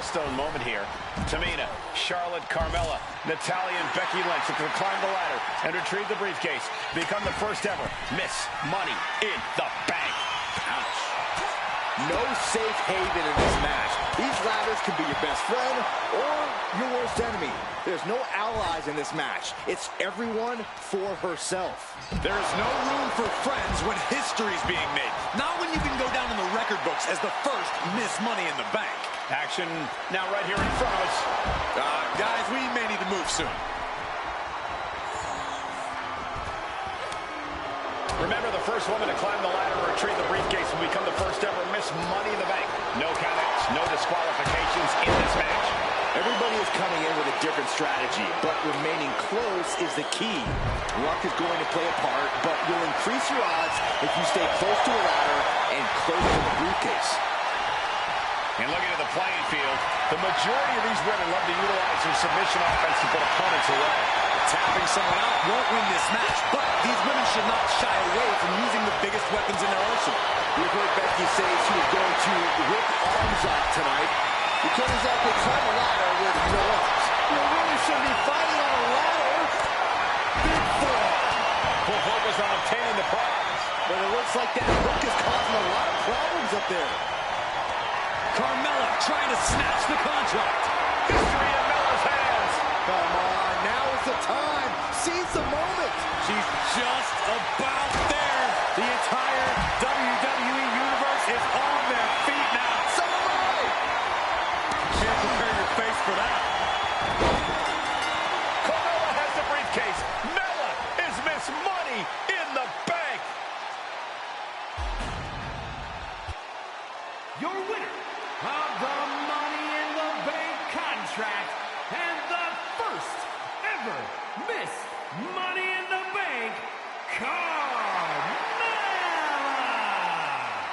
milestone moment here. Tamina, Charlotte, Carmella, Natalya, and Becky Lynch to climb the ladder and retrieve the briefcase. Become the first ever Miss Money in the Bank. Ouch. No safe haven in this match. These ladders can be your best friend or your worst enemy. There's no allies in this match. It's everyone for herself. There is no room for friends when history's being made. Not when you can go down in the record books as the first Miss Money in the Bank. Action now right here in front of us. Guys, we may need to move soon. Remember, the first woman to climb the ladder and retrieve the briefcase will become the first ever Miss Money in the Bank. No countouts, no disqualifications in this match. Everybody is coming in with a different strategy, but remaining close is the key. Luck is going to play a part, but you'll increase your odds if you stay close to a ladder and close to the briefcase. And looking at the playing field, the majority of these women love to utilize their submission offense to put opponents away. Tapping someone out won't win this match, but these women should not shy away from using the biggest weapons in their arsenal. We've heard Becky say she was going to rip arms off tonight. You can't exactly climb a ladder with no arms. You really shouldn't be fighting on a ladder. Big fall. Full focus on obtaining the prize. But it looks like that hook is causing a lot of problems up there. Carmella trying to snatch the contract. History in Mella's hands. Come on, now is the time. Seize the moment. She's just about there. The entire WWE Universe is on their feet now. So am I. Can't prepare your face for that. Carmella has the briefcase. Mella is Miss Money in the Bank. Your winner of the Money in the Bank contract and the first ever Miss Money in the Bank, Carmella!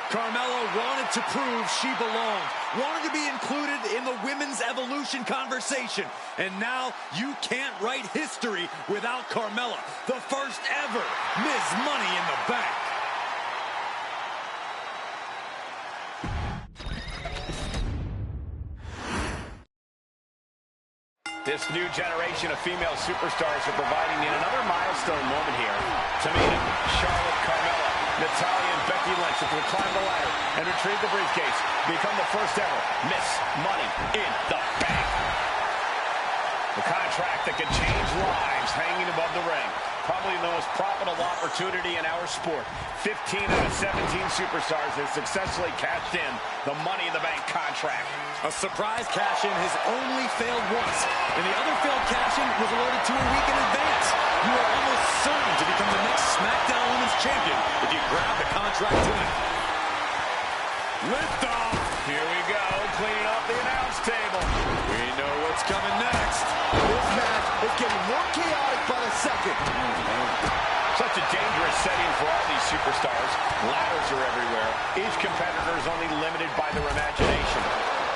Carmella wanted to prove she belonged, wanted to be included in the women's evolution conversation, and now you can't write history without Carmella, the first ever Miss Money in the Bank. This new generation of female superstars are providing yet another milestone moment here. Tamina, Charlotte, Carmella, Natalya, and Becky Lynch will climb the ladder and retrieve the briefcase. Become the first ever Miss Money in the Bank. The contract that could change lives hanging above the ring. Probably the most profitable opportunity in our sport. 15 out of 17 superstars have successfully cashed in the Money in the Bank contract. A surprise cash-in has only failed once, and the other failed cash-in was alerted to a week in advance. You are almost certain to become the next SmackDown Women's Champion if you grab the contract tonight. Lift off. Here we go, cleaning up the announce table. We know what's coming next. This match is getting more chaotic by the second. Such a dangerous setting for all these superstars. Ladders are everywhere. Each competitor is only limited by their imagination.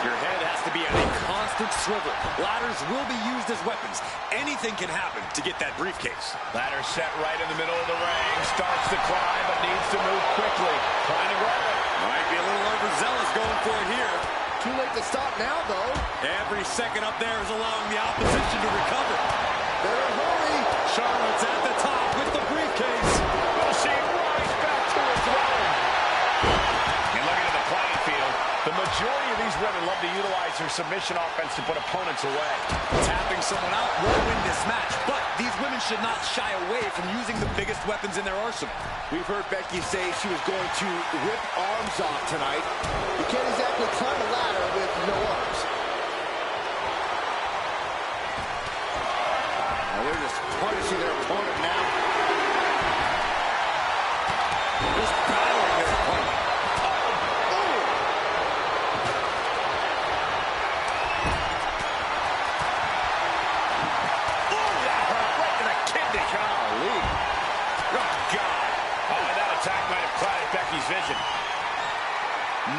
Your head has to be at a constant swivel. Ladders will be used as weapons. Anything can happen to get that briefcase. Ladder set right in the middle of the ring. Starts to climb, but needs to move quickly. Trying to grab it. Might be a little overzealous going for it here. Too late to stop now, though. Every second up there is allowing the opposition to recover. Better hurry. Charlotte's at the top with the briefcase. Will she rise back to her throne? And looking at the playing field, the majority of these women love to utilize their submission offense to put opponents away. Tapping someone out won't win this match, but these women should not shy away from using the biggest weapons in their arsenal. We've heard Becky say she was going to rip arms off tonight. You can't exactly climb a ladder with no arms. Now they're just punishing their opponent now. Just battering their opponent. Becky's vision.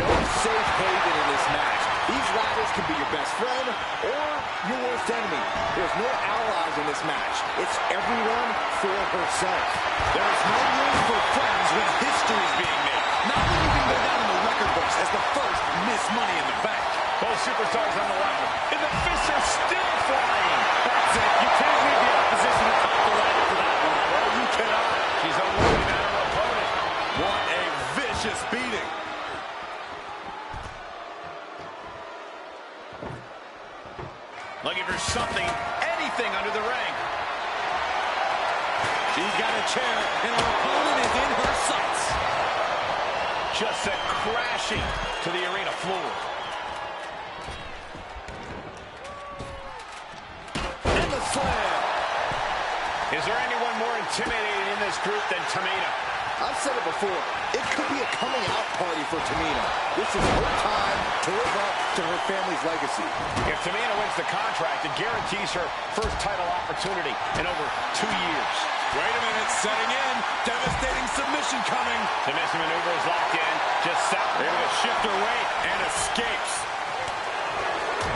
No safe haven in this match. These ladders can be your best friend or your worst enemy. There's no allies in this match. It's everyone for herself. There is no room for friends when history is being made. Not when you can go down in the record books as the first Miss Money in the Bank. Both superstars on the ladder, and the fists are still flying. That's it. You can't leave the opposition atop the ladder for that one. Well, you cannot. She's unloading on her opponent. What a vicious beating. Looking for something, anything under the ring. She's got a chair, and her opponent is in her sights. Just sent crashing to the arena floor. And the slam. Is there anyone more intimidating in this group than Tamina? I've said it before, it could be a coming out party for Tamina. This is her time to live up to her family's legacy. If Tamina wins the contract, it guarantees her first title opportunity in over 2 years. Wait a minute, setting in. Devastating submission coming. Submission maneuver is locked in. Just south. Able to shift her weight and escapes.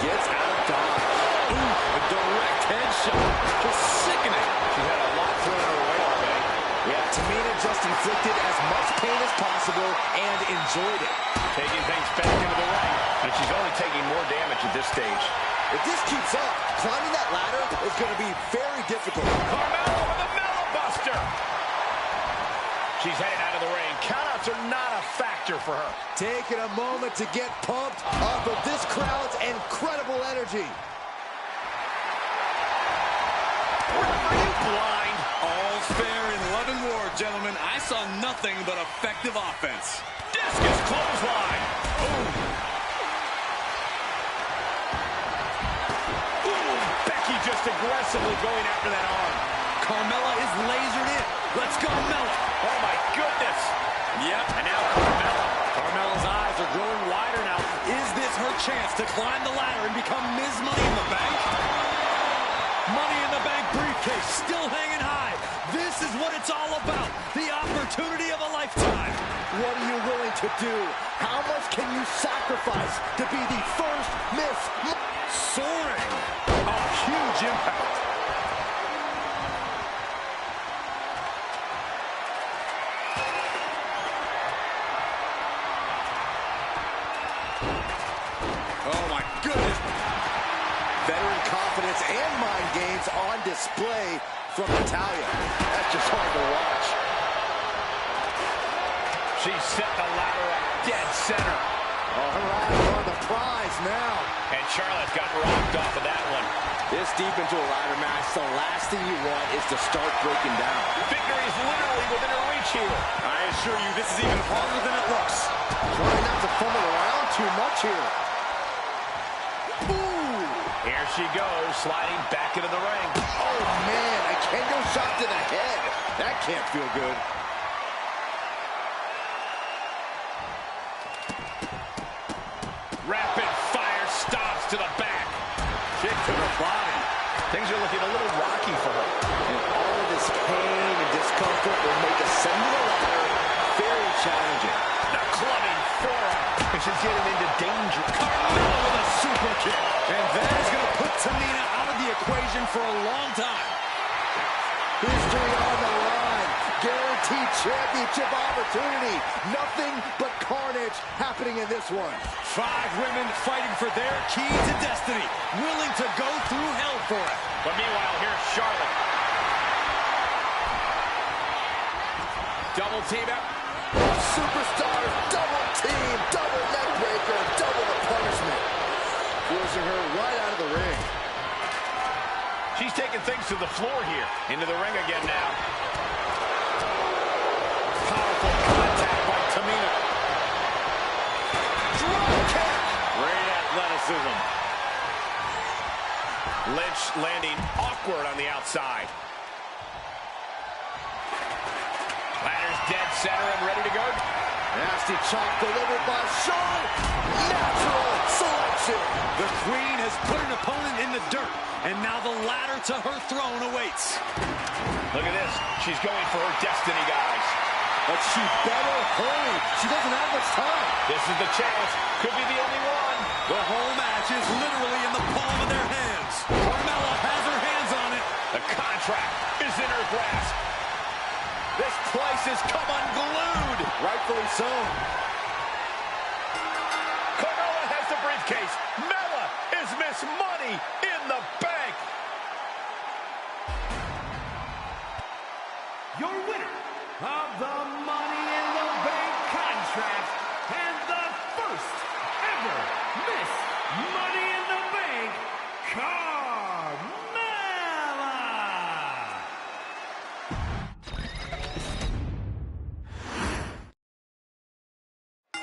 Gets out of dodge. Ooh, a direct headshot. Just sickening. She's had a lot thrown her way already. Yeah, Tamina just inflicted as much pain as possible and enjoyed it. Taking things back into the ring, but she's only taking more damage at this stage. If this keeps up, climbing that ladder is going to be very difficult. Carmella with a mellow buster. She's headed out of the ring. Countouts are not a factor for her. Taking a moment to get pumped off of this crowd's incredible energy. Are you blind? All's fair in love and war, gentlemen. I saw nothing but effective offense. Discus clothesline. Boom. Boom. Becky just aggressively going after that arm. Carmella is lasered in. Let's go, Mella. Oh, my goodness. Yep. And now Carmella. Carmella's eyes are growing wider now. Is this her chance to climb the ladder and become Ms. Money in the Bank? Money in the Bank briefcase still hanging high. This is what it's all about. The opportunity of a lifetime. What are you willing to do? How much can you sacrifice to be the first Miss? Soaring. A huge impact. Oh, my goodness. Veteran confidence and mind games on display from Natalya. That's just hard to watch. She set the ladder up dead center. Oh, her eyes are on the prize now. And Charlotte got rocked off of that one. This deep into a ladder match, the last thing you want is to start breaking down. Victory is literally within her reach here. I assure you, this is even harder than it looks. Trying not to fumble around too much here. Ooh! Here she goes, sliding back into the ring. Oh, man, a kendo shot to the head. That can't feel good. Rapid fire stops to the back. Kick to the body. Things are looking a little rocky for her. And all of this pain and discomfort will make ascending the ladder very challenging. The clubbing forearm. And she's getting into danger. Carmella with a super kick. And that is going to put Tamina out of the equation for a long time. History on the line. Guaranteed championship opportunity. Nothing but carnage happening in this one. 5 women fighting for their key to destiny. Willing to go through hell for it. But meanwhile, here's Charlotte. Double team out. Superstars, double team, double neck breaker, double the punishment. Forcing her right out of the ring. She's taking things to the floor here. Into the ring again now. Powerful contact by Tamina. Drop kick. Great athleticism. Lynch landing awkward on the outside. Ladder's dead center and ready to go. Nasty chop delivered by Charlotte. Natural selection. The Queen has put an opponent in the dirt, and now the ladder to her throne awaits. Look at this. She's going for her destiny, guys. But she better hurry. She doesn't have much time. This is the chance. Could be the only one. The whole match is literally in the palm of their hands. Carmella has her hands on it. The contract is in her grasp. This place has come unglued. Rightfully so. Carmella has the briefcase. Miss Money in the Bank. Your winner of the Money in the Bank contract and the first ever Miss Money in the Bank, Carmella.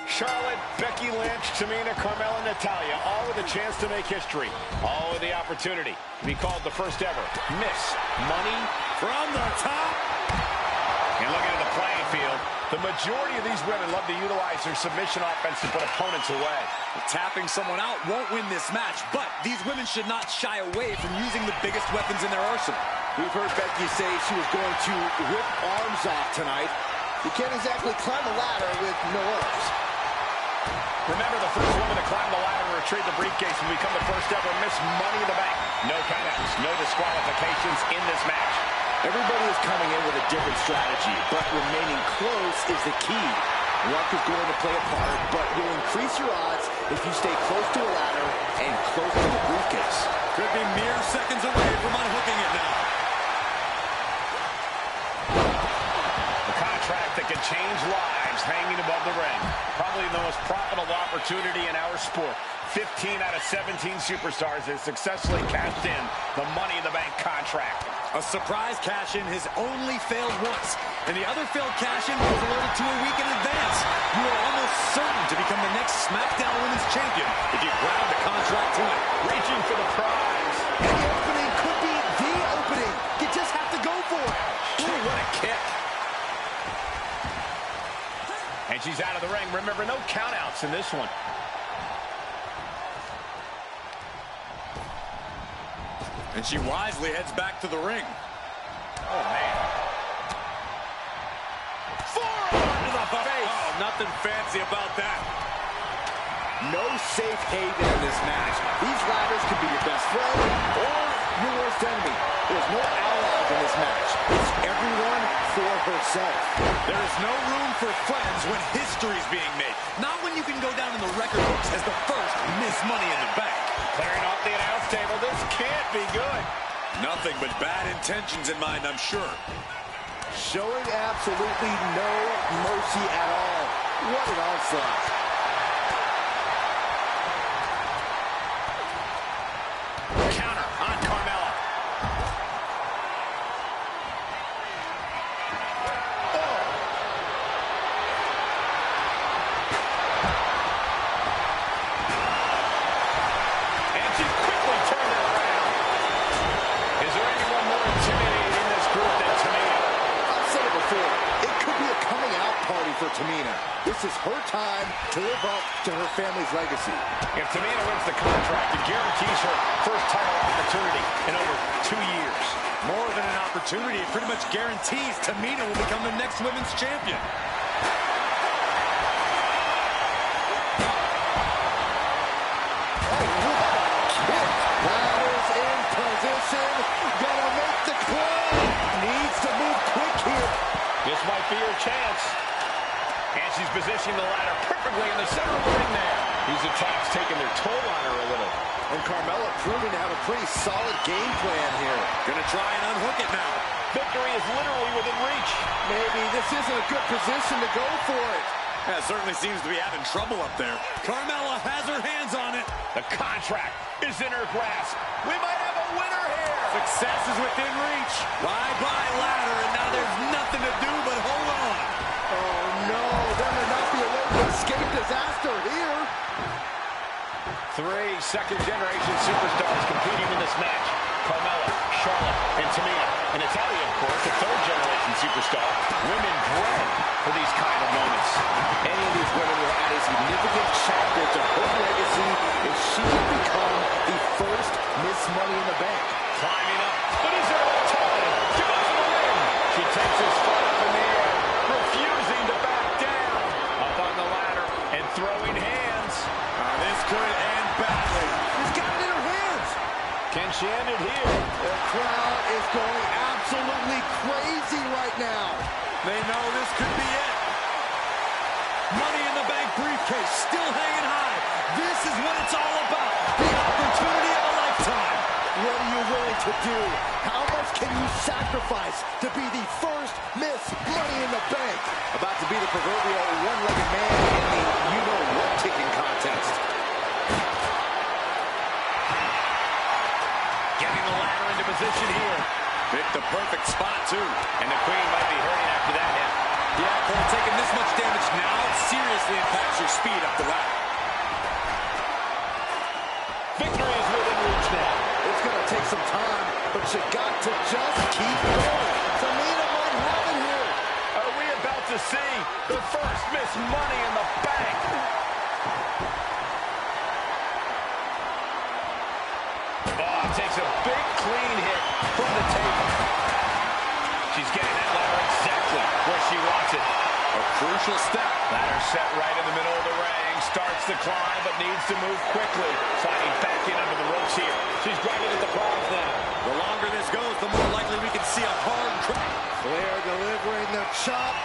Charlotte, Becky Lynch, Tamina, Carmella, Natalya, all with a chance to make history. All with the opportunity to be called the first ever Miss Money From the top. And looking at the playing field, the majority of these women love to utilize their submission offense to put opponents away. Tapping someone out won't win this match, but these women should not shy away from using the biggest weapons in their arsenal. We've heard Becky say she was going to rip arms off tonight. You can't exactly climb a ladder with no arms. Remember, the first woman to climb the ladder and retrieve the briefcase will become the first ever Miss Money in the Bank. No countouts, no disqualifications in this match. Everybody is coming in with a different strategy, but remaining close is the key. Luck is going to play a part, but will increase your odds if you stay close to a ladder and close to the briefcase. Could be mere seconds away from unhooking it now. A contract that can change lives hanging above the ring. Probably the most profitable opportunity in our sport. 15 out of 17 superstars have successfully cashed in the Money in the Bank contract. A surprise cash-in has only failed once, and the other failed cash-in was alerted to a week in advance. You are almost certain to become the next SmackDown Women's Champion if you grab the contract tonight. Reaching for the prize. And the opening could be the opening. You just have to go for it. Ooh, what a kick. And she's out of the ring. Remember, no countouts in this one. And she wisely heads back to the ring. Oh, man. Forearm to the face. Oh, nothing fancy about that. No safe haven in this match. These ladders could be your best friend or your worst enemy. There's no allies in this match. It's everyone for herself. There is no room for friends when history's being made. Not when you can go down in the record books as the first Miss Money in the Bank. Clearing off the announce table. This can't be good. Nothing but bad intentions in mind, I'm sure. Showing absolutely no mercy at all. What an onslaught. Counter on Carmella. Oh. And she quickly turned it around. Is there anyone more intimidating in this group than Tamina? I've said it before. It could be a coming out party for Tamina. This is her time to live up to her family's legacy. If Tamina wins the contract, it guarantees her first title opportunity in over 2 years. More than an opportunity, it pretty much guarantees Tamina will become the next women's champion. Ladders in position. Gonna make the climb. Needs to move quick here. This might be her chance. And she's positioning the ladder perfectly in the center of the ring there. These attacks taking their toll on her a little. And Carmella proving to have a pretty solid game plan here. Gonna try and unhook it now. Victory is literally within reach. Maybe this isn't a good position to go for it. That certainly seems to be having trouble up there. Carmella has her hands on it. The contract is in her grasp. We might have a winner here. Success is within reach. Bye-bye ladder, and now there's nothing to do but hold on. Oh no, there may not be a way to escape disaster here. 3 second-generation superstars competing in this match. Carmella, Charlotte, and Tamina. And Natalya, of course, a 3rd-generation superstar. Women bred for these kind of moments. Any of these women will add a significant chapter to her legacy if she can become the first Miss Money in the Bank. Climbing up, but is there enough time to go for the win? She takes this far up in the air, refusing to back down. Up on the ladder and throwing hands. This could end badly. She's got it in her hands. Can she end it here? The crowd is going absolutely crazy right now. They know this could be it. Money in the Bank briefcase still hanging high. This is what it's all about. The opportunity willing to do? How much can you sacrifice to be the first Miss Money in the Bank? About to be the proverbial one-legged man in the you-know-what kicking contest. Getting the ladder into position here. Picked the perfect spot, too. And the Queen might be hurting after that hit. Yeah, Cole, taking this much damage now seriously impacts your speed up the ladder. Victory is within reach now. It's going to take some time, but you got to just keep going. Tamina might have it here. Are we about to see the first Miss Money in the Bank? Oh, takes a big clean hit from the table. She's getting that ladder exactly where she wants it. A crucial step. Ladder set right in the middle of the ring. Starts to climb, but needs to move quickly. Sliding back in under the ropes here. She's grinding at the prongs now. The longer this goes, the more likely we can see a hard crack. Flair delivering the chop.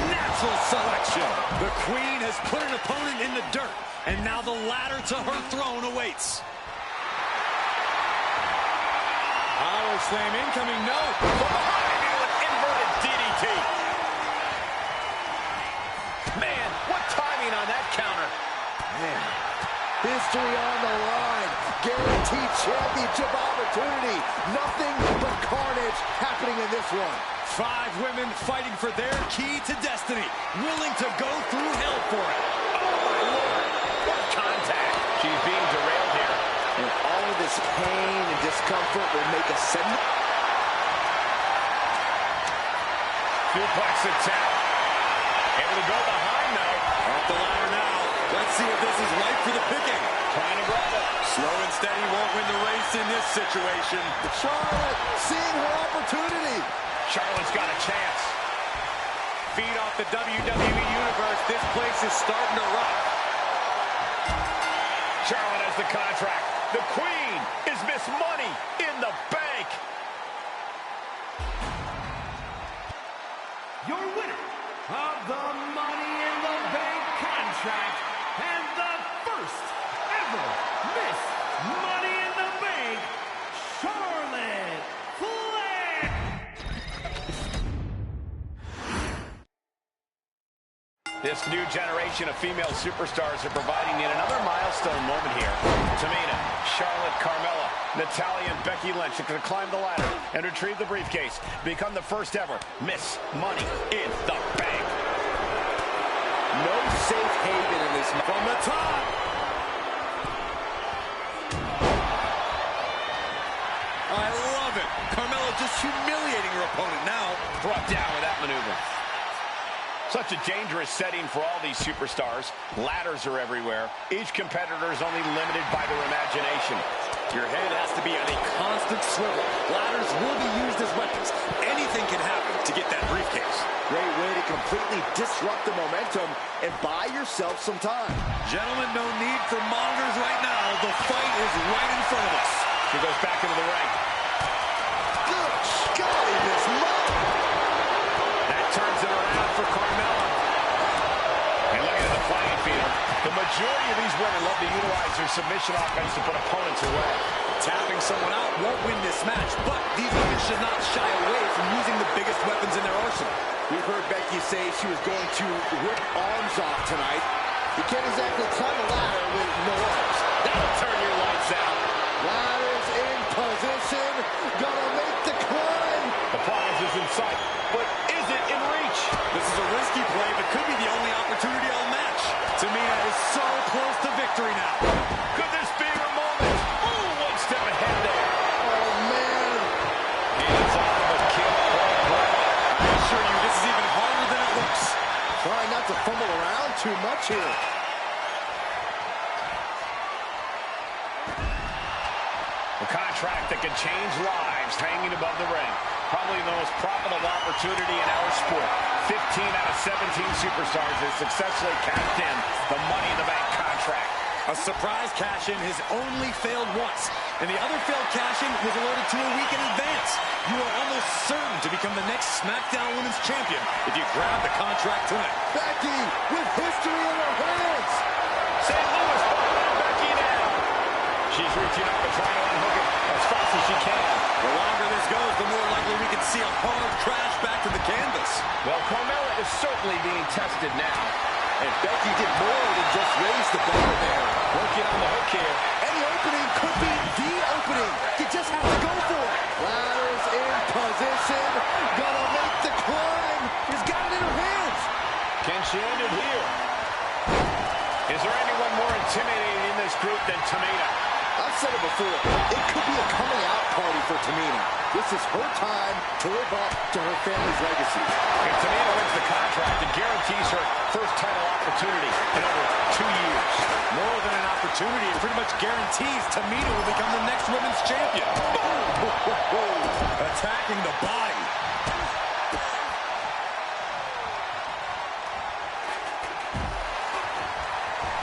Natural selection. The Queen has put an opponent in the dirt, and now the ladder to her throne awaits. Power slam incoming, no. From behind into an inverted DDT. Man, what timing on that counter. Man, history on the line. Guaranteed championship opportunity. Nothing but carnage happening in this one. 5 women fighting for their key to destiny, willing to go through hell for it. Oh, my Lord. What contact. She's being derailed here. And all of this pain and discomfort will make a sudden Suplex attempt. Able to go behind now. Off the ladder now. Let's see if this is ripe for the picking. Trying to grab it. Slow and steady won't win the race in this situation. Charlotte seeing her opportunity. Charlotte's got a chance. Feed off the WWE Universe. This place is starting to rock. Charlotte has the contract. The Queen is Miss Money in the Bank. Your winner of the Money in the Bank contract and the first ever Miss Money in the Bank, Charlotte Flair. This new generation of female superstars are providing yet another milestone moment here. Tamina, Charlotte, Carmella, Natalya, and Becky Lynch are going to climb the ladder and retrieve the briefcase. Become the first ever Miss Money in the Bank. No safe haven in this. From the top. I love it. Carmella just humiliating her opponent now. Brought down with that maneuver. Such a dangerous setting for all these superstars. Ladders are everywhere. Each competitor is only limited by their imagination. Your head has to be on a constant swivel. Ladders will be used as weapons. Anything can happen to get that briefcase. Great way to completely disrupt the momentum and buy yourself some time. Gentlemen, no need for monitors right now. The fight is right in front of us. She goes back into the ring. Good golly, Miss Money. That turns it around for Carmella. And looking at the playing field, the majority of these women love to utilize their submission offense to put opponents away. Tapping someone out won't win this match, but these women should not shy away from using the biggest weapons in their arsenal. We've heard Becky say she was going to rip arms off tonight. You can't exactly climb a ladder with no arms. That'll turn your lights out. Ladders in position. Gonna make the climb. The prize is in sight, but is it in reach? This is a risky play, but could be the only opportunity all match. Tamina is so close to victory now. Could this be her moment? Ooh, one step ahead there. Oh, man. Hands off the kick. I assure you, this is even harder than it looks. Trying not to fumble around too much here. A contract that can change lives hanging above the ring. Probably the most profitable opportunity in our sport. 15 out of 17 superstars have successfully cashed in the Money in the Bank contract. A surprise cash-in has only failed once, and the other failed cash-in was alerted to a week in advance. You are almost certain to become the next SmackDown Women's Champion if you grab the contract tonight. Becky with history in her hands. St. Louis behind Becky now. She She's reaching up and trying to unhook it as fast as she can. The longer this goes, the more likely we can see a hard crash back to the canvas. Well, Carmella is certainly being tested now. And Becky did more than just raise the bar there. Working on the hook here. Any opening could be the opening. You just have to go for it. Ladders in position. Gonna make the climb. She's got it in her hands. Can she end it here? Is there anyone more intimidating in this group than Tamina? I've said it before. It could be a coming out party for Tamina. This is her time to live up to her family's legacy. If Tamina wins the contract, it guarantees her first title opportunity in over 2 years. More than an opportunity, it pretty much guarantees Tamina will become the next women's champion. Boom! Attacking the body.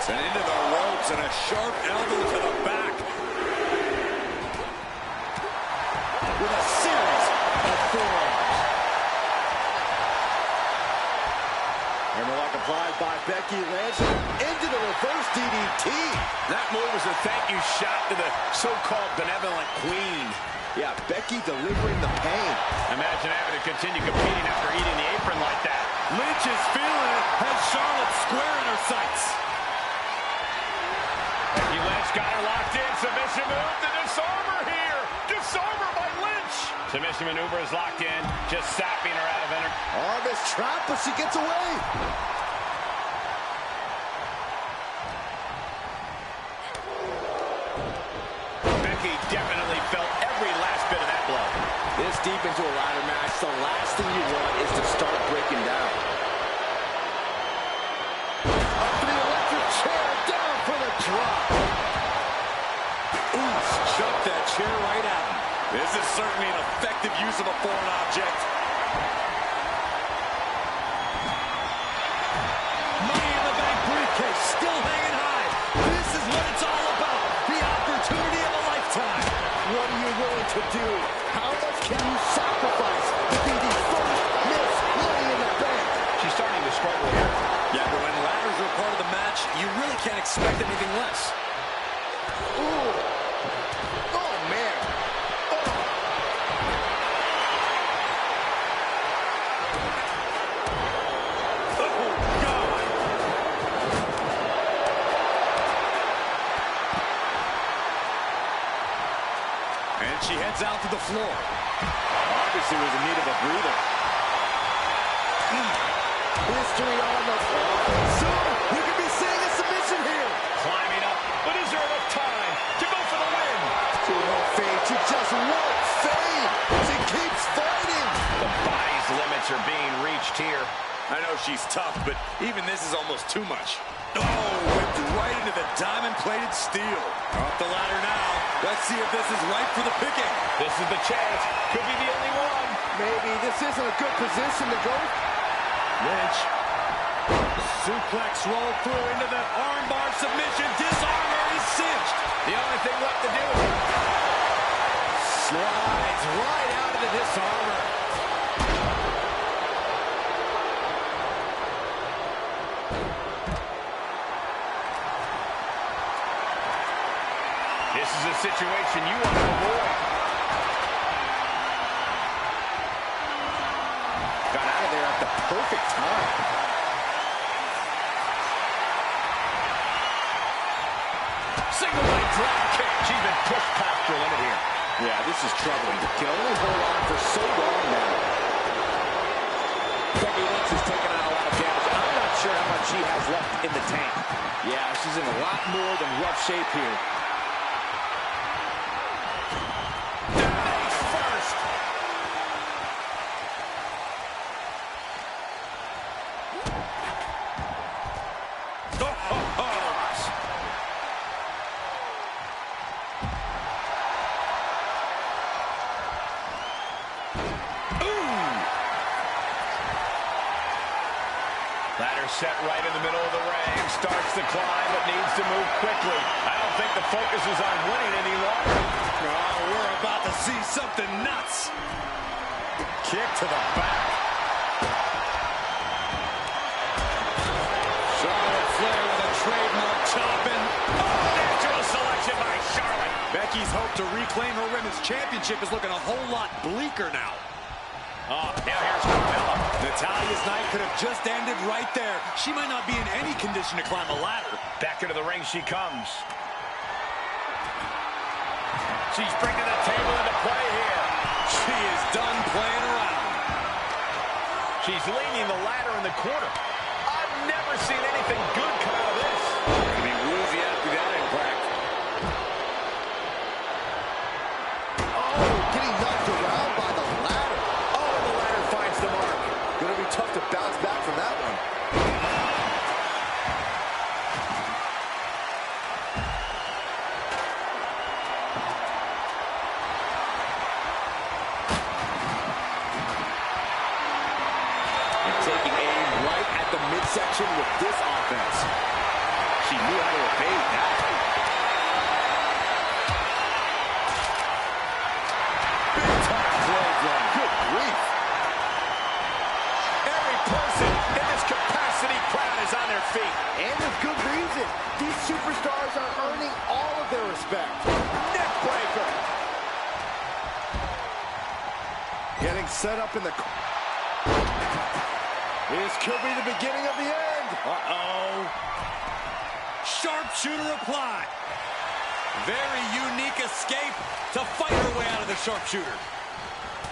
And into the ropes and a sharp elbow to the back. With a series of forearms. Hammerlock applied by Becky Lynch into the reverse DDT. That move was a thank you shot to the so-called benevolent queen. Yeah, Becky delivering the pain. Imagine having to continue competing after eating the apron like that. Lynch is feeling it, has Charlotte square in her sights. Becky Lynch got her locked in. Submission move to disarmer here. Disarmer by Lynch. Submission maneuver is locked in. Just sapping her out of energy. Arm is trapped, but she gets away. Becky definitely felt every last bit of that blow. This deep into a ladder match, the last thing you want is to start breaking down. Up to the electric chair, down for the drop. Ooh, chucked that chair right at him. This is certainly an effective use of a foreign object. Money in the Bank briefcase still hanging high. This is what it's all about. The opportunity of a lifetime. What are you willing to do? How much can you sacrifice to be the first Miss Money in the Bank? She's starting to struggle here. Yeah, but when ladders are part of the match, you really can't expect anything less. Ooh. Oh, man. Oh. Oh, God. And she heads out to the floor. Obviously was in need of a breather. History on the floor. Soon we could be seeing a submission here. Climbing up, but is there enough time to go for the win? She won't fade. She just won't fade. She keeps fighting. The body's limits are being reached here. I know she's tough, but even this is almost too much. Oh, whipped right into the diamond-plated steel. Off the ladder now. Let's see if this is right for the picking. This is the chance. Could be the only one. Maybe this isn't a good position to go. Lynch. Suplex roll through into the armbar submission. Disarmer is cinched. The only thing left to do. Slides right out of the disarmer. This is a situation you want to avoid. Got out of there at the perfect time. Single leg drop kick. She's been pushed past her limit here. Yeah, this is troubling. Can only hold on for so long now. Becky Lynch has taken out a lot of damage. I'm not sure how much she has left in the tank. Yeah, she's in a lot more than rough shape here. Ladder set right in the middle of the ring. Starts the climb, but needs to move quickly. I don't think the focus is on winning any longer. Oh, we're about to see something nuts. Kick to the back. Charlotte Flair with a trademark chopping. Oh, natural selection by Charlotte. Becky's hope to reclaim her women's championship is looking a whole lot bleaker now. Oh, now here's Carmella. Natalia's night could have just ended right there. She might not be in any condition to climb a ladder. Back into the ring she comes. She's bringing the table into play here. She is done playing around. She's leaning the ladder in the corner. I've never seen anything good come out of this. Gonna be woozy after that impact. Oh, getting knocked around by the ladder. Oh, the ladder finds the mark. Gonna be tough to bounce back from that one. Taking aim right at the midsection with this offense. She knew how to evade that. Big time clothesline. Good grief. Every person in this capacity crowd is on their feet. And with good reason. These superstars are earning all of their respect. Neck breaker. Getting set up in the... This could be the beginning of the end. Uh-oh. Sharpshooter applied. Very unique escape to fight her way out of the sharpshooter.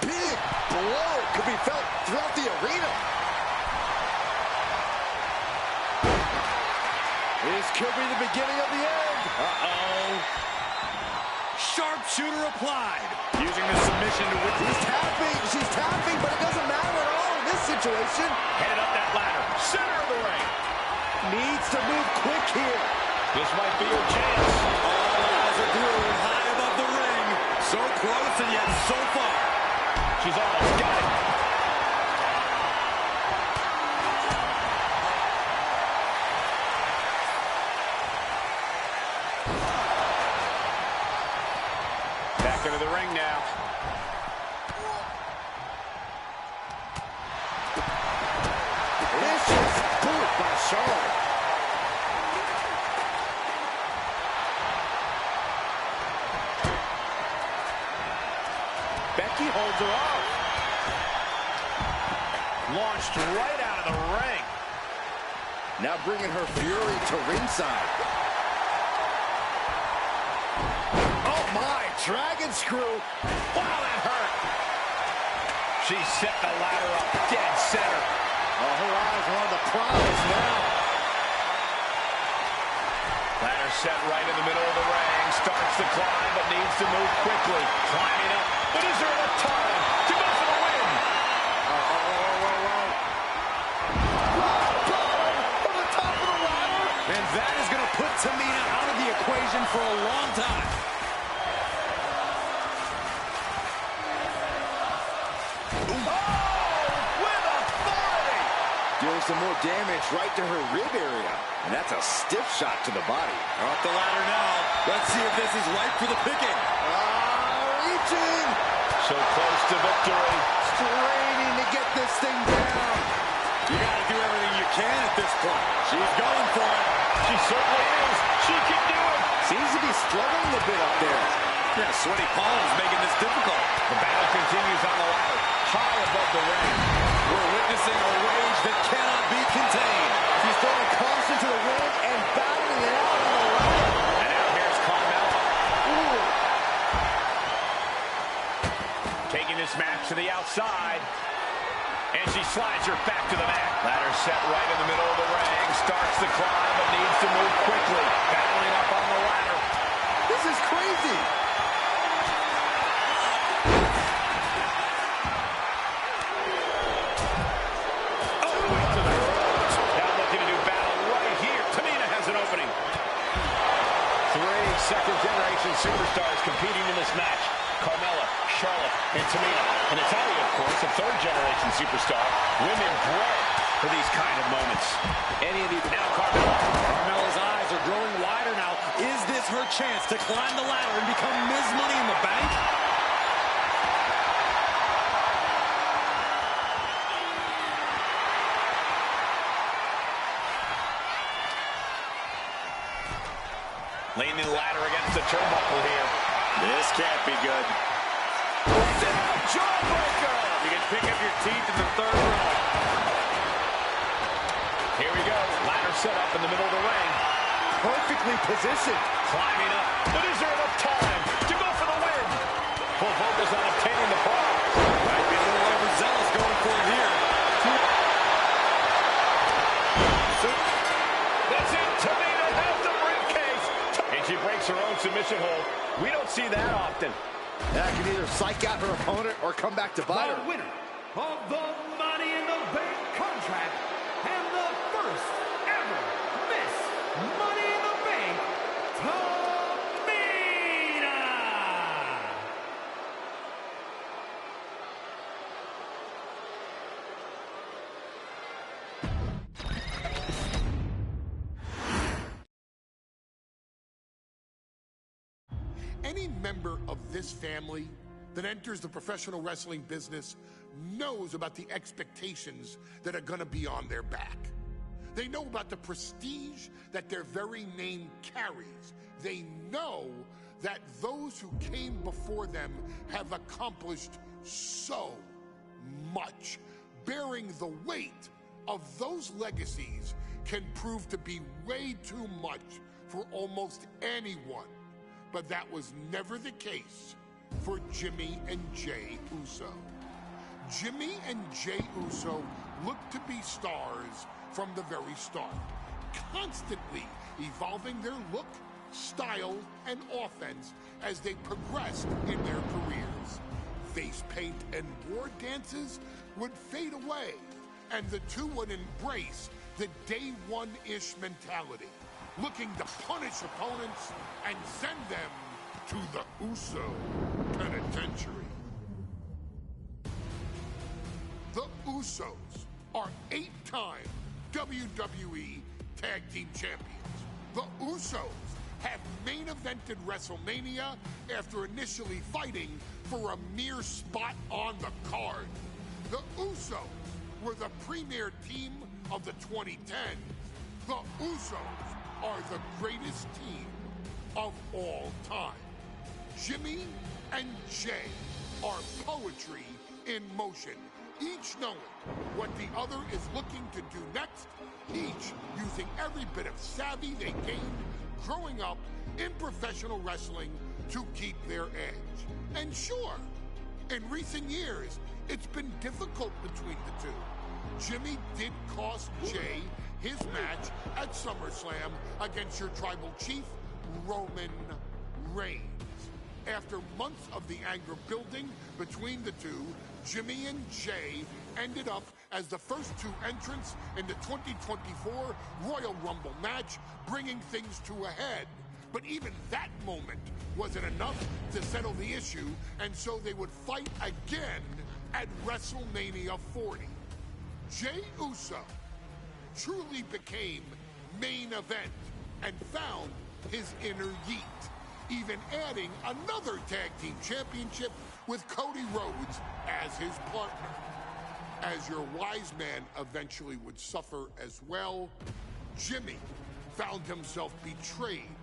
Big blow could be felt throughout the arena. This could be the beginning of the end. Uh-oh. Sharpshooter applied. Using the submission to win. She's tapping, but it doesn't matter at all in this situation. Headed up that ladder. Center of the ring. Needs to move quick here. This might be your chance. All eyes are glued high above the ring. So close and yet so far. She's almost got it. Back into the ring now. Vicious boot by Charlotte. Becky holds her off. Launched right out of the ring. Now bringing her fury to ringside. Oh my, dragon screw. Wow, that hurt. She set the ladder up dead center. Oh, her eyes are on the prize now. Ladder set right in the middle of the ring. Starts to climb, but needs to move quickly. Climbing up, but is there enough time to go for the win? From the top of the ladder. And that is going to put Tamina out of the equation for a long time. Doing some more damage right to her rib area. And that's a stiff shot to the body. Off the ladder now. Let's see if this is ripe for the picking. Reaching. So close to victory. Straining to get this thing down. You got to do everything you can at this point. She's going for it. She certainly is. She can do it. Seems to be struggling a bit up there. Yeah, sweaty palms making this difficult. The battle continues on the ladder, high above the ring. We're witnessing a rage that cannot be contained. She's throwing caution to the wind and battling it out on the ladder. And now here's Carmella. Ooh. Taking this match to the outside. And she slides her back to the mat. Ladder set right in the middle of the ring. Starts to climb, but needs to move quickly. Battling up on the ladder. This is crazy. Second-generation superstars competing in this match. Carmella, Charlotte, and Tamina. And Natalia, of course, a third-generation superstar. Women bred for these kind of moments. Any of these now, Carmella. Carmella's eyes are growing wider now. Is this her chance to climb the ladder and become Ms. Money in the Bank? Leaning the ladder against the turnbuckle here. This can't be good. Jawbreaker! You can pick up your teeth in the third round. Here we go. Ladder set up in the middle of the ring. Perfectly positioned. Climbing up. But is there enough time to go for the win? Full focus on obtaining the prize. Might be a little overzealous going for it here. That's it. Tamina has the briefcase. And she breaks her own submission hold. We don't see that often. That can either psych out her opponent or come back to bite her. The winner of the Money in the Bank contract and the first ever Miss Money in the Bank, Tamina! Any member of this family that enters the professional wrestling business knows about the expectations that are going to be on their back. They know about the prestige that their very name carries. They know that those who came before them have accomplished so much. Bearing the weight of those legacies can prove to be way too much for almost anyone. But that was never the case for Jimmy and Jey Uso. Jimmy and Jey Uso looked to be stars from the very start, constantly evolving their look, style, and offense as they progressed in their careers. Face paint and war dances would fade away, and the two would embrace the day one-ish mentality, looking to punish opponents and send them to the Uso Penitentiary. The Usos are 8-time WWE Tag Team Champions. The Usos have main evented WrestleMania after initially fighting for a mere spot on the card. The Usos were the premier team of the 2010s. The Usos are the greatest team of all time. Jimmy and Jey are poetry in motion, each knowing what the other is looking to do next, each using every bit of savvy they gained growing up in professional wrestling to keep their edge. And sure, in recent years, it's been difficult between the two. Jimmy did cost Jey his match at SummerSlam against your tribal chief, Roman Reigns. After months of the anger building between the two, Jimmy and Jey ended up as the first two entrants in the 2024 Royal Rumble match, bringing things to a head. But even that moment wasn't enough to settle the issue, and so they would fight again at WrestleMania 40. Jey Uso truly became main event and found his inner yeet, even adding another tag team championship with Cody Rhodes as his partner. As your wise man eventually would suffer as well, Jimmy found himself betrayed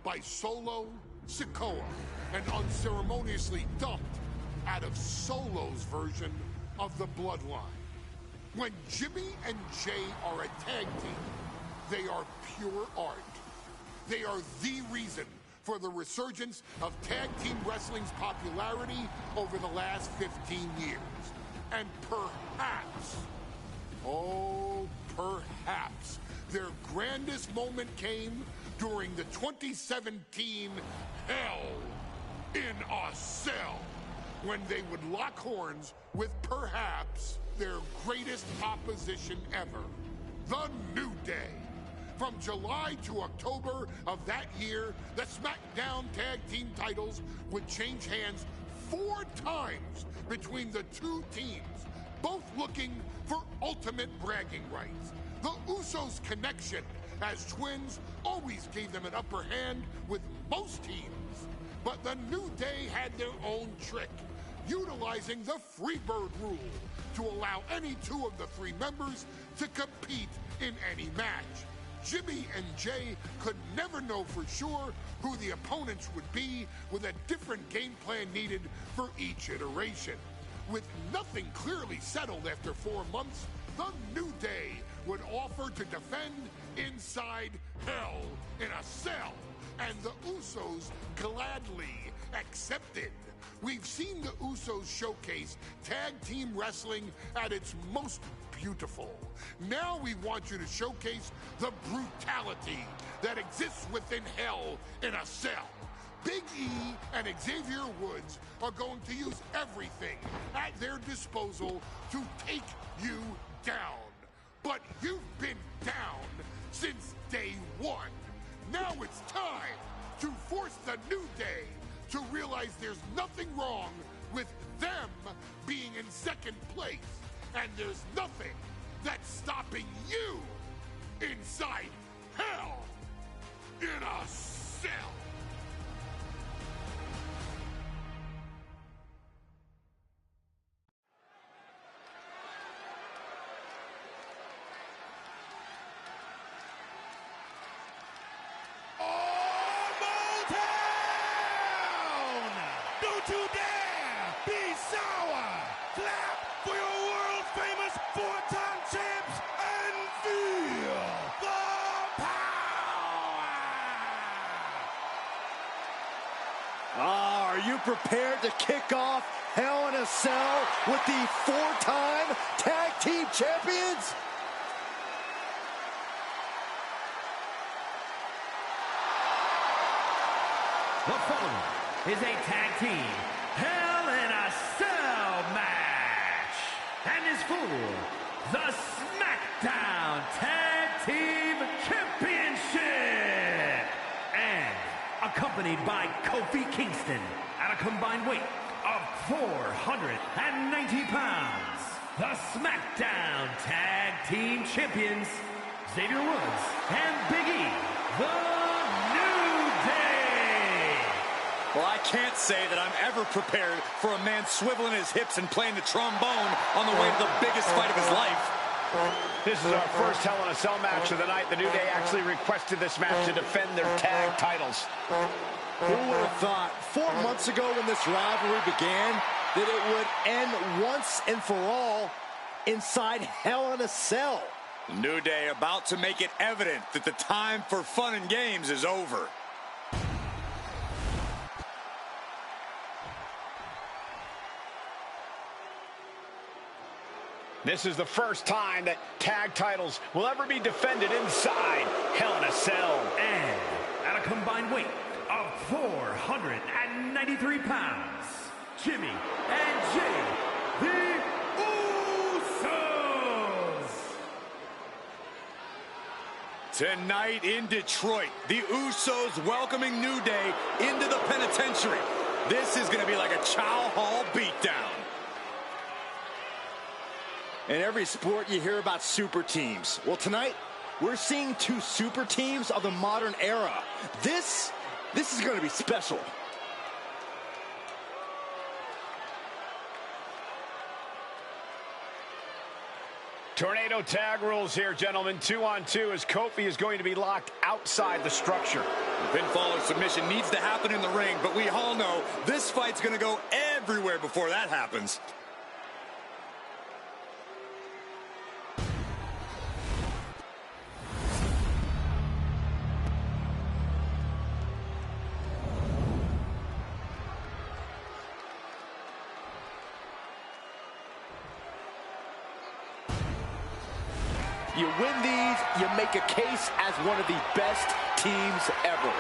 by Solo Sikoa and unceremoniously dumped out of Solo's version of the Bloodline. When Jimmy and Jey are a tag team, they are pure art. They are the reason for the resurgence of tag team wrestling's popularity over the last 15 years. And perhaps, oh, perhaps, their grandest moment came during the 2017 Hell in a Cell, when they would lock horns with perhaps their greatest opposition ever, The New Day. From July to October of that year, the SmackDown Tag Team titles would change hands 4 times between the two teams, both looking for ultimate bragging rights. The Usos' connection as twins always gave them an upper hand with most teams. But the New Day had their own trick, utilizing the Freebird rule to allow any 2 of the 3 members to compete in any match. Jimmy and Jay could never know for sure who the opponents would be, with a different game plan needed for each iteration. With nothing clearly settled after 4 months, the New Day would offer to defend inside Hell in a Cell, and the Usos gladly accepted. We've seen the Usos showcase tag team wrestling at its most beautiful. Now we want you to showcase the brutality that exists within Hell in a Cell. Big E and Xavier Woods are going to use everything at their disposal to take you down. But you've been down since day one. Now it's time to force the New Day to realize there's nothing wrong with them being in second place. And there's nothing that's stopping you inside Hell in a Cell. Don't you dare be sour! Clap for your world-famous four-time champs and feel the power! Are you prepared to kick off Hell in a Cell with the four-time tag team champions? The following is a tag team Hell in a Cell match, and is for the SmackDown Tag Team Championship, and accompanied by Kofi Kingston at a combined weight of 490 pounds, the SmackDown Tag Team Champions, Xavier Woods and Big E, the Well, I can't say that I'm ever prepared for a man swiveling his hips and playing the trombone on the way to the biggest fight of his life. This is our first Hell in a Cell match of the night. The New Day actually requested this match to defend their tag titles. Who would have thought 4 months ago when this rivalry began that it would end once and for all inside Hell in a Cell? The New Day about to make it evident that the time for fun and games is over. This is the first time that tag titles will ever be defended inside Hell in a Cell. And at a combined weight of 493 pounds, Jimmy and Jay, the Usos. Tonight in Detroit, the Usos welcoming New Day into the penitentiary. This is going to be like a Chow Hall beatdown. In every sport, you hear about super teams. Well, tonight, we're seeing two super teams of the modern era. This is going to be special. Tornado tag rules here, gentlemen. 2-on-2 as Kofi is going to be locked outside the structure. Pinfall or submission needs to happen in the ring, but we all know this fight's going to go everywhere before that happens. You win these, you make a case as one of the best teams ever.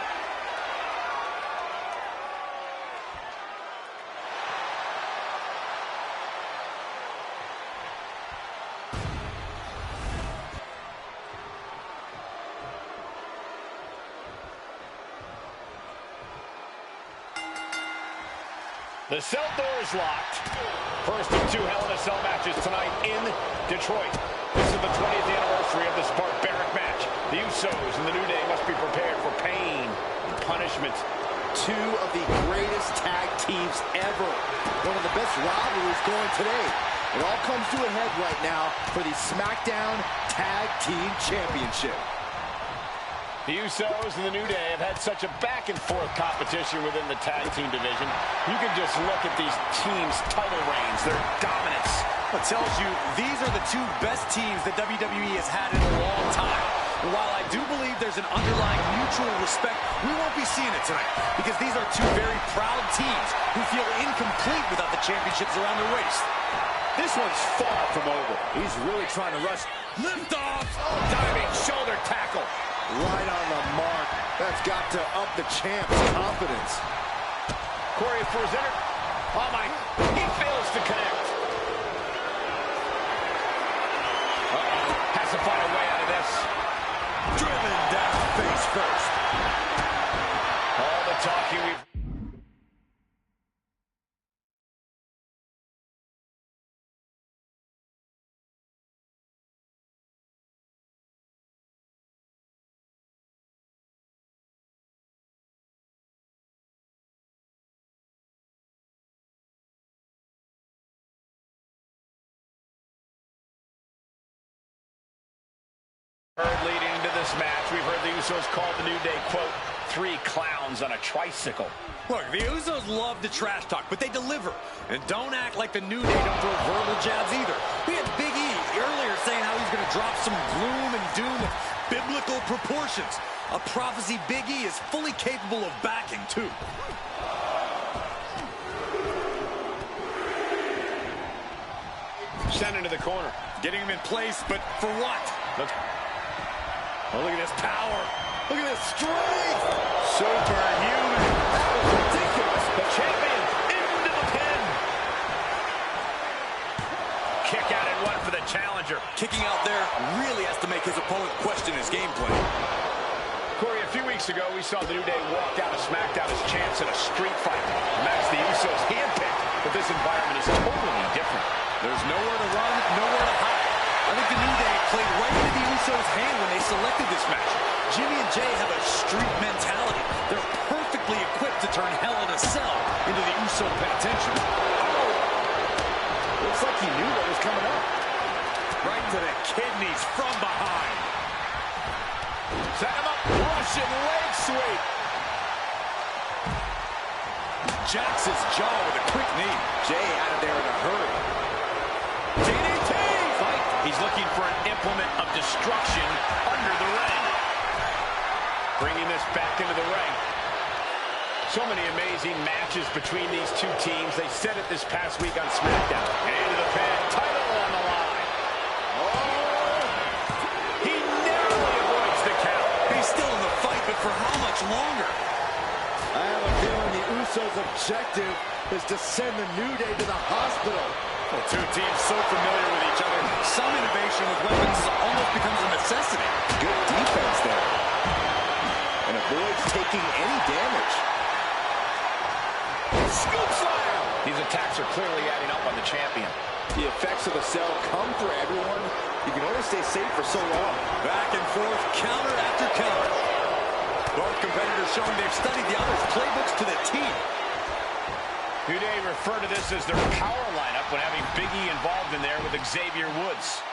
The cell door is locked. First of two Hell in a Cell matches tonight in Detroit. This is the 20th anniversary of this barbaric match. The Usos and the New Day must be prepared for pain and punishment. Two of the greatest tag teams ever. One of the best rivalries going today. It all comes to a head right now for the SmackDown Tag Team Championship. The Usos and the New Day have had such a back-and-forth competition within the tag team division. You can just look at these teams' title reigns, their dominance. It tells you these are the two best teams that WWE has had in a long time. And while I do believe there's an underlying mutual respect, we won't be seeing it tonight because these are two very proud teams who feel incomplete without the championships around their waist. This one's far from over. He's really trying to rush. Lift off! Diving shoulder tackle. Right on the mark. That's got to up the champ's confidence. Corey for his enter. Oh my, he fails to connect. Has to find a way out of this. Driven down face first. All the talking we've... Leading into this match, we've heard the Usos call the New Day, quote, 3 clowns on a tricycle. Look, the Usos love to trash talk, but they deliver. And don't act like the New Day don't throw verbal jabs either. We had Big E earlier saying how he's going to drop some gloom and doom of biblical proportions. A prophecy Big E is fully capable of backing, too. Sent into the corner. Getting him in place, but for what? Oh, look at this power. Look at this strength. Superhuman. That was ridiculous. The champion into the pin. Kick out and one for the challenger. Kicking out there really has to make his opponent question his game plan. Corey, a few weeks ago, we saw the New Day walk out of SmackDown as champs in a street fight. A match the Usos handpicked, but this environment is totally different. There's nowhere to run, nowhere to hide. I think the New Day played right into the Usos' hand when they selected this match. Jimmy and Jay have a street mentality. They're perfectly equipped to turn Hell in a Cell into the Uso penitentiary. Oh! Looks like he knew what was coming up. Right to the kidneys from behind. Set him up. Russian leg sweep. Jacks his jaw with a quick knee. Jay out of there in a hurry. DDT! He's looking for an implement of destruction under the ring. Bringing this back into the ring. So many amazing matches between these two teams. They said it this past week on SmackDown. And into the pin. Title on the line. Oh! He narrowly avoids the count. He's still in the fight, but for how much longer? I have a feeling the Usos' objective is to send the New Day to the hospital. Well, two teams so familiar with each other. Some innovation with weapons almost becomes a necessity. Good defense there. And avoids taking any damage. Scoop slam! These attacks are clearly adding up on the champion. The effects of the cell come for everyone. You can only stay safe for so long. Back and forth, counter after counter. Both competitors showing they've studied the other's playbooks to the T. New Day refer to this as their power lineup when having Big E involved in there with Xavier Woods.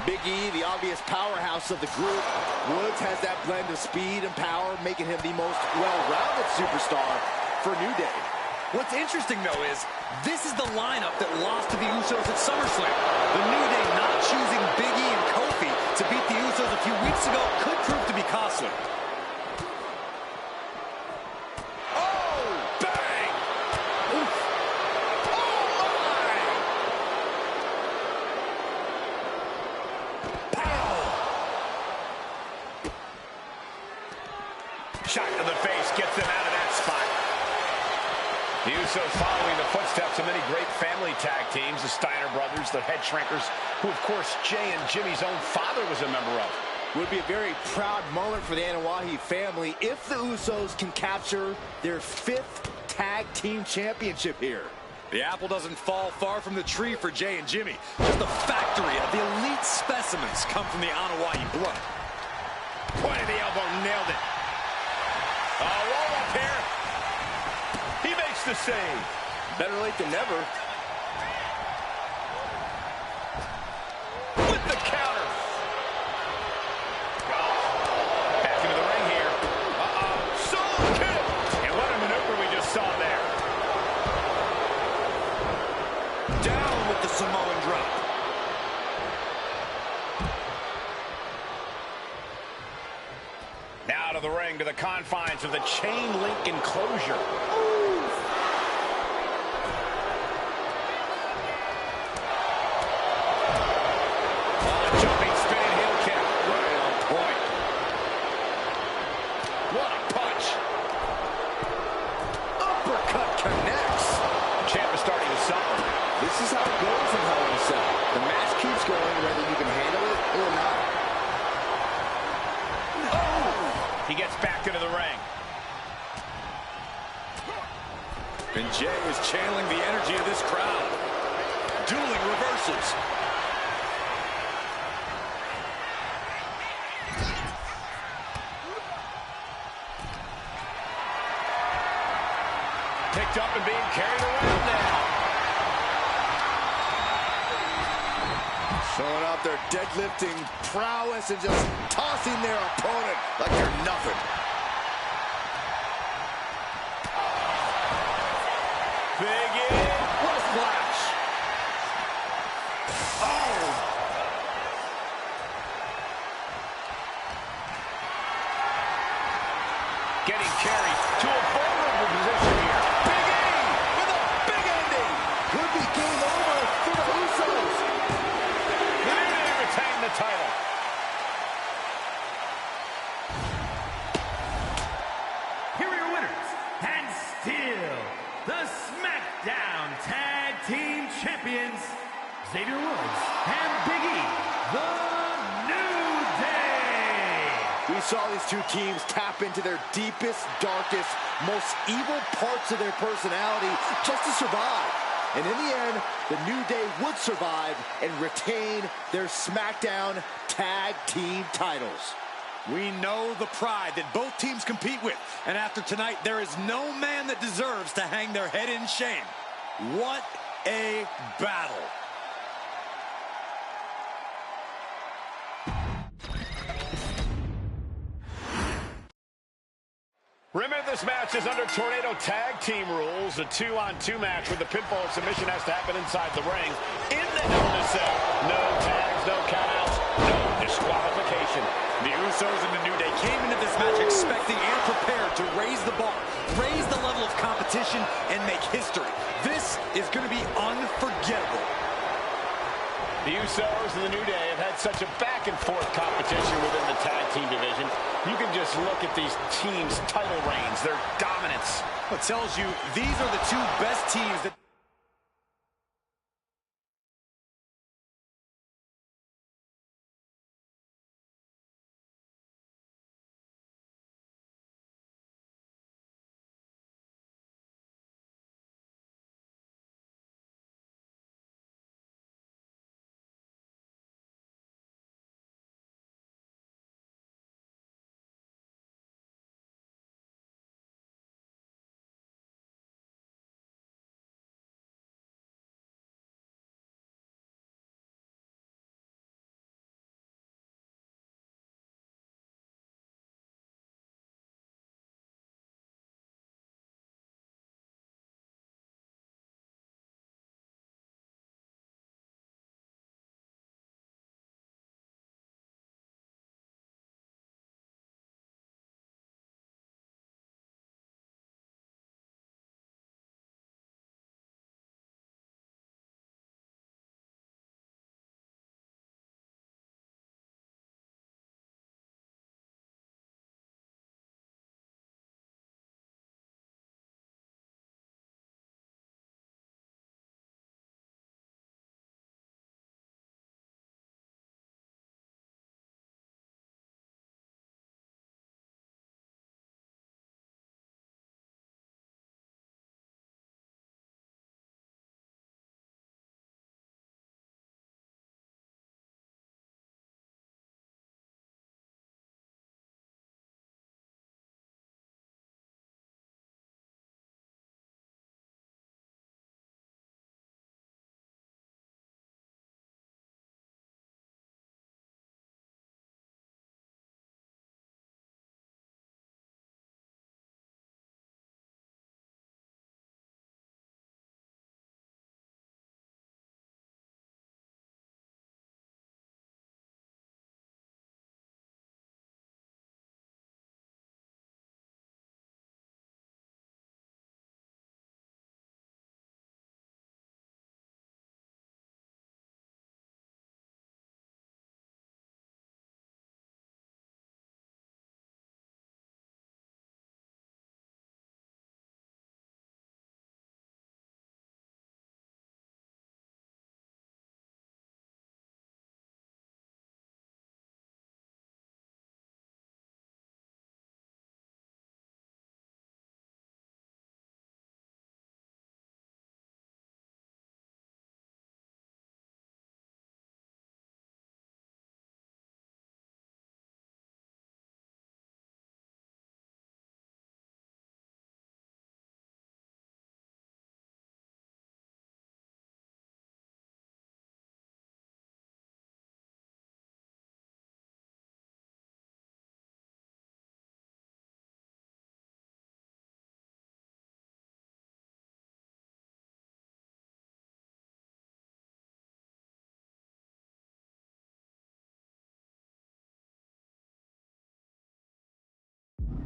Big E, the obvious powerhouse of the group. Woods has that blend of speed and power, making him the most well-rounded superstar for New Day. What's interesting, though, is this is the lineup that lost to the Usos at SummerSlam. The New Day not choosing Big E and Kofi to beat the Usos a few weeks ago could prove to be costly. Shot to the face gets them out of that spot. The Usos following the footsteps of many great family tag teams, the Steiner brothers, the Head Shrinkers, who, of course, Jay and Jimmy's own father was a member of. Would be a very proud moment for the Anoa'i family if the Usos can capture their 5th tag team championship here. The apple doesn't fall far from the tree for Jay and Jimmy. Just a factory of the elite specimens come from the Anoa'i blood. Point of the elbow, nailed it. Roll up here. He makes the save. Better late than never. With the counter. Back into the ring here. down with the Samoan drop. Now to the ring, to the confines of the chain link enclosure. Jumping spinning heel kick. Right on point. What a punch. Uppercut connects. The champ is starting to suffer. This is how it goes in Hell in a Cell. The match keeps going whether you can handle it or not. He gets back into the ring. And Jay is channeling the energy of this crowd. Dueling reverses. Picked up and being carried around now. Showing off their deadlifting prowess and just tossing their opponent like they're nothing. Big in. What a splash. Oh! Getting carried to a vulnerable position here. Big E with a big ending. Could be game over for the Usos. The New Day retain the title. Here are your winners, and still the SmackDown Tag Team Champions, Xavier Woods and Big E, the New Day. We saw these two teams tap into their deepest, darkest, most evil parts of their personality just to survive. And in the end, the New Day would survive and retain their SmackDown Tag Team titles. We know the pride that both teams compete with. And after tonight, there is no man that deserves to hang their head in shame. What a battle. Remember, this match is under Tornado Tag Team rules. A 2-on-2 match where the pinfall submission has to happen inside the ring. In the Hell in a Cell. No tags, no countouts, no disqualification. The Usos and the New Day came into this match expecting and prepared to raise the bar, raise the level of competition, and make history. This is going to be unforgettable. The Usos and the New Day have had such a back-and-forth competition within the tag team division. You can just look at these teams' title reigns, their dominance. It tells you these are the two best teams that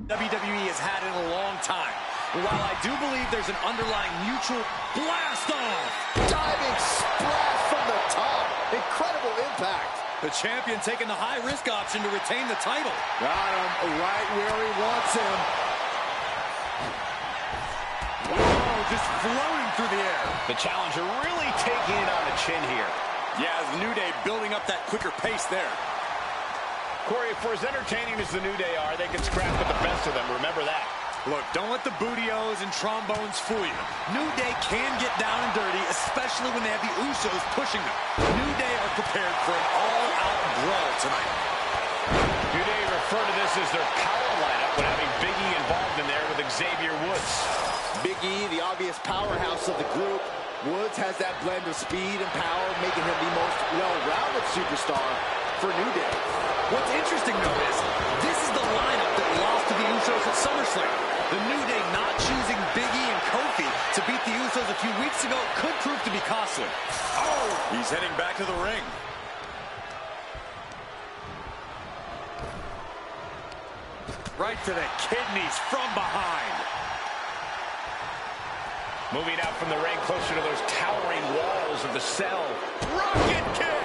WWE has had in a long time. While I do believe there's an underlying mutual blast off. Diving splash from the top. Incredible impact. The champion taking the high-risk option to retain the title. Got him right where he wants him. Whoa, just floating through the air. The challenger really taking it on the chin here. Yeah, the New Day building up that quicker pace there. Corey, for as entertaining as the New Day are, they can scrap with the best of them. Remember that. Look, don't let the bootios and trombones fool you. New Day can get down and dirty, especially when they have the Usos pushing them. New Day are prepared for an all-out brawl tonight. New Day refer to this as their power lineup when having Big E involved in there with Xavier Woods. Big E, the obvious powerhouse of the group. Woods has that blend of speed and power, making him the most well-rounded superstar for New Day. What's interesting, though, is this is the lineup that lost to the Usos at SummerSlam. The New Day not choosing Big E and Kofi to beat the Usos a few weeks ago could prove to be costly. Oh! He's heading back to the ring. Right to the kidneys from behind. Moving out from the ring closer to those towering walls of the cell. Rocket kick!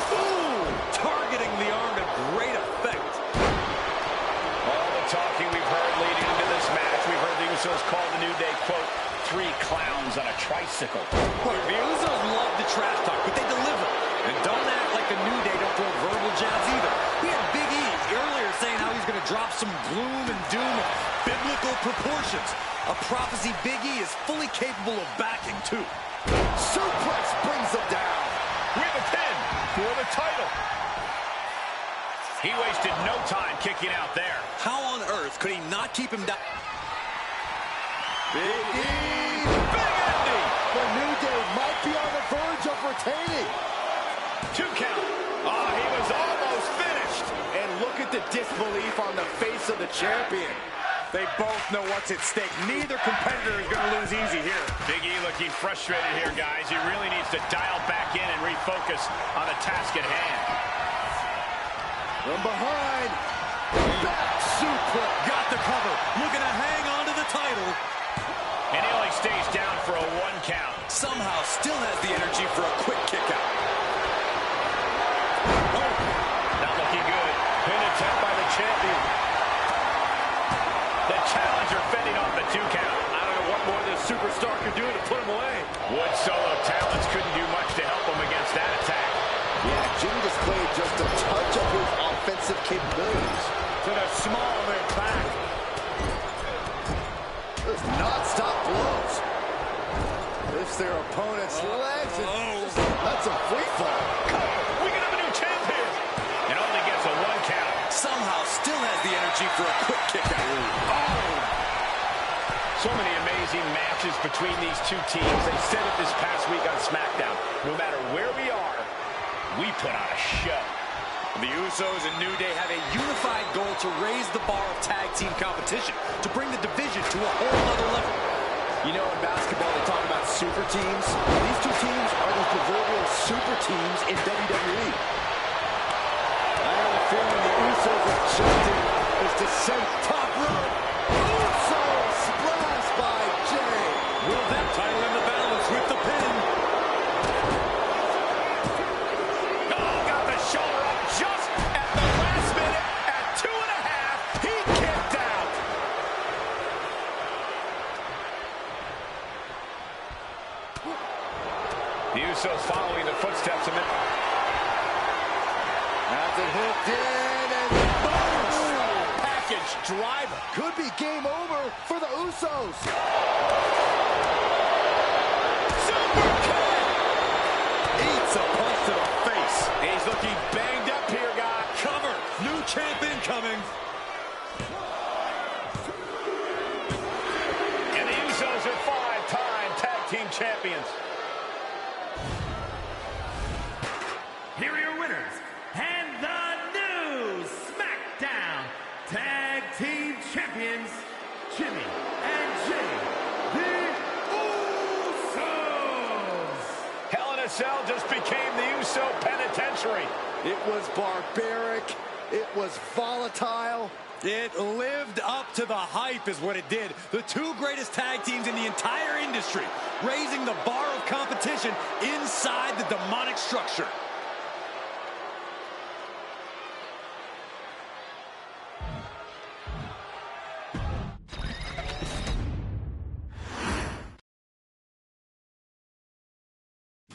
Ooh! Targeting the arm to great effect. All the talking we've heard leading into this match, we've heard the Usos call the New Day, quote, 3 clowns on a tricycle. Look, the Usos love the trash talk, but they deliver. And don't act like the New Day don't throw verbal jabs either. We had Big E earlier saying how he's going to drop some gloom and doom of biblical proportions. A prophecy Big E is fully capable of backing, too. Suplex brings him down. We have a pin for the title. He wasted no time kicking out there. How on earth could he not keep him down? Big E! Big ending! The New Day might be on the verge of retaining. 2 count. Oh, he was almost finished. And look at the disbelief on the face of the champion. They both know what's at stake. Neither competitor is going to lose easy here. Big E looking frustrated here, guys. He really needs to dial back in and refocus on the task at hand. From behind. Back suplex. Got the cover. Looking to hang on to the title. And he only stays down for a 1 count. Somehow still has the energy for a quick kick out. Oh, not looking good. Pin attempt by the champion. The challenger fending off the 2 count. I don't know what more this superstar could do to put him away. Wood's solo talents couldn't do much to help him against that attack. Yeah, Jimmy displayed just a touch of his offensive capabilities. To the small of their back. Does not stop blows. Lifts their opponent's legs. And that's a free fall. We can have a new champ here. And only gets a 1 count. Somehow still has the energy for a quick kick out. Oh! So many amazing matches between these 2 teams. They said it this past week on SmackDown. No matter where we are, we put on a show. The Usos and New Day have a unified goal to raise the bar of tag team competition, to bring the division to a whole other level. You know, in basketball, they talk about super teams. These 2 teams are the proverbial super teams in WWE. I have a feeling the Usos objective is to send top rope. Usos splash by Jay. Will that title in the balance with the pin? Oh, got the shoulder up just at the last minute at 2.5. He kicked out. The Usos following the footsteps of it. Has it hooked in and boom! Package driver. Could be game over for the Usos. Super kick. Eats a punch to the face. He's looking banged up here, guy. Cover. New champ incoming. And the Usos are 5-time tag team champions. Here are your winners, and the new SmackDown Tag Team Champions, Jimmy and Jay, the Usos. Hell in a Cell just became the Uso Penitentiary. It was barbaric, It was volatile. It lived up to the hype is what it did. The two greatest tag teams in the entire industry, raising the bar of competition inside the demonic structure.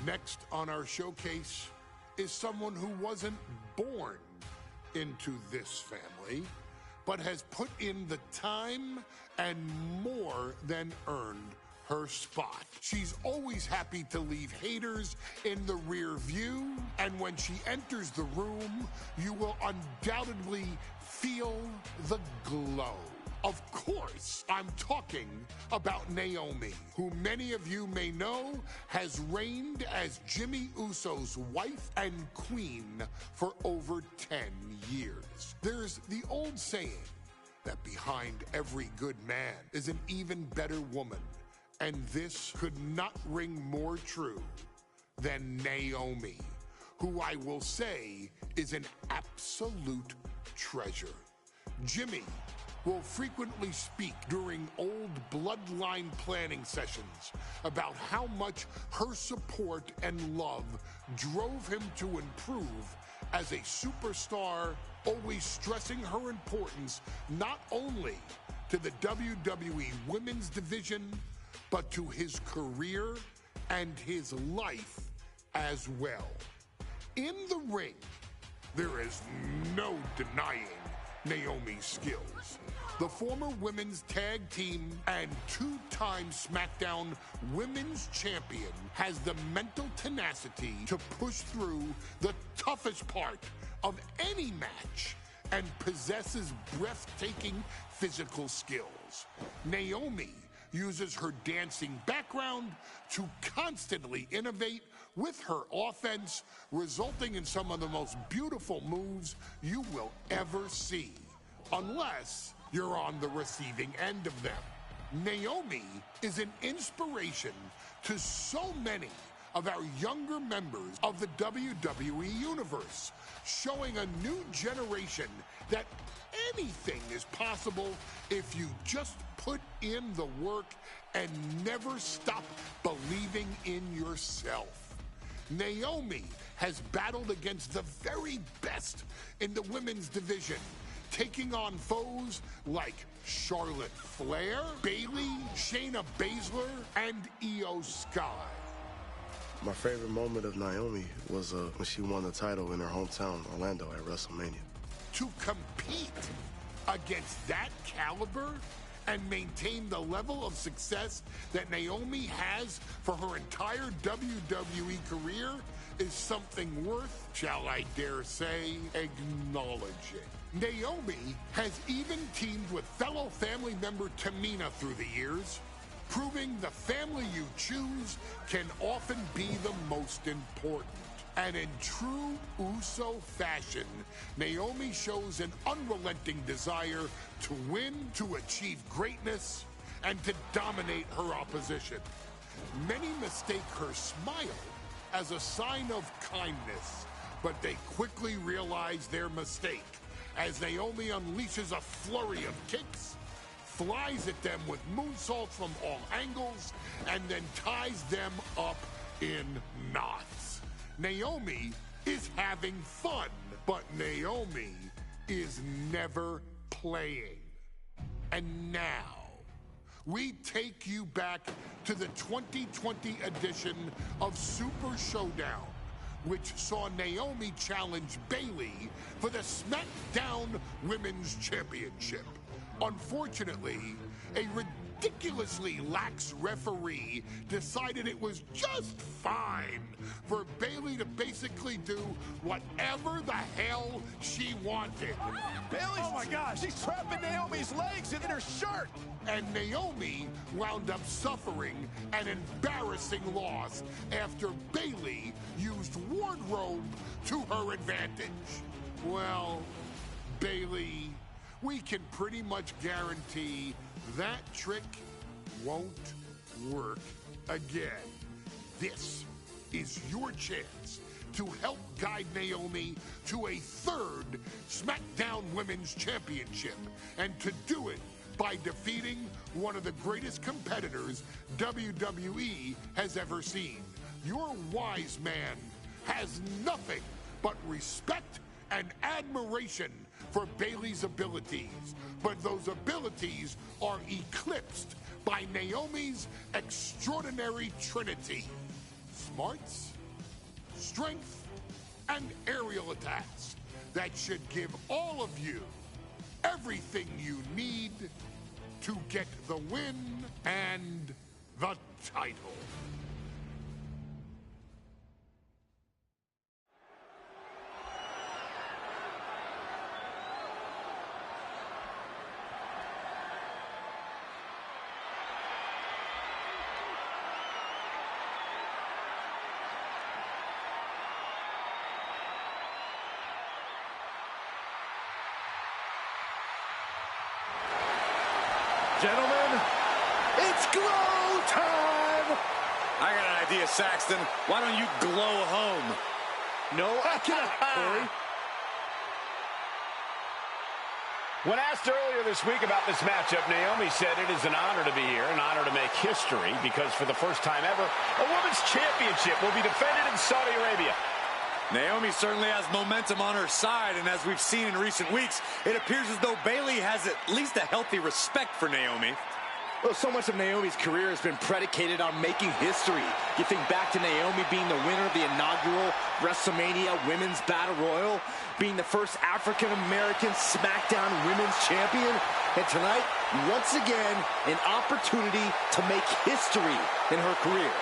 Next on our showcase is someone who wasn't born into this family, but has put in the time and more than earned her spot. She's always happy to leave haters in the rear view, and when she enters the room, you will undoubtedly feel the glow. Of course, I'm talking about Naomi, who many of you may know has reigned as Jimmy Uso's wife and queen for over 10 years. There's the old saying that behind every good man is an even better woman, and this could not ring more true than Naomi, who I will say is an absolute treasure. Jimmy will frequently speak during old bloodline planning sessions about how much her support and love drove him to improve as a superstar, always stressing her importance not only to the WWE Women's Division, but to his career and his life as well. In the ring, there is no denying Naomi's skills. The former women's tag team and two-time SmackDown Women's Champion has the mental tenacity to push through the toughest part of any match and possesses breathtaking physical skills. Naomi uses her dancing background to constantly innovate with her offense, resulting in some of the most beautiful moves you will ever see, unless you're on the receiving end of them. Naomi is an inspiration to so many of our younger members of the WWE Universe, showing a new generation that anything is possible if you just put in the work and never stop believing in yourself. Naomi has battled against the very best in the women's division, taking on foes like Charlotte Flair, Bayley, Shayna Baszler, and Io Sky. My favorite moment of Naomi was when she won the title in her hometown, Orlando, at WrestleMania. To compete against that caliber and maintain the level of success that Naomi has for her entire WWE career is something worth, shall I dare say, acknowledging. Naomi has even teamed with fellow family member Tamina through the years, proving the family you choose can often be the most important. And in true Uso fashion, Naomi shows an unrelenting desire to win, to achieve greatness, and to dominate her opposition. Many mistake her smile as a sign of kindness, but they quickly realize their mistake as Naomi unleashes a flurry of kicks, flies at them with moonsaults from all angles, and then ties them up in knots. Naomi is having fun, but Naomi is never playing. And now, we take you back to the 2020 edition of Super Showdown, which saw Naomi challenge Bayley for the SmackDown Women's Championship. Unfortunately, a ridiculously lax referee decided it was just fine for Bayley to basically do whatever the hell she wanted. Bayley's, oh my gosh, she's trapping Naomi's legs in her shirt. And Naomi wound up suffering an embarrassing loss after Bayley used wardrobe to her advantage. Well, Bayley, we can pretty much guarantee that trick won't work again. This is your chance to help guide Naomi to a third SmackDown Women's Championship, and to do it by defeating one of the greatest competitors WWE has ever seen. Your wise man has nothing but respect and admiration for Bayley's abilities, but those abilities are eclipsed by Naomi's extraordinary trinity: smarts, strength, and aerial attacks that should give all of you everything you need to get the win and the title. Gentlemen, it's glow time! I got an idea, Saxton. Why don't you glow home? No, I cannot, Corey. When asked earlier this week about this matchup, Naomi said it is an honor to be here, an honor to make history, because for the first time ever, a women's championship will be defended in Saudi Arabia. Naomi certainly has momentum on her side, and as we've seen in recent weeks, it appears as though Bayley has at least a healthy respect for Naomi. Well, so much of Naomi's career has been predicated on making history. You think back to Naomi being the winner of the inaugural WrestleMania Women's Battle Royal, being the first African-American SmackDown Women's Champion, and tonight, once again, an opportunity to make history in her career.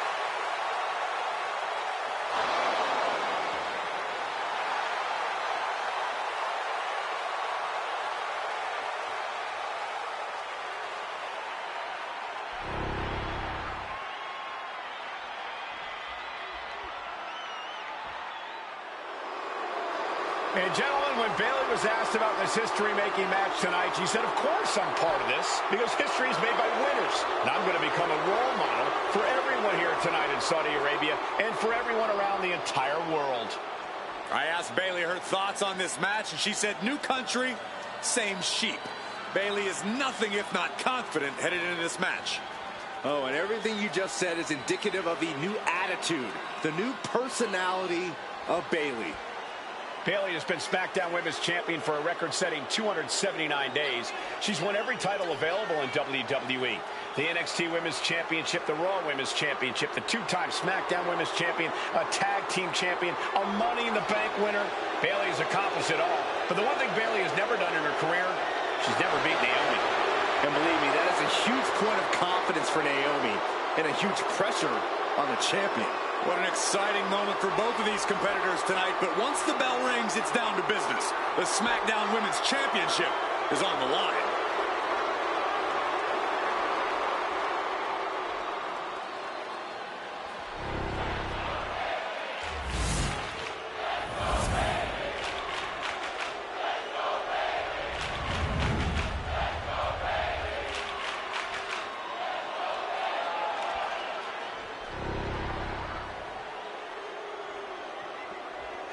And gentlemen, when Bayley was asked about this history-making match tonight, she said, of course I'm part of this, because history is made by winners. And I'm going to become a role model for everyone here tonight in Saudi Arabia and for everyone around the entire world. I asked Bayley her thoughts on this match, and she said, new country, same sheep. Bayley is nothing if not confident headed into this match. Oh, and everything you just said is indicative of the new attitude, the new personality of Bayley. Bayley has been SmackDown Women's Champion for a record-setting 279 days. She's won every title available in WWE. The NXT Women's Championship, the Raw Women's Championship, the two-time SmackDown Women's Champion, a Tag Team Champion, a Money in the Bank winner. Bayley has accomplished it all. But the one thing Bayley has never done in her career, she's never beat Naomi. And believe me, that is a huge point of confidence for Naomi and a huge pressure on the champion. What an exciting moment for both of these competitors tonight, but once the bell rings, it's down to business. The SmackDown Women's Championship is on the line.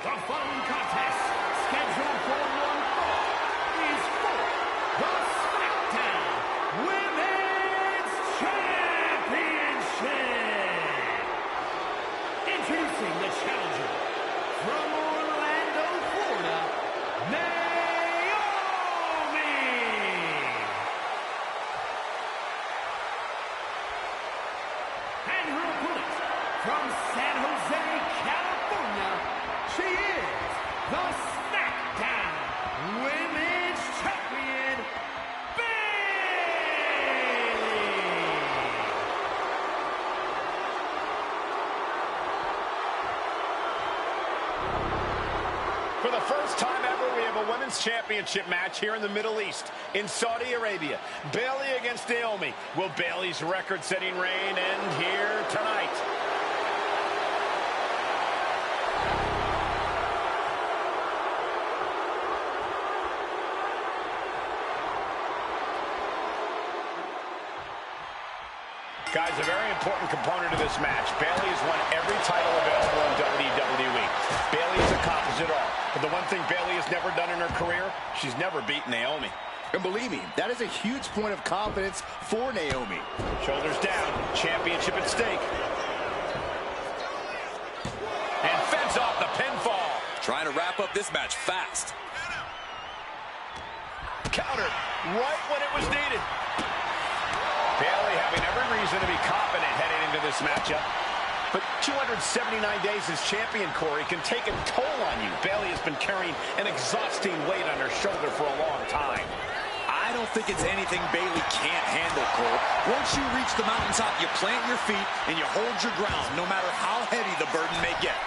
The following contest, scheduled for one fall, is for the SmackDown Women's Championship. Introducing the challenger from Orlando, Florida, Naomi. And her opponent from San Jose, California, she is the SmackDown Women's Champion, Bayley. For the first time ever, we have a Women's Championship match here in the Middle East, in Saudi Arabia. Bayley against Naomi. Will Bayley's record-setting reign end here tonight? Guys, a very important component of this match. Bayley has won every title available in WWE. Bayley has accomplished it all. But the one thing Bayley has never done in her career, she's never beaten Naomi. And believe me, that is a huge point of confidence for Naomi. Shoulders down, championship at stake. And fends off the pinfall. Trying to wrap up this match fast. Countered right when it was needed. Bayley having every reason to be confident heading into this matchup. But 279 days as champion, Corey, can take a toll on you. Bayley has been carrying an exhausting weight on her shoulder for a long time. I don't think it's anything Bayley can't handle, Cole. Once you reach the mountaintop, you plant your feet and you hold your ground, no matter how heavy the burden may get.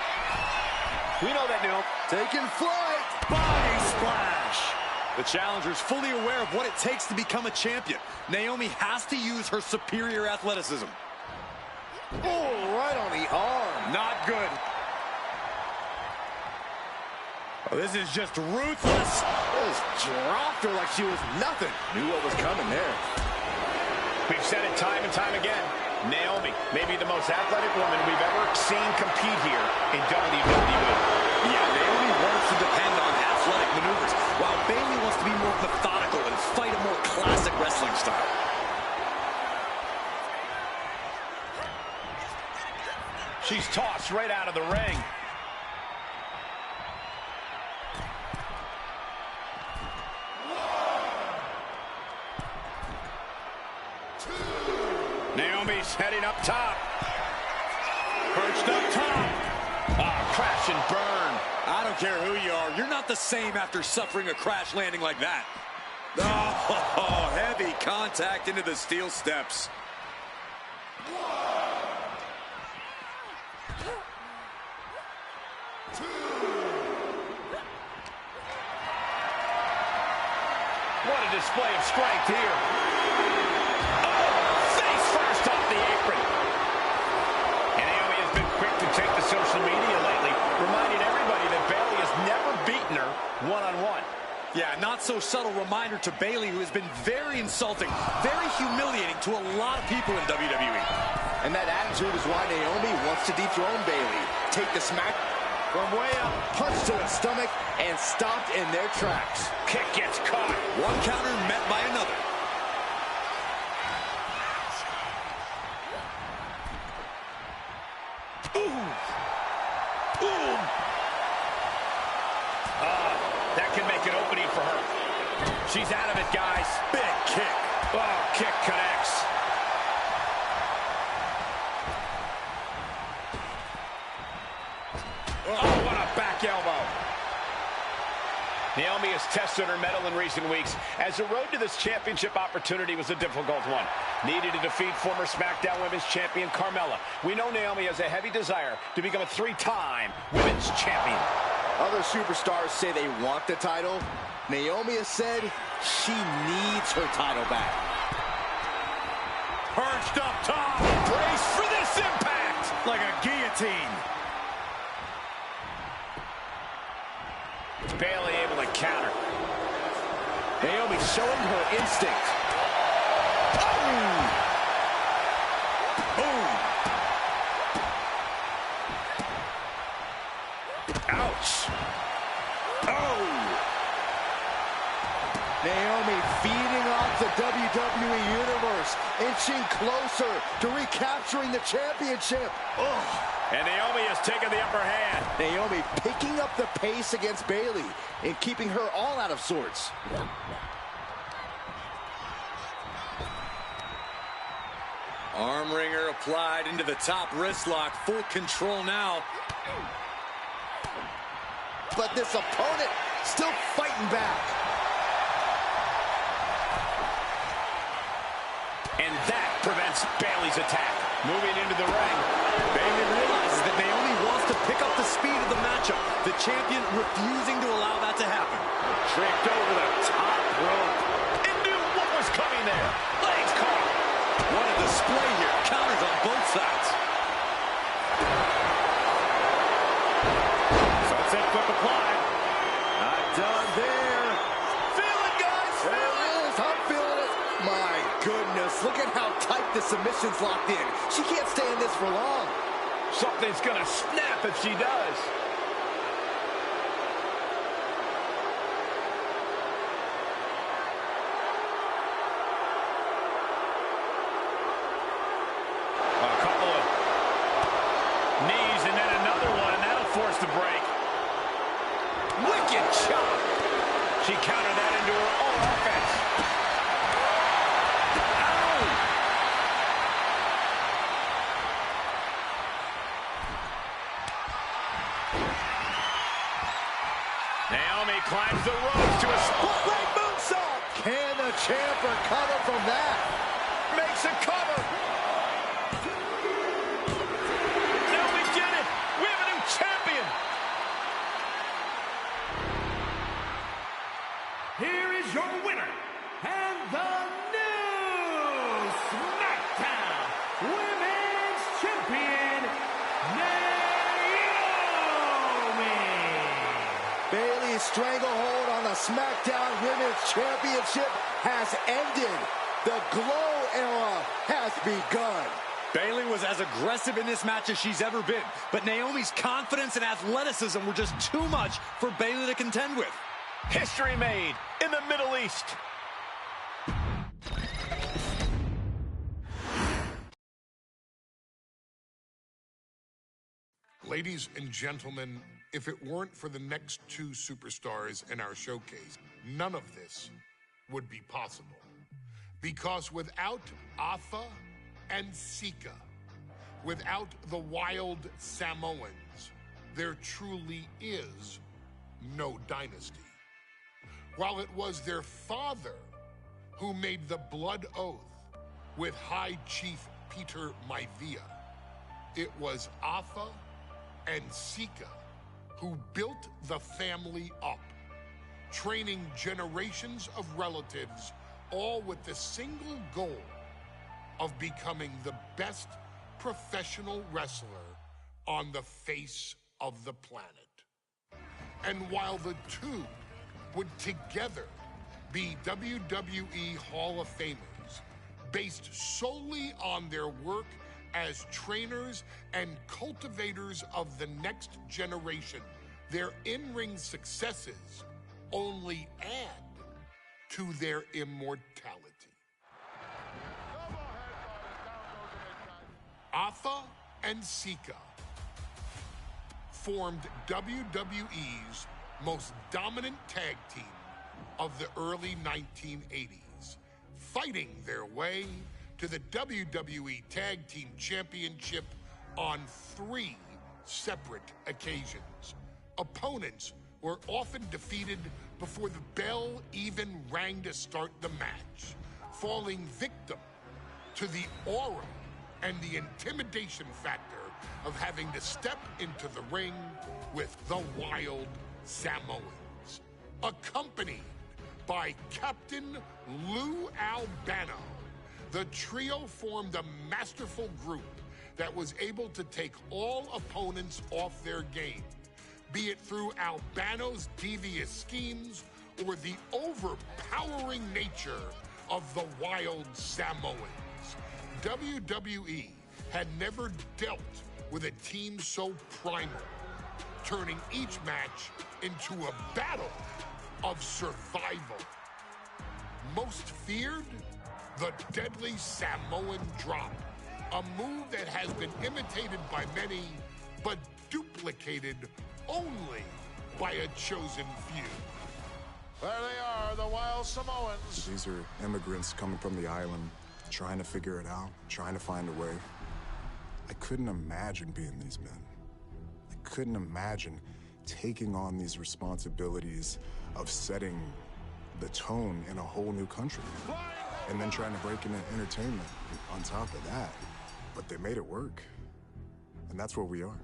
We know that, Neil. Taking flight. Body splash. The challenger's fully aware of what it takes to become a champion. Naomi has to use her superior athleticism. Oh, right on the arm. Not good. Oh, this is just ruthless. Just dropped her like she was nothing. Knew what was coming there. We've said it time and time again. Naomi may be the most athletic woman we've ever seen compete here in WWE. Yeah, Naomi wants to depend on athletic maneuvers, while Bayley wants to be more methodical and fight a more classic wrestling style. She's tossed right out of the ring. Naomi's heading up top. Perched up top. Ah, crash and burn. I don't care who you are. You're not the same after suffering a crash landing like that. Oh, heavy contact into the steel steps. What a display of strength here. Oh, face first off the apron. And Naomi has been quick to take to social media lately, reminding everybody that Bayley has never beaten her one-on-one. Yeah, not so subtle reminder to Bayley, who has been very insulting, very humiliating to a lot of people in WWE. And that attitude is why Naomi wants to dethrone Bayley. Take the smack from way up, punch to the stomach, and stopped in their tracks. Kick gets caught. One counter met by another. Ooh. Ooh. That can make an opening for her. She's out of it, guys. Big kick. Oh, kick connects. Oh, what a back elbow. Naomi has tested her mettle in recent weeks, as the road to this championship opportunity was a difficult one. Needed to defeat former SmackDown Women's Champion Carmella. We know Naomi has a heavy desire to become a three-time Women's Champion. Other superstars say they want the title. Naomi has said she needs her title back. Perched up top. Brace for this impact. Like a guillotine. Bayley able to counter. Naomi showing her instinct. Ouch. Oh! Naomi feeding off the WWE Universe, inching closer to recapturing the championship. Oh! And Naomi has taken the upper hand. Naomi picking up the pace against Bayley and keeping her all out of sorts. Arm wringer applied into the top wrist lock. Full control now. But this opponent still fighting back. And that prevents Bayley's attack. Moving into the ring. Bayley realizes that Naomi wants to pick up the speed of the matchup. The champion refusing to allow that to happen. Draped over the top rope. And knew what was coming there. Legs caught. What a display here. Counters on both sides. Sunset flip applied. Not done there. Feel it, guys. There Feel it is. I'm feeling it. My goodness. Look at how tight the submission's locked in. She can't stay in this for long. Something's gonna snap if she does. A couple of knees and then another one, and that'll force the break. Wicked chop. She countered that into her own offense. Naomi climbs the ropes to a spotlight moonsault. Can the champ recover from that? Makes a cover. Naomi did it. We have a new champion. Here is your winner, and the new SmackDown Women's Champion, Naomi. Bayley's stranglehold on the SmackDown Women's Championship has ended. The Glow era has begun. Bayley was as aggressive in this match as she's ever been, but Naomi's confidence and athleticism were just too much for Bayley to contend with. History made in the Middle East. Ladies and gentlemen, if it weren't for the next two superstars in our showcase, none of this would be possible. Because without Afa and Sika, without the wild Samoans, there truly is no dynasty. While it was their father who made the blood oath with High Chief Peter Maivia, it was Afa and Sika who built the family up, training generations of relatives, all with the single goal of becoming the best professional wrestler on the face of the planet. And while the two would together be WWE Hall of Famers, based solely on their work as trainers and cultivators of the next generation, their in-ring successes only add to their immortality. Afa and Sika formed WWE's most dominant tag team of the early 1980s, fighting their way to the WWE Tag Team Championship on 3 separate occasions. Opponents were often defeated before the bell even rang to start the match, falling victim to the aura and the intimidation factor of having to step into the ring with the Wild Samoans, accompanied by Captain Lou Albano. The trio formed a masterful group that was able to take all opponents off their game, be it through Albano's devious schemes or the overpowering nature of the Wild Samoans. WWE had never dealt with a team so primal, turning each match into a battle of survival. Most feared, the deadly Samoan drop, a move that has been imitated by many, but duplicated only by a chosen few. There they are, the Wild Samoans. These are immigrants coming from the island, trying to figure it out, trying to find a way. I couldn't imagine being these men. I couldn't imagine taking on these responsibilities of setting the tone in a whole new country. And then trying to break into entertainment on top of that. But they made it work. And that's what we are.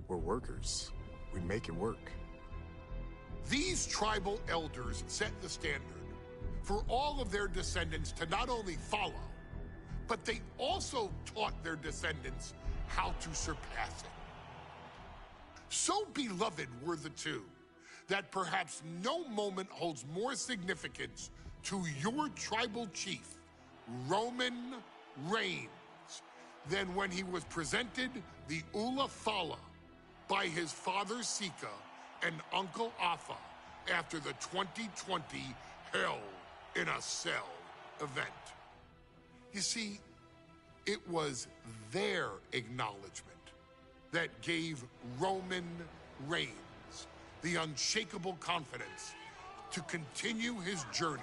We're workers. We make it work. These tribal elders set the standard for all of their descendants to not only follow, but they also taught their descendants how to surpass it. So beloved were the two that perhaps no moment holds more significance to your tribal chief, Roman Reigns than when he was presented the Ula Fala by his father Sika and Uncle Afa after the 2020 Hell in a Cell event. You see, it was their acknowledgement that gave Roman Reigns the unshakable confidence to continue his journey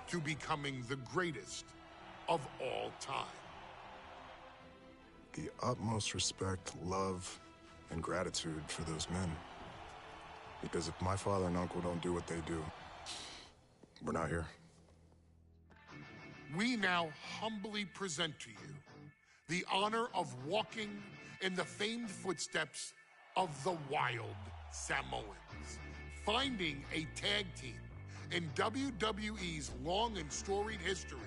to becoming the greatest of all time. The utmost respect, love, and gratitude for those men. Because if my father and uncle don't do what they do, we're not here. We now humbly present to you the honor of walking in the famed footsteps of the Wild Samoans, finding a tag team in WWE's long and storied history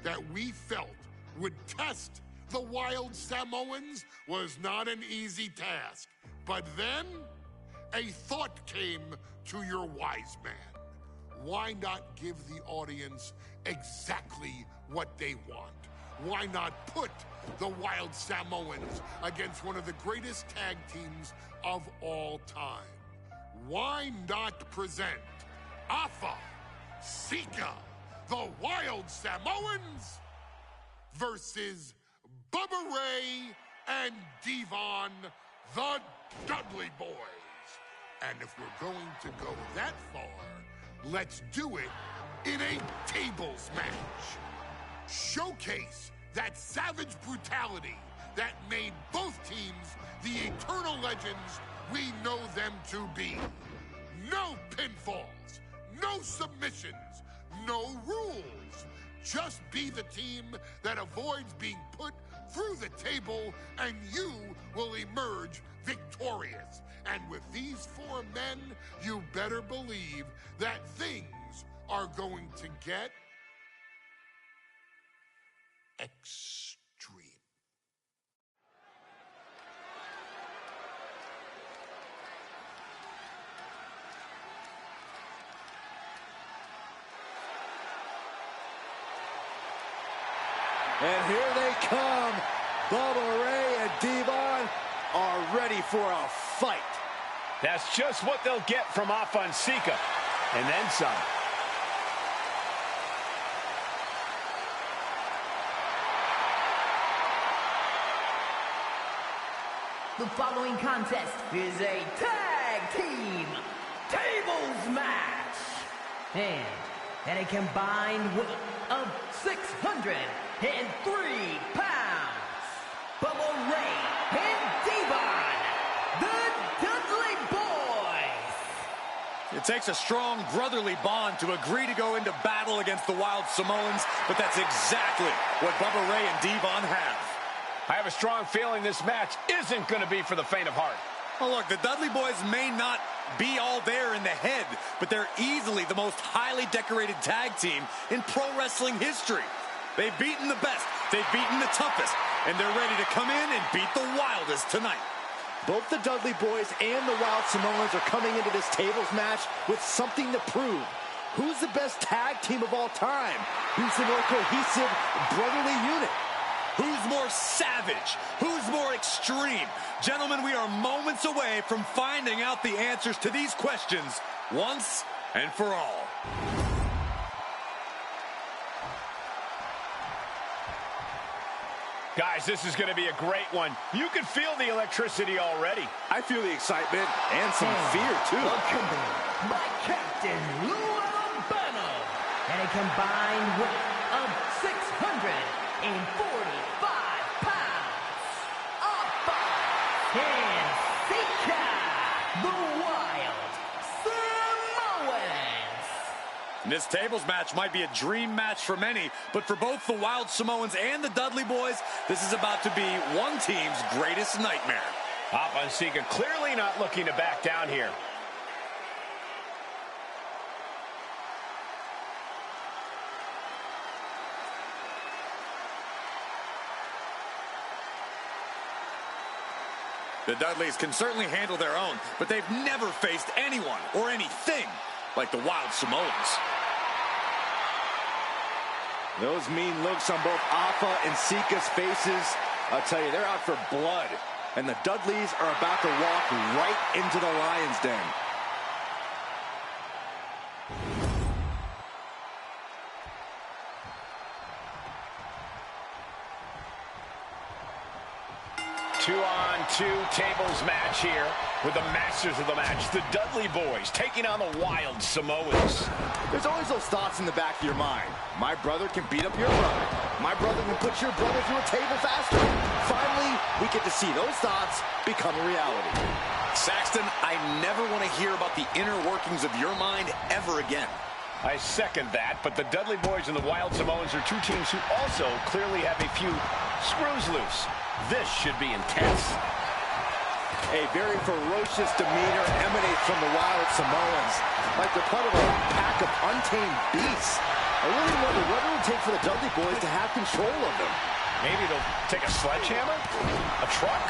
that we felt would test the Wild Samoans was not an easy task. But then, a thought came to your wise man. Why not give the audience exactly what they want? Why not put the Wild Samoans against one of the greatest tag teams of all time? Why not present Afa, Sika, the Wild Samoans versus Bubba Ray and Devon, the Dudley Boys? And if we're going to go that far, let's do it in a tables match. Showcase that savage brutality that made both teams the eternal legends we know them to be. No pinfalls, no submissions, no rules. Just be the team that avoids being put through the table, and you will emerge victorious. And with these four men, you better believe that things are going to get extreme. And here they come. Bubba Ray and Devon are ready for a fight. That's just what they'll get from Afa and Sika, and then some. The following contest is a tag team tables match. And at a combined weight of 603 pounds, Bubba Ray and Devon, the Dudley Boys. It takes a strong brotherly bond to agree to go into battle against the Wild Samoans, but that's exactly what Bubba Ray and Devon have. I have a strong feeling this match isn't going to be for the faint of heart. Oh, look, the Dudley Boys may not be all there in the head, but they're easily the most highly decorated tag team in pro wrestling history. They've beaten the best, they've beaten the toughest, and they're ready to come in and beat the wildest tonight. Both the Dudley Boys and the Wild Samoans are coming into this tables match with something to prove. Who's the best tag team of all time? Who's the more cohesive, brotherly unit? Who's more savage? Who's more extreme? Gentlemen, we are moments away from finding out the answers to these questions once and for all. Guys, this is going to be a great one. You can feel the electricity already. I feel the excitement and some fear, too. Accompanied by Captain Lou Albano and a combined weight of 645 pounds. Afa and Sika, the Wild Samoans. This tables match might be a dream match for many, but for both the Wild Samoans and the Dudley Boys, this is about to be one team's greatest nightmare. Afa and Sika clearly not looking to back down here. The Dudleys can certainly handle their own, but they've never faced anyone or anything like the Wild Samoans. Those mean looks on both Alpha and Sika's faces. I'll tell you, they're out for blood. And the Dudleys are about to walk right into the Lion's Den. Two-on-two tables match here with the masters of the match, the Dudley Boys, taking on the Wild Samoans. There's always those thoughts in the back of your mind. My brother can beat up your brother. My brother can put your brother through a table faster. Finally, we get to see those thoughts become a reality. Saxton, I never want to hear about the inner workings of your mind ever again. I second that, but the Dudley Boys and the Wild Samoans are two teams who also clearly have a few screws loose. This should be intense. A very ferocious demeanor emanates from the Wild Samoans, like they're part of a pack of untamed beasts. I really wonder what it would take for the Dudley Boys to have control of them. Maybe they'll take a sledgehammer? A truck?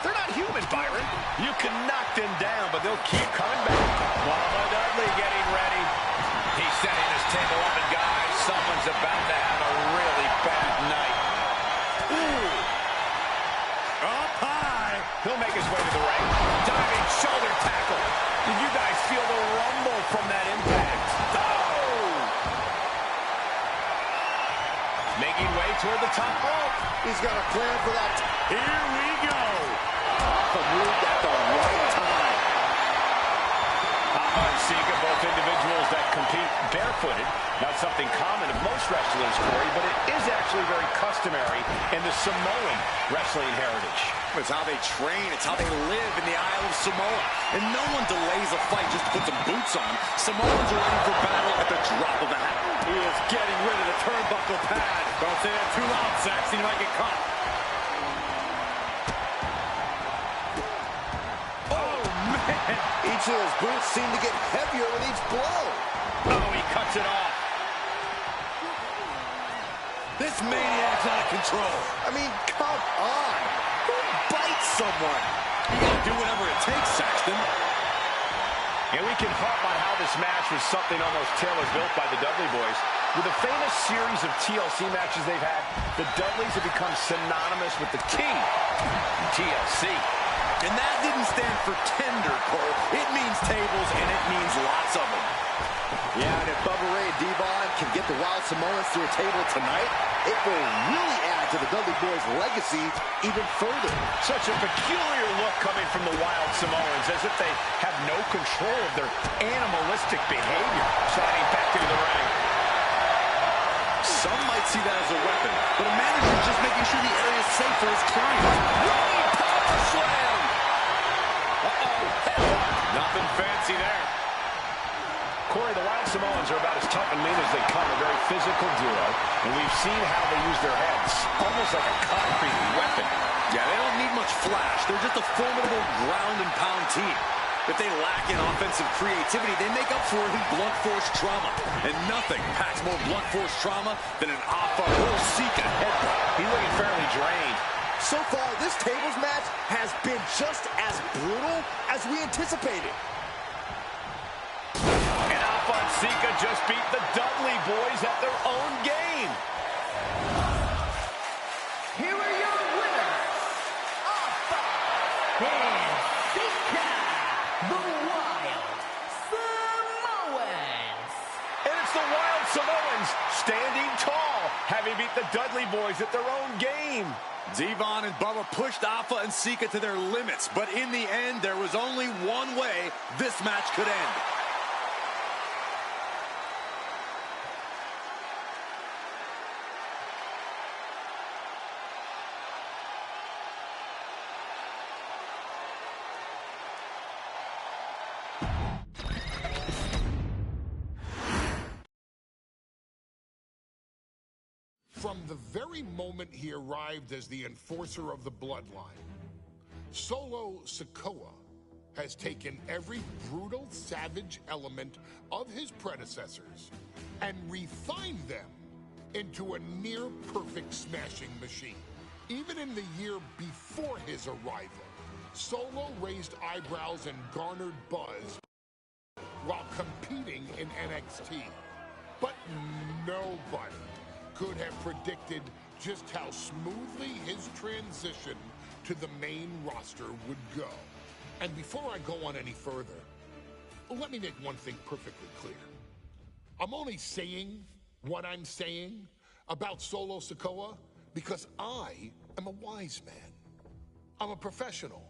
They're not human, Byron. You can knock them down, but they'll keep coming back. Mama Dudley getting ready. He's setting this table up, and guys, someone's about to have a really bad night. Ooh. Up high. He'll make his way to the ring. Diving shoulder tackle. Did you guys feel the rumble from that impact? Oh! Making way toward the top rope. He's got a plan for that. Here we go. The move at the right time. Alpha and Sika, both individuals that compete barefooted. Not something common of most wrestlers, Corey, but it is actually very customary in the Samoan wrestling heritage. It's how they train. It's how they live in the Isle of Samoa. And no one delays a fight just to put some boots on. Samoans are ready for battle at the drop of a hat. He is getting rid of the turnbuckle pad. Don't say that too loud, Saxton. You might get caught. Each of those boots seem to get heavier with each blow. Oh, he cuts it off. This maniac's out of control. I mean, come on. Who bites someone? You gotta do whatever it takes, Saxton. And we can harp on how this match was something almost tailor-built by the Dudley Boys. With the famous series of TLC matches they've had, the Dudleys have become synonymous with the king, TLC. And that didn't stand for tender, Cole. It means tables, and it means lots of them. Yeah, and if Bubba Ray and Devon can get the Wild Samoans to a table tonight, it will really add to the Dudley Boys' legacy even further. Such a peculiar look coming from the Wild Samoans, as if they have no control of their animalistic behavior. Sliding back into the ring. Some might see that as a weapon, but a manager is just making sure the area is safe for his client. Running power slam! Nothing fancy there. Corey, the Wild Samoans are about as tough and mean as they come, a very physical duo, and we've seen how they use their heads, almost like a concrete weapon. Yeah, they don't need much flash. They're just a formidable ground and pound team. If they lack in offensive creativity, they make up for it in blunt force trauma. And nothing packs more blunt force trauma than an Alpha or Sika headbutt. He's looking fairly drained. So far, this tables match has been just as brutal as we anticipated. And Alpha and Sika just beat the Dudley Boys at their own game. Here are your winners, Alpha and Sika, the Wild Samoans. And it's the Wild Samoans standing tall, having beat the Dudley Boys at their own game. Devon and Bubba pushed Alpha and Sika to their limits, but in the end, there was only one way this match could end. From the very moment he arrived as the enforcer of the bloodline, Solo Sikoa has taken every brutal, savage element of his predecessors and refined them into a near-perfect smashing machine. Even in the year before his arrival, Solo raised eyebrows and garnered buzz while competing in NXT. But nobody could have predicted just how smoothly his transition to the main roster would go. And before I go on any further, let me make one thing perfectly clear. I'm only saying what I'm saying about Solo Sikoa because I am a wise man. I'm a professional.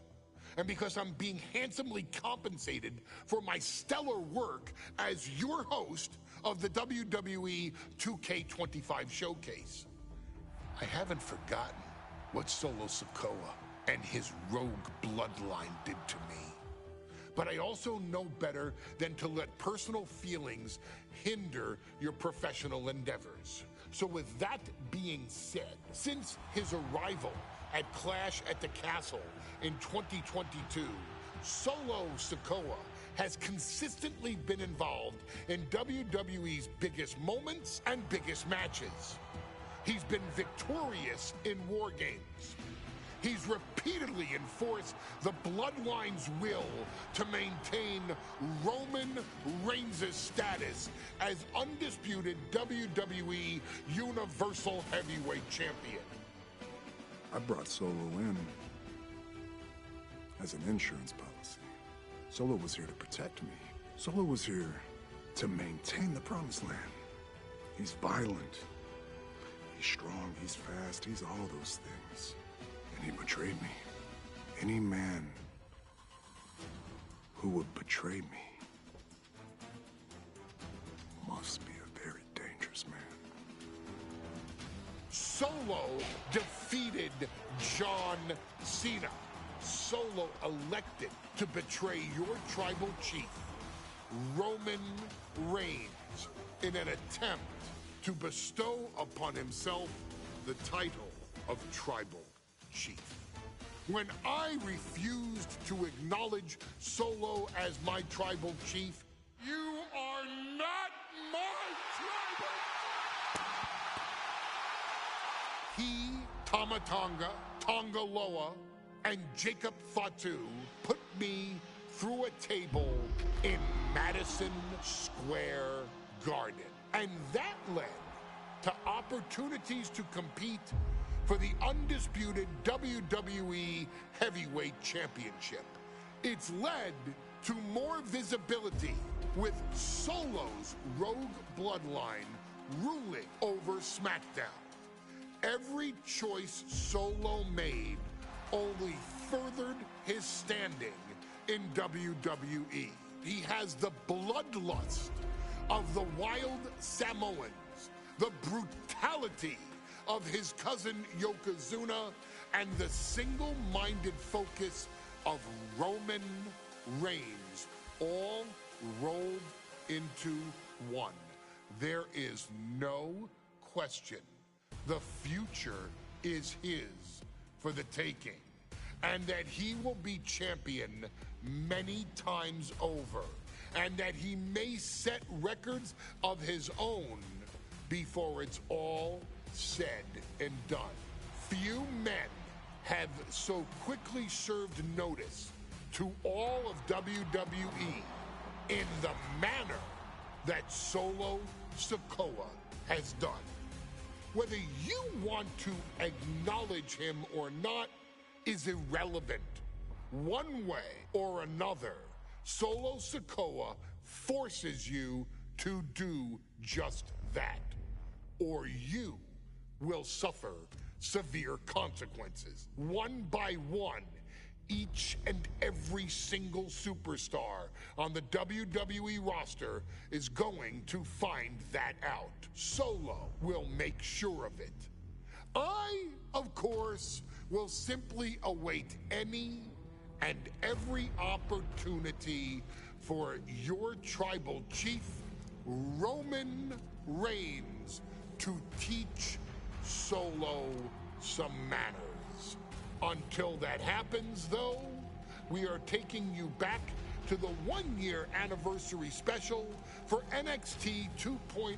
And because I'm being handsomely compensated for my stellar work as your host of the WWE 2K25 showcase. I haven't forgotten what Solo Sikoa and his rogue bloodline did to me. But I also know better than to let personal feelings hinder your professional endeavors. So with that being said, since his arrival at Clash at the Castle in 2022, Solo Sikoa has consistently been involved in WWE's biggest moments and biggest matches. He's been victorious in War Games. He's repeatedly enforced the Bloodline's will to maintain Roman Reigns' status as undisputed WWE Universal Heavyweight Champion. I brought Solo in as an insurance policy. Solo was here to protect me. Solo was here to maintain the promised land. He's violent. He's strong, he's fast, he's all those things. And he betrayed me. Any man who would betray me must be a very dangerous man. Solo defeated John Cena. Solo elected to betray your tribal chief, Roman Reigns, in an attempt to bestow upon himself the title of tribal chief. When I refused to acknowledge Solo as my tribal chief, you are not my tribal. He, Tamatonga, Tongaloa, and Jacob Fatu put me through a table in Madison Square Garden. And that led to opportunities to compete for the undisputed WWE Heavyweight Championship. It's led to more visibility with Solo's rogue bloodline ruling over SmackDown. Every choice Solo made only furthered his standing in WWE. He has the bloodlust of the wild Samoans, the brutality of his cousin Yokozuna, and the single-minded focus of Roman Reigns, all rolled into one. There is no question the future is his for the taking, and that he will be champion many times over, and that he may set records of his own before it's all said and done. Few men have so quickly served notice to all of WWE in the manner that Solo Sikoa has done. Whether you want to acknowledge him or not is irrelevant. One way or another, Solo Sikoa forces you to do just that, or you will suffer severe consequences. One by one, each and every single superstar on the WWE roster is going to find that out. Solo will make sure of it. I, of course, will simply await any and every opportunity for your tribal chief, Roman Reigns, to teach Solo some manners. Until that happens, though, we are taking you back to the one-year anniversary special for NXT 2.0,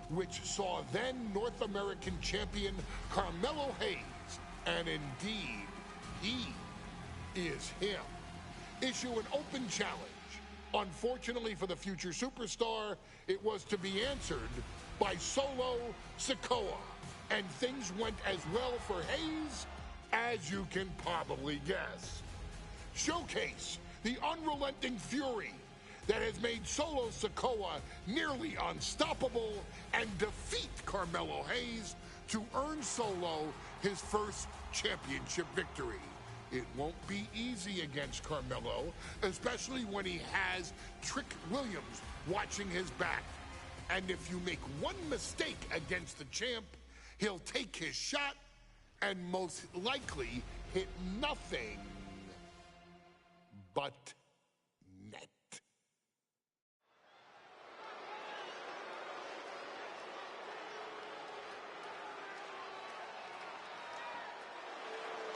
which saw then North American champion Carmelo Hayes, and indeed, he is him, issue an open challenge Unfortunately for the future superstar, it was to be answered by Solo Sikoa. And things went as well for Hayes as you can probably guess. Showcase the unrelenting fury that has made Solo Sikoa nearly unstoppable and defeat Carmelo Hayes to earn Solo his first championship victory. It won't be easy against Carmelo, especially when he has Trick Williams watching his back. And if you make one mistake against the champ, he'll take his shot and most likely hit nothing but net.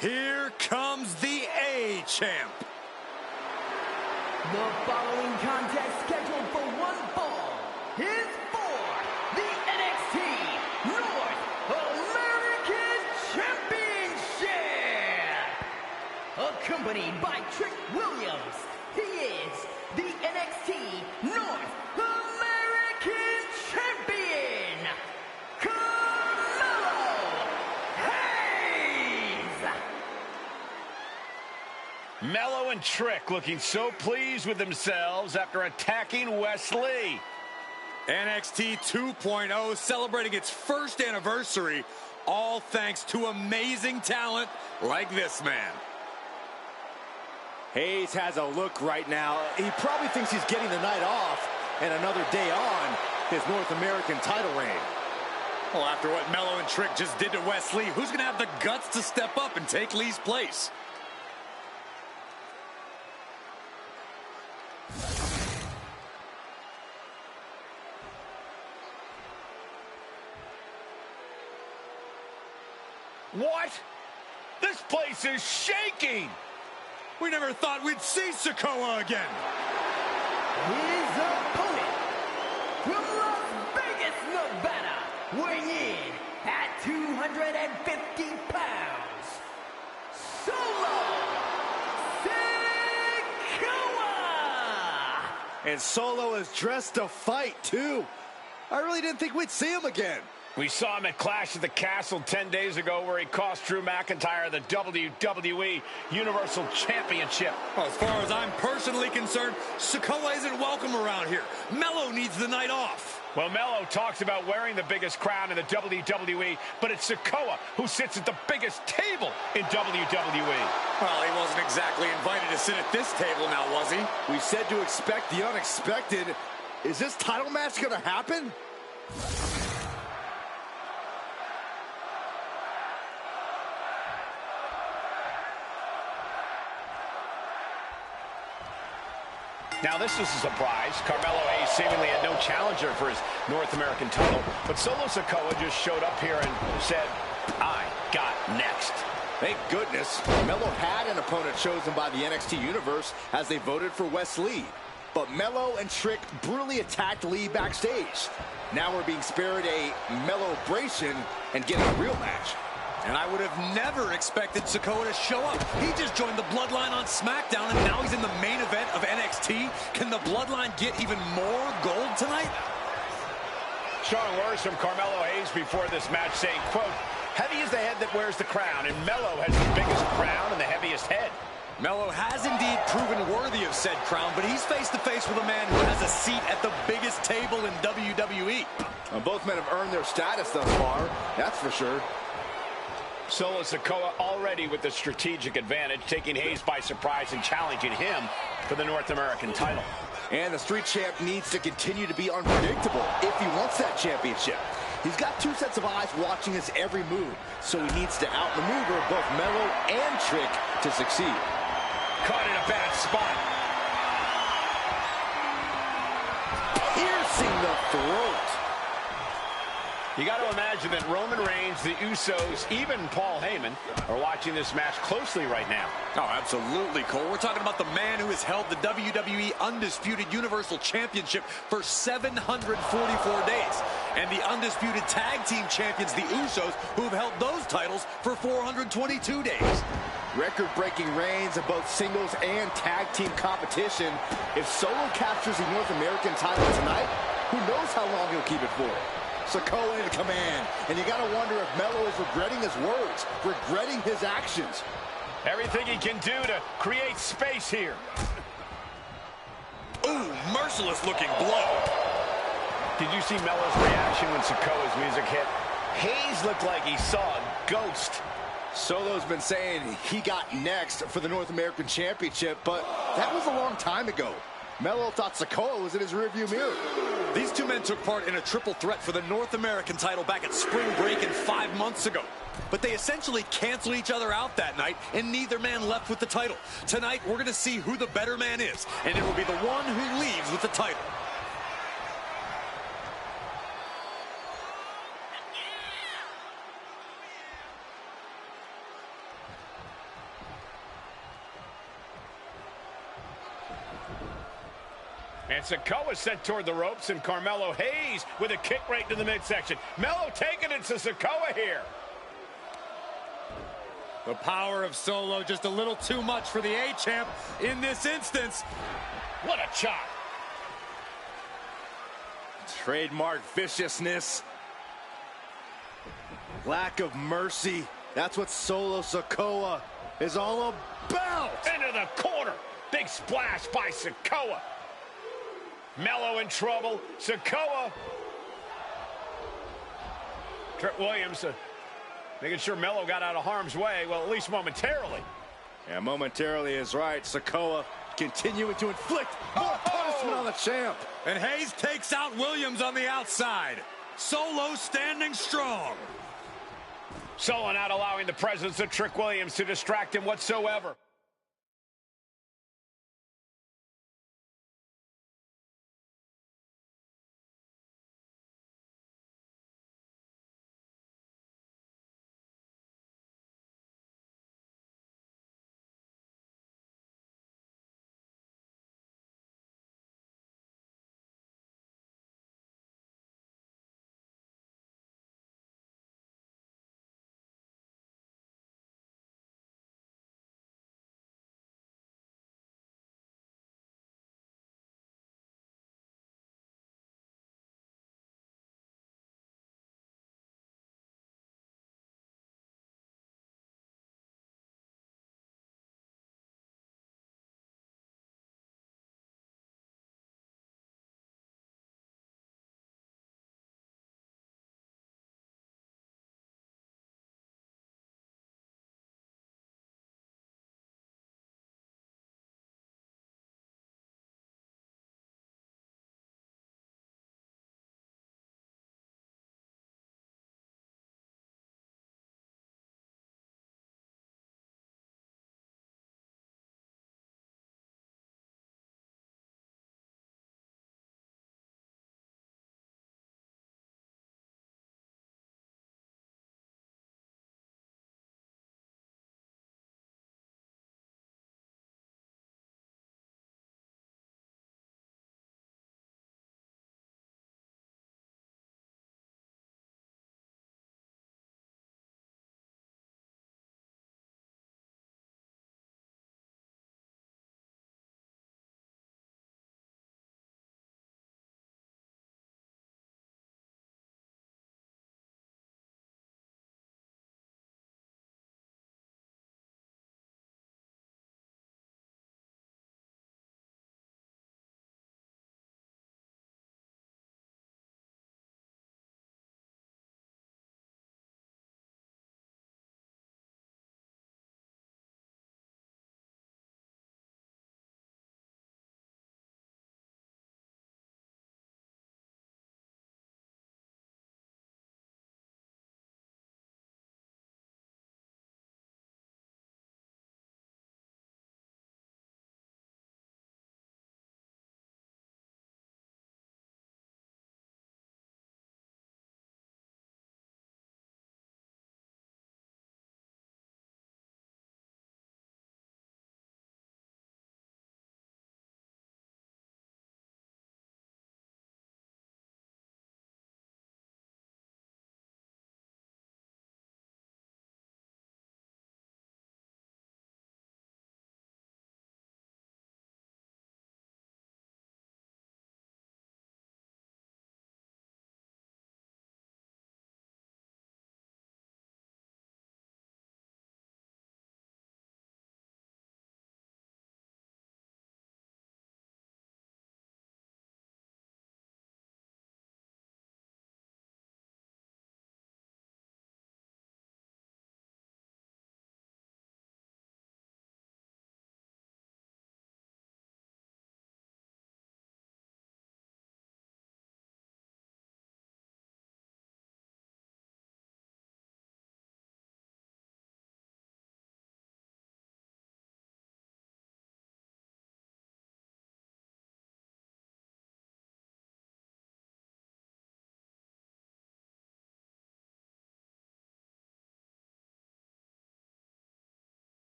Here comes the A-Champ. The following contest scheduled for one fall is for the NXT North American Championship. Accompanied by Trick Williams, he is the NXT North American Champion, Carmelo Hayes. Mello and Trick looking so pleased with themselves after attacking Wesley. NXT 2.0 celebrating its first anniversary, all thanks to amazing talent like this man. Hayes has a look right now. He probably thinks he's getting the night off and another day on his North American title reign. Well, after what Mello and Trick just did to Wesley, who's going to have the guts to step up and take Lee's place? What? This place is shaking! We never thought we'd see Sikoa again. His opponent from Las Vegas, Nevada, weighing in at 250 pounds, Solo Sikoa! And Solo is dressed to fight, too. I really didn't think we'd see him again. We saw him at Clash at the Castle 10 days ago where he cost Drew McIntyre the WWE Universal Championship. Well, as far as I'm personally concerned, Sikoa isn't welcome around here. Mello needs the night off. Well, Mello talks about wearing the biggest crown in the WWE, but it's Sikoa who sits at the biggest table in WWE. Well, he wasn't exactly invited to sit at this table now, was he? We said to expect the unexpected. Is this title match going to happen? Now, this is a surprise. Carmelo Hayes seemingly had no challenger for his North American title, but Solo Sikoa just showed up here and said, I got next. Thank goodness. Mello had an opponent chosen by the NXT Universe as they voted for Wes Lee. But Mello and Trick brutally attacked Lee backstage. Now we're being spared a Mello-bration and getting a real match. And I would have never expected Sikoa to show up. He just joined the Bloodline on SmackDown, and now he's in the main event of NXT. Can the Bloodline get even more gold tonight? Strong words from Carmelo Hayes before this match saying, quote, heavy is the head that wears the crown, and Mello has the biggest crown and the heaviest head. Mello has indeed proven worthy of said crown, but he's face-to-face with a man who has a seat at the biggest table in WWE. Well, both men have earned their status thus far, that's for sure. Solo Sikoa already with the strategic advantage, taking Hayes by surprise and challenging him for the North American title. And the Street Champ needs to continue to be unpredictable if he wants that championship. He's got two sets of eyes watching his every move, so he needs to outmaneuver both Mello and Trick to succeed. Caught in a bad spot. Piercing the throat. You got to imagine that Roman Reigns, the Usos, even Paul Heyman are watching this match closely right now. Oh, absolutely, Cole. We're talking about the man who has held the WWE Undisputed Universal Championship for 744 days. And the Undisputed Tag Team Champions, the Usos, who have held those titles for 422 days. Record-breaking reigns of both singles and tag team competition. If Solo captures the North American title tonight, who knows how long he'll keep it for. Sikoa in command, and you gotta wonder if Melo is regretting his words, regretting his actions. Everything he can do to create space here. Ooh, merciless looking blow. Did you see Melo's reaction when Sikoa's music hit? Hayes looked like he saw a ghost. Solo's been saying he got next for the North American Championship, but that was a long time ago. Melo thought Sikoa was in his rearview mirror. These two men took part in a triple threat for the North American title back at spring break and 5 months ago. But they essentially canceled each other out that night, and neither man left with the title. Tonight, we're going to see who the better man is, and it will be the one who leaves with the title. And Sikoa sent toward the ropes, and Carmelo Hayes with a kick right to the midsection. Melo taking it to Sikoa here. The power of Solo just a little too much for the A-Champ in this instance. What a chop. Trademark viciousness. Lack of mercy. That's what Solo Sikoa is all about. Into the corner. Big splash by Sikoa. Melo in trouble. Sikoa. Trick Williams making sure Melo got out of harm's way. Well, at least momentarily. Yeah, momentarily is right. Sikoa continuing to inflict more punishment on the champ. And Hayes takes out Williams on the outside. Solo standing strong. Solo not allowing the presence of Trick Williams to distract him whatsoever.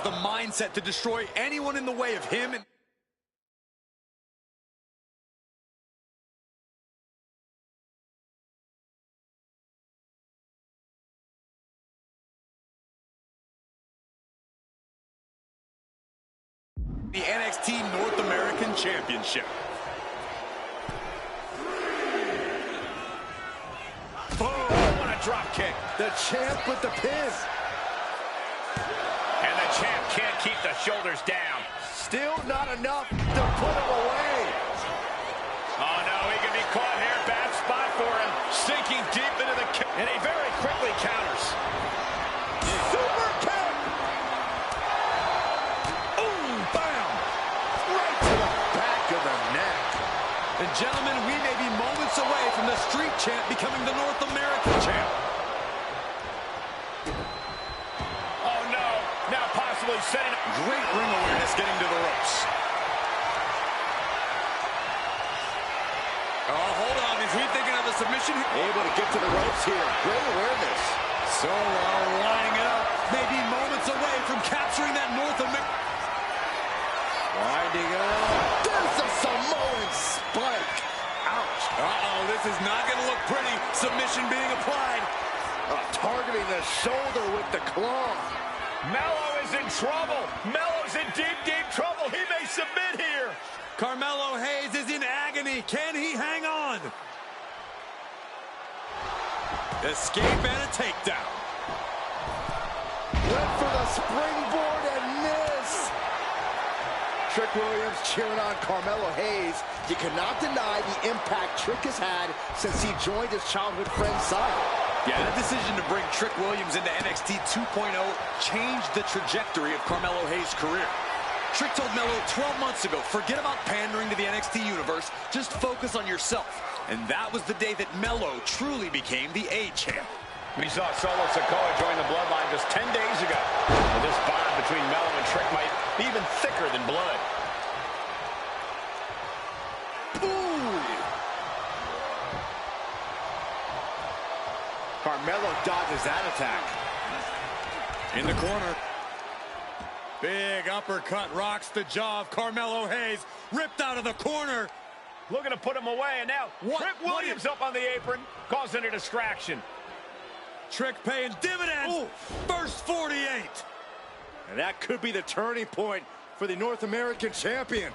the mindset to destroy anyone in the way of him. The NXT North American Championship. Boom, what a drop kick. The champ with the pin. And the champ can't keep the shoulders down. Still not enough to put him away. Oh no, he can be caught here. Bad spot for him. Sinking deep into the kick. And he very quickly counters. Super kick. Ooh, bam. Right to the back of the neck. And gentlemen, we may be moments away from the Street Champ becoming the North American Champ. Oh no, now possibly setting up. Great ring awareness getting to the ropes. Oh, hold on, is he thinking of a submission? Able to get to the ropes here. Great awareness. Solo lining it up. Maybe moments away from capturing that North American. Winding up. There's a Samoan spike. Ouch. Uh-oh, this is not going to look pretty. Submission being applied. Targeting the shoulder with the claw. Mello is in trouble. Mello's in deep, deep trouble. He may submit here. Carmelo Hayes is in agony. Can he hang on? Escape and a takedown. Went for the springboard and missed. Trick Williams cheering on Carmelo Hayes. You cannot deny the impact Trick has had since he joined his childhood friend's side. Yeah, that decision to bring Trick Williams into NXT 2.0 changed the trajectory of Carmelo Hayes' career. Trick told Mello 12 months ago, forget about pandering to the NXT universe, just focus on yourself. And that was the day that Mello truly became the A-champ. We saw Solo Sikoa join the bloodline just 10 days ago. And this bond between Mello and Trick might be even thicker than blood. Ooh! Carmelo dodges that attack. In the corner. Big uppercut rocks the jaw of Carmelo Hayes. Ripped out of the corner. Looking to put him away, and now Trick Williams up on the apron, causing a distraction. Trick paying dividends. Ooh. First 48. And that could be the turning point for the North American champion.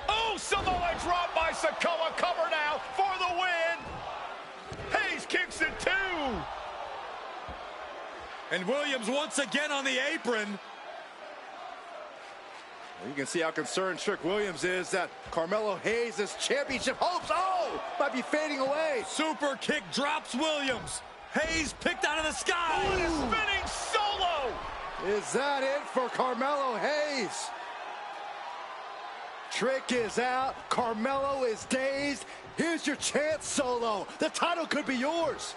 Oh, Samoa drop by Sikoa. Cover now for the win. Hayes kicks it too. And Williams once again on the apron. You can see how concerned Trick Williams is that Carmelo Hayes' championship hopes, might be fading away. Super kick drops Williams. Hayes picked out of the sky. What a spinning solo. Is that it for Carmelo Hayes? Trick is out. Carmelo is dazed. Here's your chance, Solo. The title could be yours.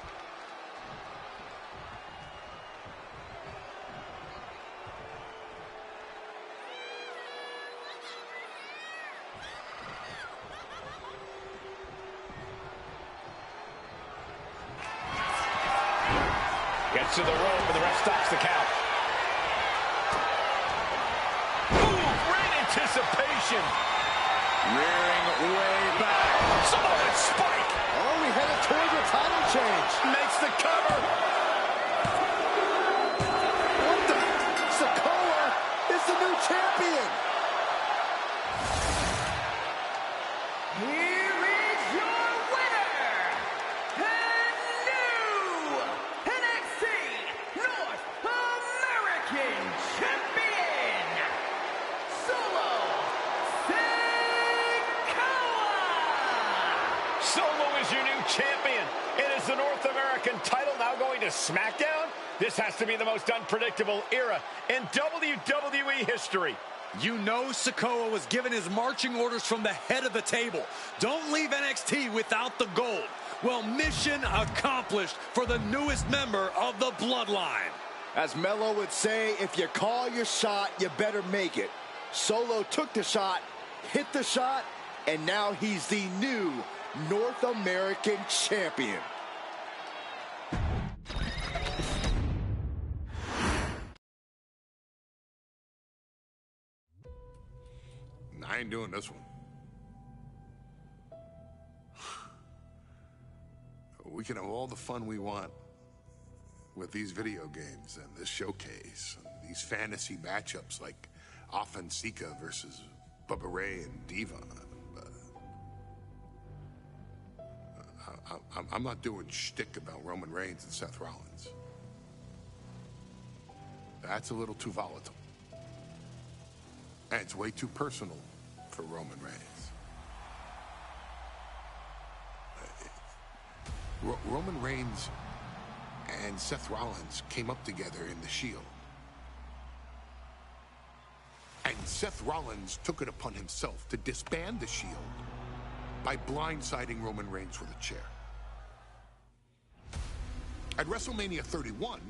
Gets to the rope, and the ref stops the count. Ooh, great anticipation. Rearing way back. Samoan spike. Oh, we headed towards a title change. Makes the cover. What the? Sikoa is the new champion. Here is your winner, and new NXT North American Champion, Solo Sikoa! Solo is your new champion. It is the North American title now going to SmackDown. This has to be the most unpredictable era in WWE history. You know Sikoa was given his marching orders from the head of the table. Don't leave NXT without the gold. Well, mission accomplished for the newest member of the Bloodline. As Mello would say, if you call your shot, you better make it. Solo took the shot, hit the shot, and now he's the new North American champion. I ain't doing this one. We can have all the fun we want with these video games and this showcase, and these fantasy matchups like Offensica versus Bubba Ray and Diva. I'm not doing shtick about Roman Reigns and Seth Rollins. That's a little too volatile. And it's way too personal for Roman Reigns. Roman Reigns and Seth Rollins came up together in the Shield. And Seth Rollins took it upon himself to disband the Shield by blindsiding Roman Reigns with a chair. At WrestleMania 31,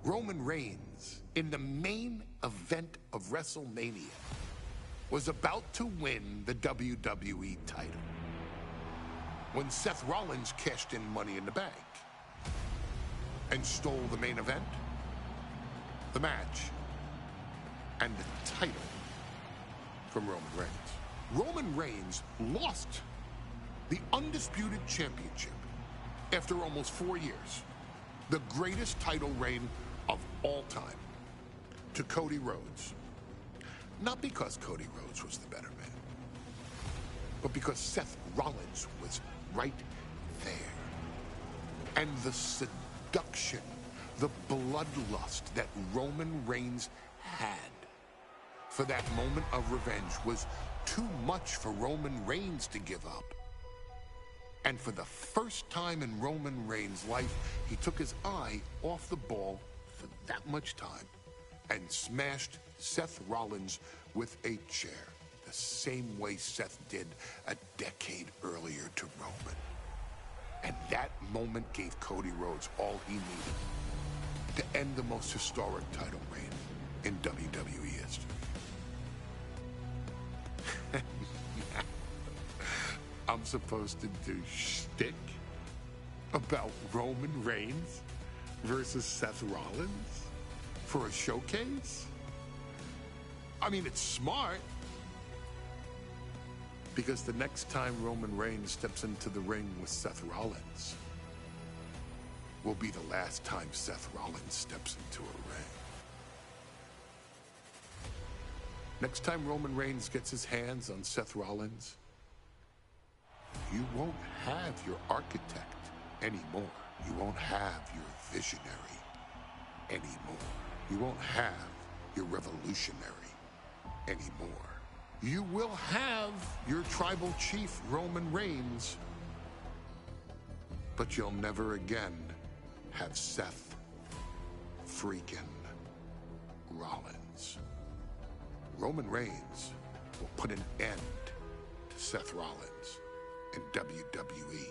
Roman Reigns, in the main event of WrestleMania, was about to win the WWE title when Seth Rollins cashed in Money in the Bank and stole the main event, the match, and the title from Roman Reigns. Roman Reigns lost the undisputed championship after almost 4 years, the greatest title reign of all time, to Cody Rhodes. Not because Cody Rhodes was the better man, but because Seth Rollins was right there. And the seduction, the bloodlust that Roman Reigns had for that moment of revenge was too much for Roman Reigns to give up. And for the first time in Roman Reigns' life, he took his eye off the ball for that much time and smashed Seth Rollins with a chair, the same way Seth did a decade earlier to Roman. And that moment gave Cody Rhodes all he needed to end the most historic title reign in WWE history. I'm supposed to do shtick about Roman Reigns versus Seth Rollins for a showcase? I mean, it's smart, because the next time Roman Reigns steps into the ring with Seth Rollins will be the last time Seth Rollins steps into a ring. Next time Roman Reigns gets his hands on Seth Rollins, you won't have your architect anymore. You won't have your visionary anymore. You won't have your revolutionary anymore. You will have your tribal chief, Roman Reigns, but you'll never again have Seth freaking Rollins. Roman Reigns will put an end to Seth Rollins in WWE.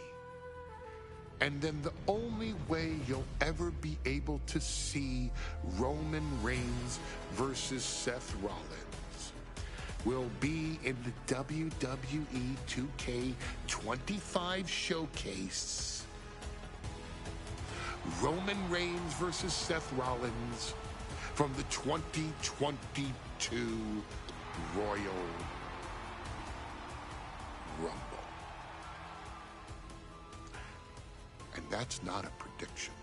And then the only way you'll ever be able to see Roman Reigns versus Seth Rollins will be in the WWE 2K25 showcase. Roman Reigns versus Seth Rollins from the 2022 Royal Rumble. And that's not a prediction.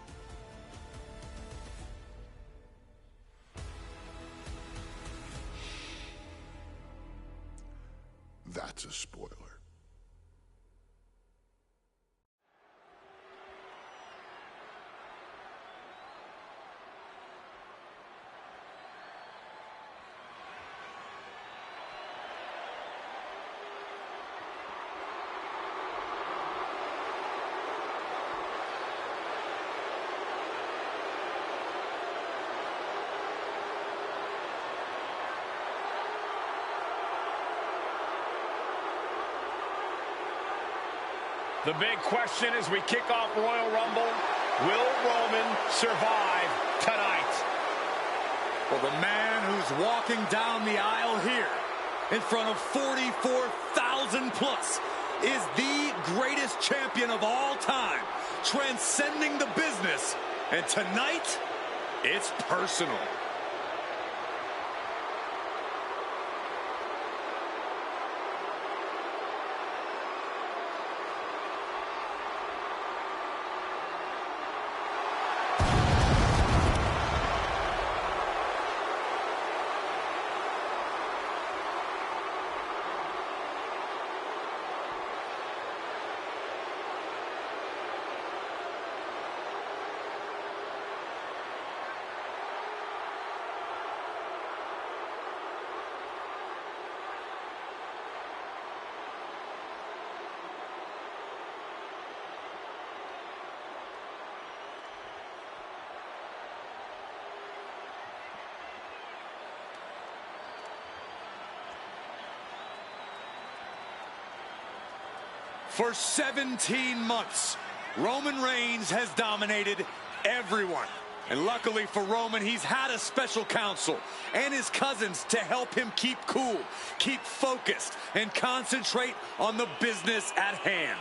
That's a spoiler. The big question as we kick off Royal Rumble, will Roman survive tonight? Well, the man who's walking down the aisle here in front of 44,000 plus is the greatest champion of all time, transcending the business. And tonight, it's personal. For 17 months, Roman Reigns has dominated everyone. And luckily for Roman, he's had a special counsel and his cousins to help him keep cool, keep focused, and concentrate on the business at hand.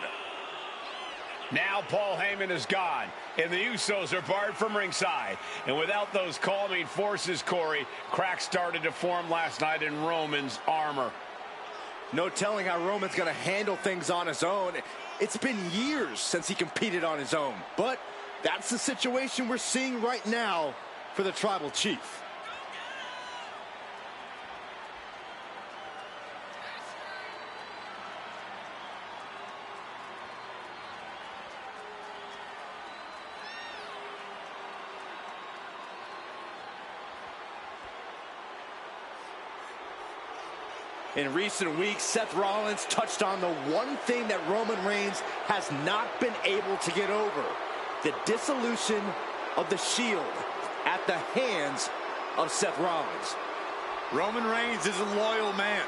Now Paul Heyman is gone, and the Usos are barred from ringside. And without those calming forces, Corey, cracks started to form last night in Roman's armor. No telling how Roman's going to handle things on his own. It's been years since he competed on his own. But that's the situation we're seeing right now for the Tribal Chief. In recent weeks, Seth Rollins touched on the one thing that Roman Reigns has not been able to get over: the dissolution of the Shield at the hands of Seth Rollins. Roman Reigns is a loyal man,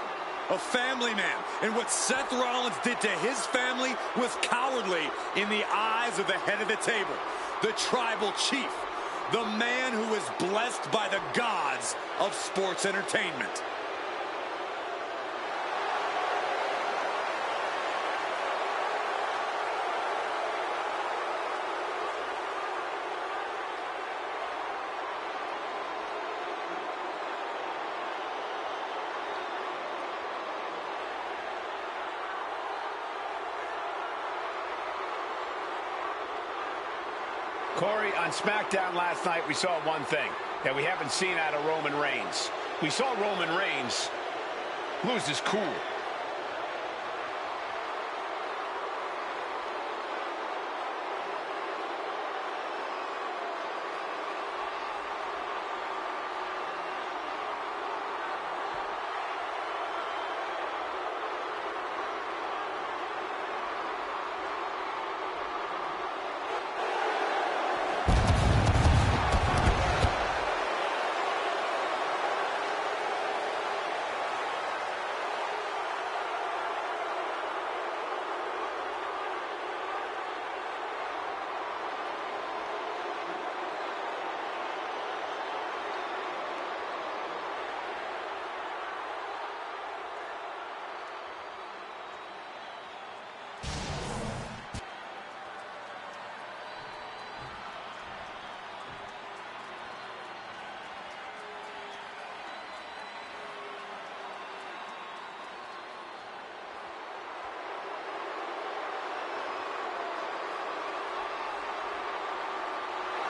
a family man, and what Seth Rollins did to his family was cowardly in the eyes of the head of the table, the Tribal Chief, the man who is blessed by the gods of sports entertainment. Corey, on SmackDown last night, we saw one thing that we haven't seen out of Roman Reigns. We saw Roman Reigns lose his cool.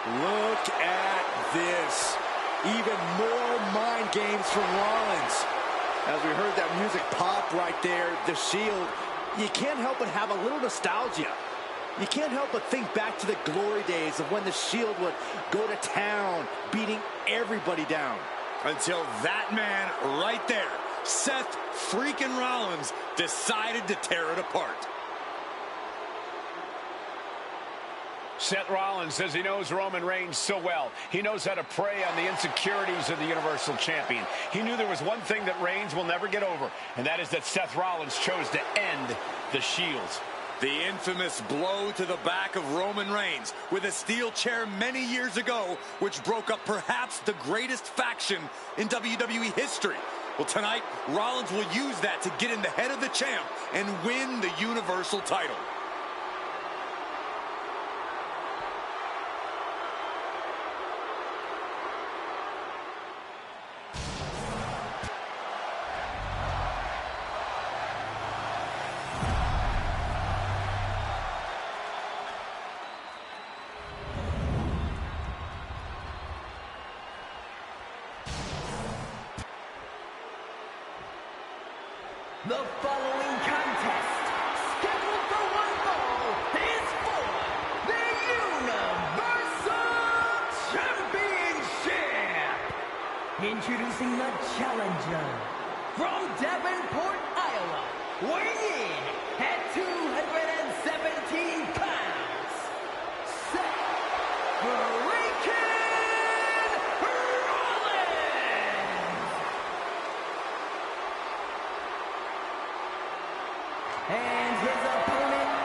Look at this. Even more mind games from Rollins. As we heard that music pop right there, the Shield, you can't help but have a little nostalgia. You can't help but think back to the glory days of when the Shield would go to town, beating everybody down. Until that man right there, Seth freaking Rollins, decided to tear it apart. Seth Rollins says he knows Roman Reigns so well. He knows how to prey on the insecurities of the Universal Champion. He knew there was one thing that Reigns will never get over, and that is that Seth Rollins chose to end the Shield. The infamous blow to the back of Roman Reigns with a steel chair many years ago, which broke up perhaps the greatest faction in WWE history. Well, tonight, Rollins will use that to get in the head of the champ and win the Universal title. The following contest, scheduled for one fall, is for the Universal Championship. Introducing the challenger from Davenport, Iowa, weighing in at 217 pounds, Seth freaking and his opponent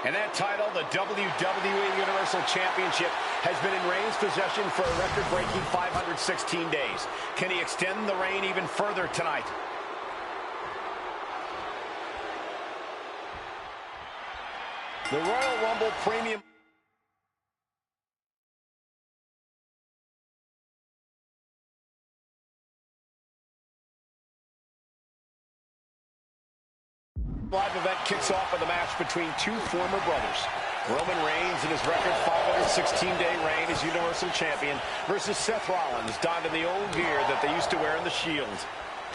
And that title, the WWE Universal Championship, has been in Reigns' possession for a record-breaking 516 days. Can he extend the reign even further tonight? The Royal Rumble Premium live event kicks off with a match between two former brothers. Roman Reigns in his record 516-day reign as Universal Champion versus Seth Rollins, donned in the old gear that they used to wear in the Shield.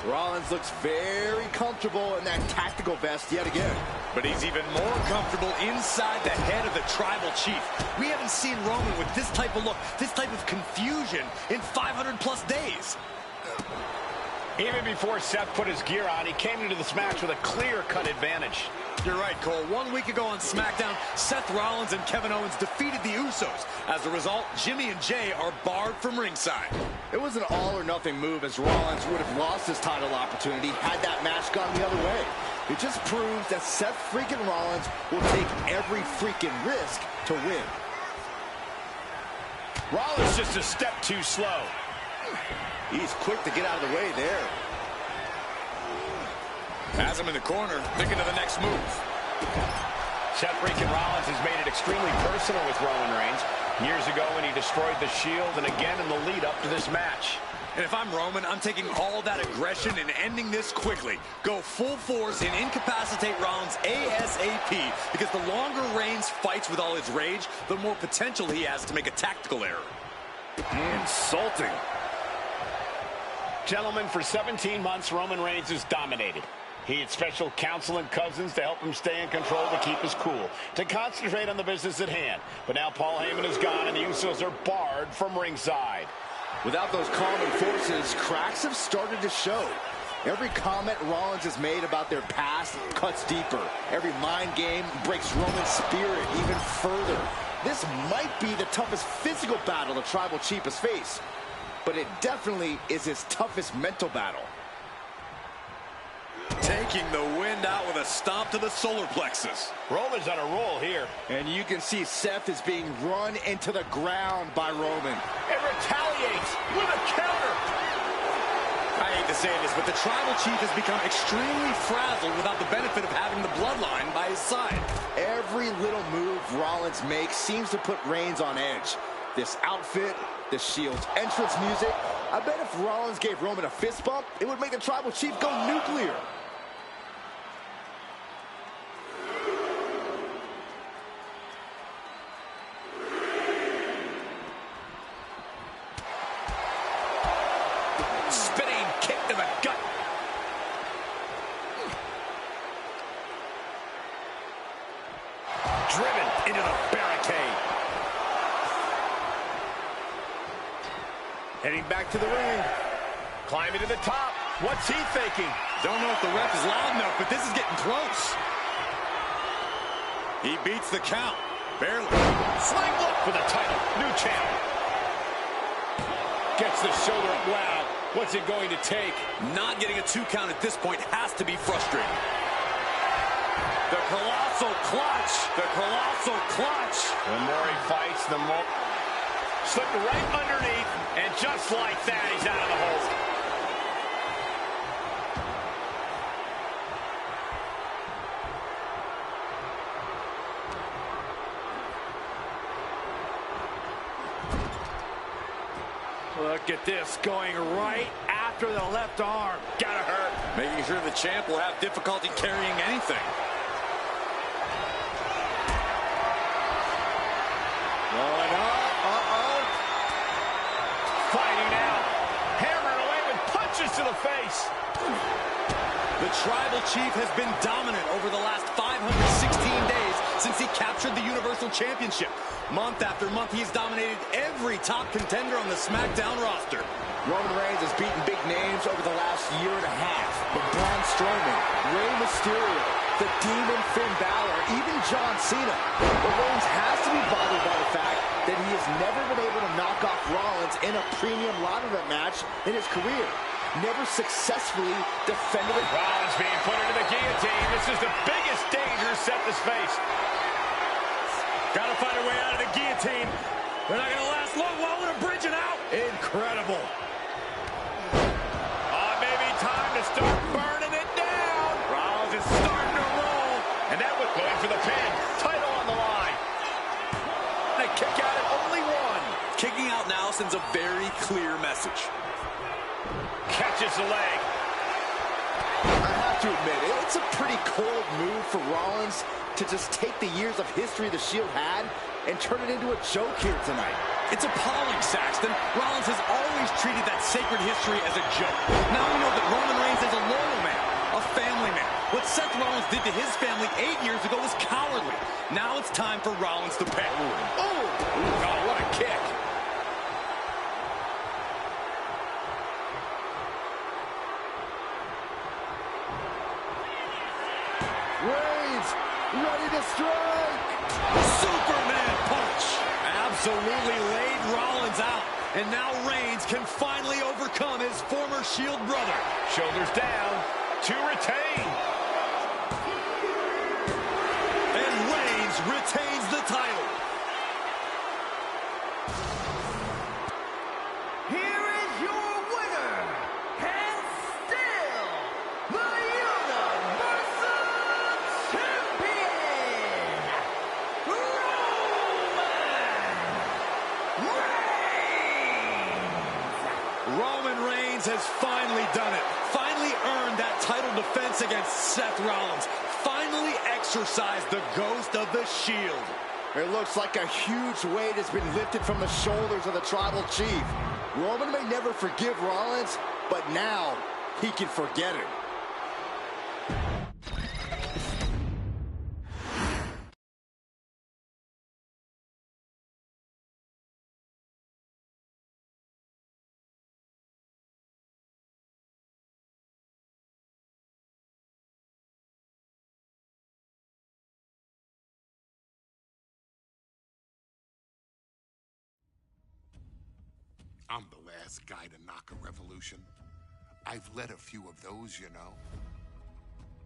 Rollins looks very comfortable in that tactical vest yet again. But he's even more comfortable inside the head of the Tribal Chief. We haven't seen Roman with this type of look, this type of confusion in 500-plus days. Even before Seth put his gear on, he came into this match with a clear-cut advantage. You're right, Cole. 1 week ago on SmackDown, Seth Rollins and Kevin Owens defeated the Usos. As a result, Jimmy and Jay are barred from ringside. It was an all-or-nothing move, as Rollins would have lost his title opportunity had that match gone the other way. It just proves that Seth freaking Rollins will take every freaking risk to win. Rollins just a step too slow. He's quick to get out of the way there. Has him in the corner, thinking of the next move. Seth freaking Rollins has made it extremely personal with Roman Reigns. Years ago when he destroyed the Shield, and again in the lead up to this match. And if I'm Roman, I'm taking all that aggression and ending this quickly. Go full force and incapacitate Rollins ASAP, because the longer Reigns fights with all his rage, the more potential he has to make a tactical error. Insulting. Gentlemen, for 17 months, Roman Reigns has dominated. He had special counsel and cousins to help him stay in control, to keep his cool, to concentrate on the business at hand. But now Paul Heyman is gone, and the Usos are barred from ringside. Without those calming forces, cracks have started to show. Every comment Rollins has made about their past cuts deeper. Every mind game breaks Roman's spirit even further. This might be the toughest physical battle the Tribal Chief has faced, but it definitely is his toughest mental battle. Taking the wind out with a stomp to the solar plexus. Roman's on a roll here. And you can see Seth is being run into the ground by Roman. It retaliates with a counter. I hate to say this, but the Tribal Chief has become extremely frazzled without the benefit of having the bloodline by his side. Every little move Rollins makes seems to put Reigns on edge. This outfit, the Shield's entrance music. I bet if Rollins gave Roman a fist bump, it would make the Tribal Chief go nuclear. Spinning kick to the gut. Driven into the barricade. Heading back to the ring. Climbing to the top. What's he thinking? Don't know if the ref is loud enough, but this is getting close. He beats the count. Barely. Sling block for the title. New champ. Gets the shoulder up. Wow. What's it going to take? Not getting a 2 count at this point has to be frustrating. The colossal clutch. The colossal clutch. The more he fights, the more... Slipped right underneath, and just like that, he's out of the hole. Look at this, going right after the left arm. Gotta hurt. Making sure the champ will have difficulty carrying anything. Going up. Fighting now. Hammering away with punches to the face. The Tribal Chief has been dominant over the last 516 days since he captured the Universal Championship. Month after month, he's dominated every top contender on the SmackDown roster. Roman Reigns has beaten big names over the last year and a half. But Braun Strowman, Rey Mysterio, the Demon Finn Balor, even John Cena. But Reigns has to be bothered by the fact that he has never been able to knock off Rollins in a premium live event match in his career. Never successfully defended it. Rollins being put into the guillotine. This is the biggest danger Seth has faced. Got to find a way out of the guillotine. They're not going to last long. While with a bridge and out. Incredible. Maybe time to start burning it down. Rollins is starting to roll. And that was going for the pin. Title on the line. They kick out at only one. Kicking out now sends a very clear message. Catches the leg. I have to admit, it's a pretty cold move for Rollins to just take the years of history the Shield had and turn it into a joke here tonight. It's appalling, Saxton. Rollins has always treated that sacred history as a joke. Now we know that Roman Reigns is a loyal man, a family man. What Seth Rollins did to his family 8 years ago was cowardly. Now it's time for Rollins to pay. Oh, God, what a kick. Reigns, ready to strike! Superman punch! Absolutely laid Rollins out. And now Reigns can finally overcome his former Shield brother. Shoulders down to retain. And Reigns retains the title. Here is your winner, and still the Universal Champion, Roman Reigns has finally done it. Finally earned that title defense against Seth Rollins. Finally exorcised the ghost of the Shield. It looks like a huge weight has been lifted from the shoulders of the Tribal Chief. Roman may never forgive Rollins, but now he can forget him. I'm the last guy to knock a revolution. I've led a few of those, you know.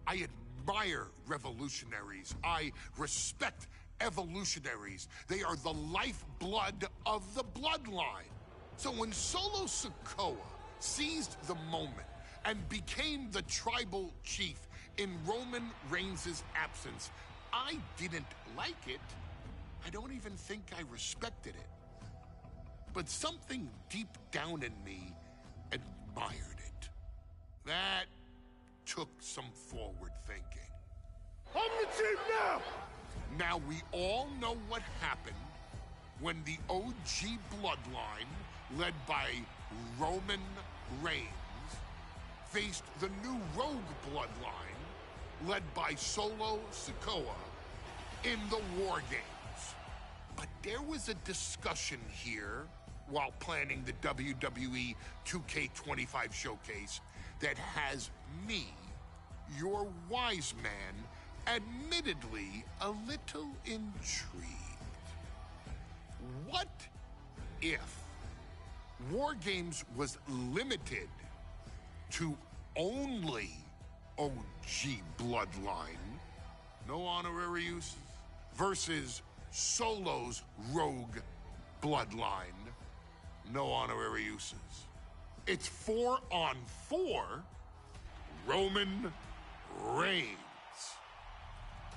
I admire revolutionaries. I respect evolutionaries. They are the lifeblood of the bloodline. So when Solo Sikoa seized the moment and became the tribal chief in Roman Reigns' absence, I didn't like it. I don't even think I respected it. But something deep down in me admired it. That took some forward thinking. I'm the chief now! Now we all know what happened when the OG bloodline, led by Roman Reigns, faced the new rogue bloodline, led by Solo Sikoa, in the War Games. But there was a discussion here while planning the WWE 2K25 showcase that has me, your wise man, admittedly a little intrigued. What if War Games was limited to only OG bloodline, no honorary uses, versus Solo's rogue bloodline, no honorary uses? It's 4-on-4 Roman Reigns.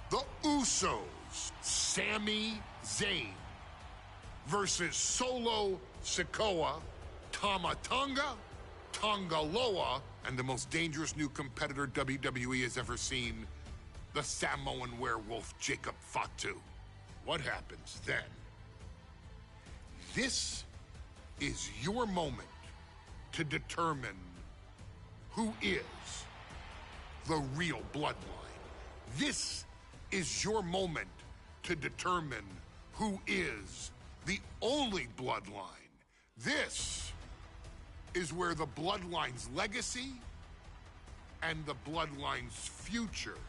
The Usos, Sami Zayn, versus Solo Sikoa, Tama Tonga, Tonga Loa, and the most dangerous new competitor WWE has ever seen, the Samoan werewolf Jacob Fatu. What happens then? This is your moment to determine who is the real bloodline. This is your moment to determine who is the only bloodline. This is where the bloodline's legacy and the bloodline's future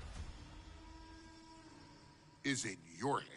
is in your hands.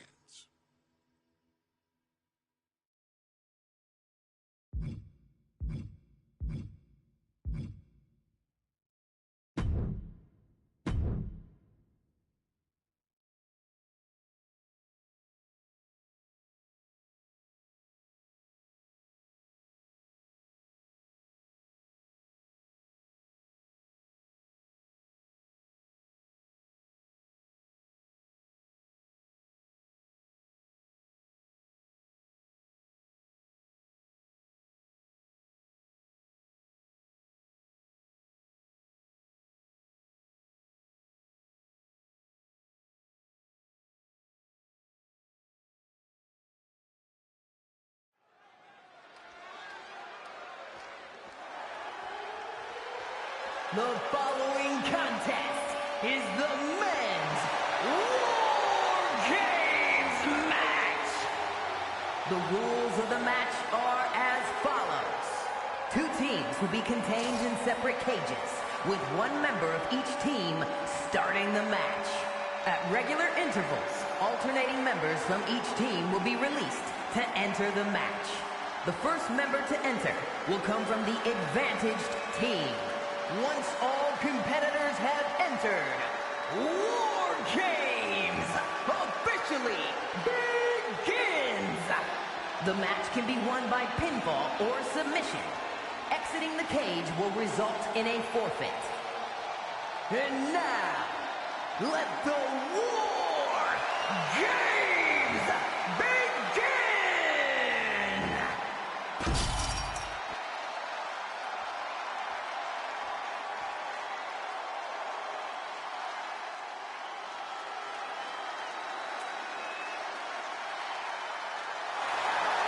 The following contest is the men's War Games match. The rules of the match are as follows. 2 teams will be contained in separate cages, with 1 member of each team starting the match. At regular intervals, alternating members from each team will be released to enter the match. The first member to enter will come from the advantaged team. Once all competitors have entered, War Games officially begins! The match can be won by pinfall or submission. Exiting the cage will result in a forfeit. And now, let the War Games begin!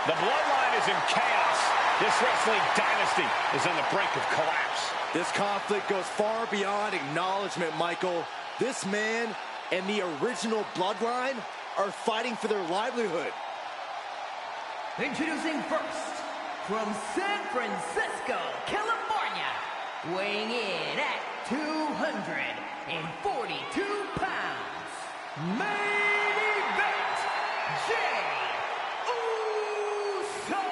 The bloodline is in chaos. This wrestling dynasty is on the brink of collapse. This conflict goes far beyond acknowledgement, Michael. This man and the original bloodline are fighting for their livelihood. Introducing first, from San Francisco, California, weighing in at 242 pounds, main event, Jay Uso!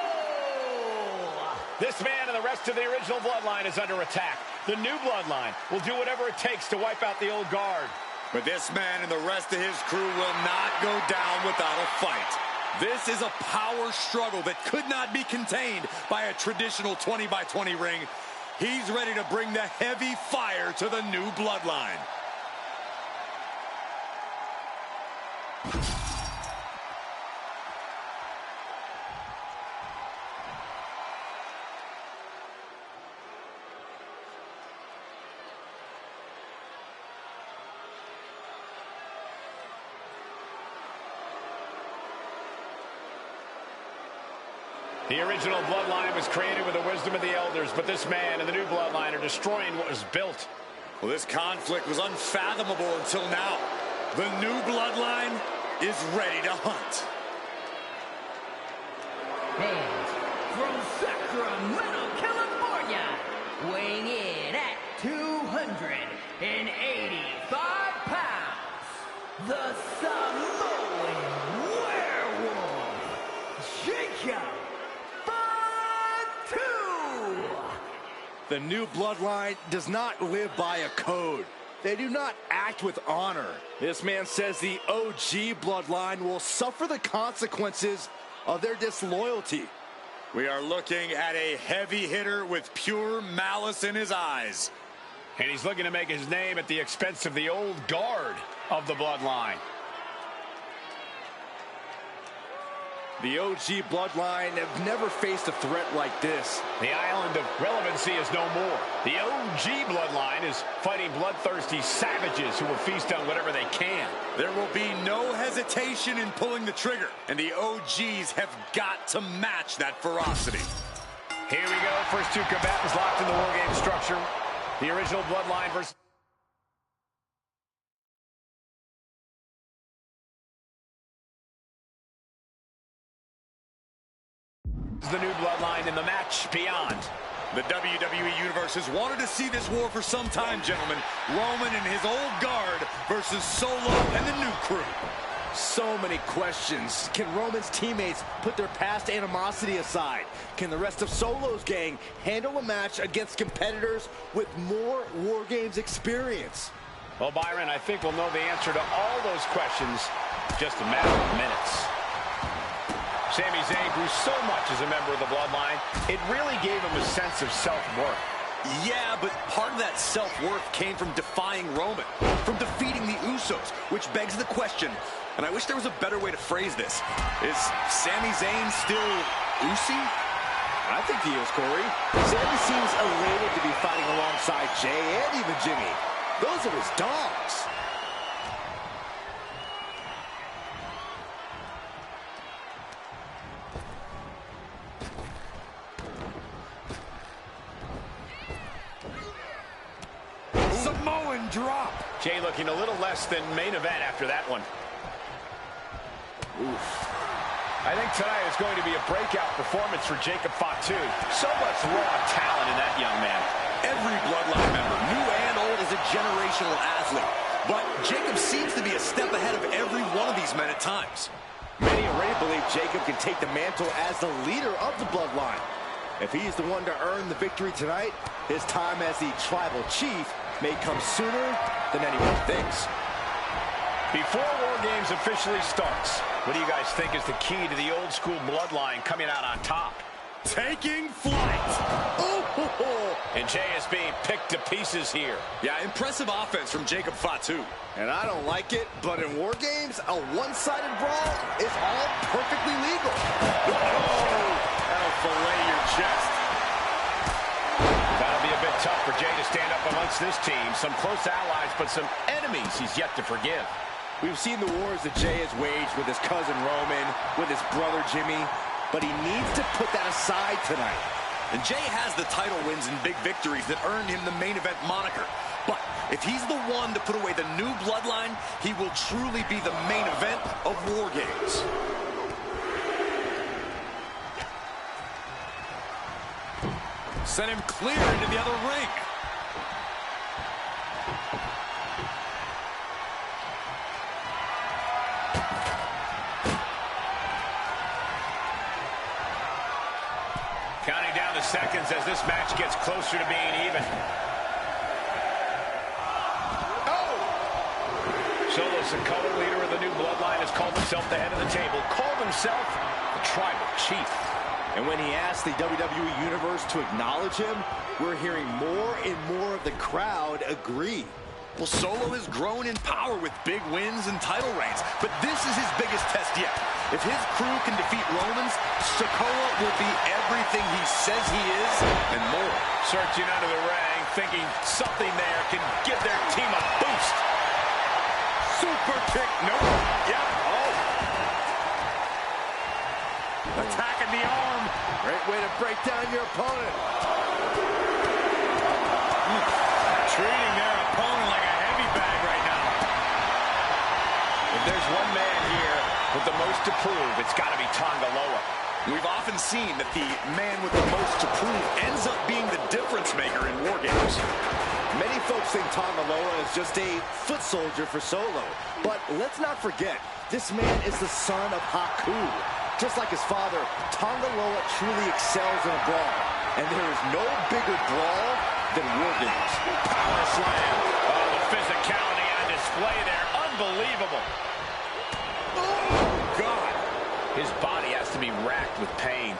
This man and the rest of the original bloodline is under attack. The new bloodline will do whatever it takes to wipe out the old guard. But this man and the rest of his crew will not go down without a fight. This is a power struggle that could not be contained by a traditional 20-by-20 ring. He's ready to bring the heavy fire to the new bloodline. The original bloodline was created with the wisdom of the elders, but this man and the new bloodline are destroying what was built. Well, this conflict was unfathomable until now. The new bloodline is ready to hunt. And from Sacramento, California, weighing in at 285 pounds, the Samoan werewolf, Jacob. The new bloodline does not live by a code. They do not act with honor. This man says the OG bloodline will suffer the consequences of their disloyalty. We are looking at a heavy hitter with pure malice in his eyes. And he's looking to make his name at the expense of the old guard of the bloodline. The OG bloodline have never faced a threat like this. The island of relevancy is no more. The OG bloodline is fighting bloodthirsty savages who will feast on whatever they can. There will be no hesitation in pulling the trigger, and the OGs have got to match that ferocity. Here we go. First 2 combatants locked in the War Game structure. The original bloodline versus the new bloodline in the match beyond. The WWE Universe has wanted to see this war for some time, gentlemen. Roman and his old guard versus Solo and the new crew. So many questions. Can Roman's teammates put their past animosity aside? Can the rest of Solo's gang handle a match against competitors with more War Games experience? Well, Byron, I think we'll know the answer to all those questions in just a matter of minutes. Sami Zayn grew so much as a member of the bloodline, it really gave him a sense of self-worth. Yeah, but part of that self-worth came from defying Roman, from defeating the Usos, which begs the question, and I wish there was a better way to phrase this. Is Sami Zayn still Usi? I think he is, Corey. Sami seems elated to be fighting alongside Jay and even Jimmy. Those are his dogs. drop. Jay looking a little less than main event after that one. Oof. I think tonight is going to be a breakout performance for Jacob Fatu. So much raw talent in that young man. Every Bloodline member, new and old, is a generational athlete. But Jacob seems to be a step ahead of every one of these men at times. Many already believe Jacob can take the mantle as the leader of the Bloodline. If he's the one to earn the victory tonight, his time as the tribal chief may come sooner than anyone thinks. Before War Games officially starts, what do you guys think is the key to the old school Bloodline coming out on top? Taking flight. And Jay is being picked to pieces here. Yeah, impressive offense from Jacob Fatu. And I don't like it, but in War Games, a one-sided brawl is all perfectly legal. That'll fillet your chest. That'll be a bit tough for Jay to stand up amongst this team. Some close allies, but some enemies he's yet to forgive. We've seen the wars that Jay has waged with his cousin Roman, with his brother Jimmy, but he needs to put that aside tonight. And Jay has the title wins and big victories that earned him the main event moniker. But if he's the one to put away the new Bloodline, he will truly be the main event of War Games. Sent him clear into the other ring. Counting down the seconds as this match gets closer to being even. Solo's the color leader of the new Bloodline, has called himself the head of the table, called himself the tribal chief. And when he asked the WWE Universe to acknowledge him, we're hearing more and more of the crowd agree. Well, Solo has grown in power with big wins and title reigns, but this is his biggest test yet. If his crew can defeat Romans, Sikoa will be everything he says he is and more. Searching under the ring, thinking something there can give their team a boost. Super kick, no. Yep. Oh. Attacking the arm. Great way to break down your opponent. Treating their opponent like a heavy bag right now. If there's one man here with the most to prove, it's got to be Tonga Loa. We've often seen that the man with the most to prove ends up being the difference maker in War Games. Many folks think Tonga Loa is just a foot soldier for Solo. But let's not forget, this man is the son of Haku. Just like his father, Tonga Loa truly excels in a brawl. And there is no bigger brawl than War Games. Power slam. Oh, the physicality on display there. Unbelievable. Oh, God. His body has to be racked with pain.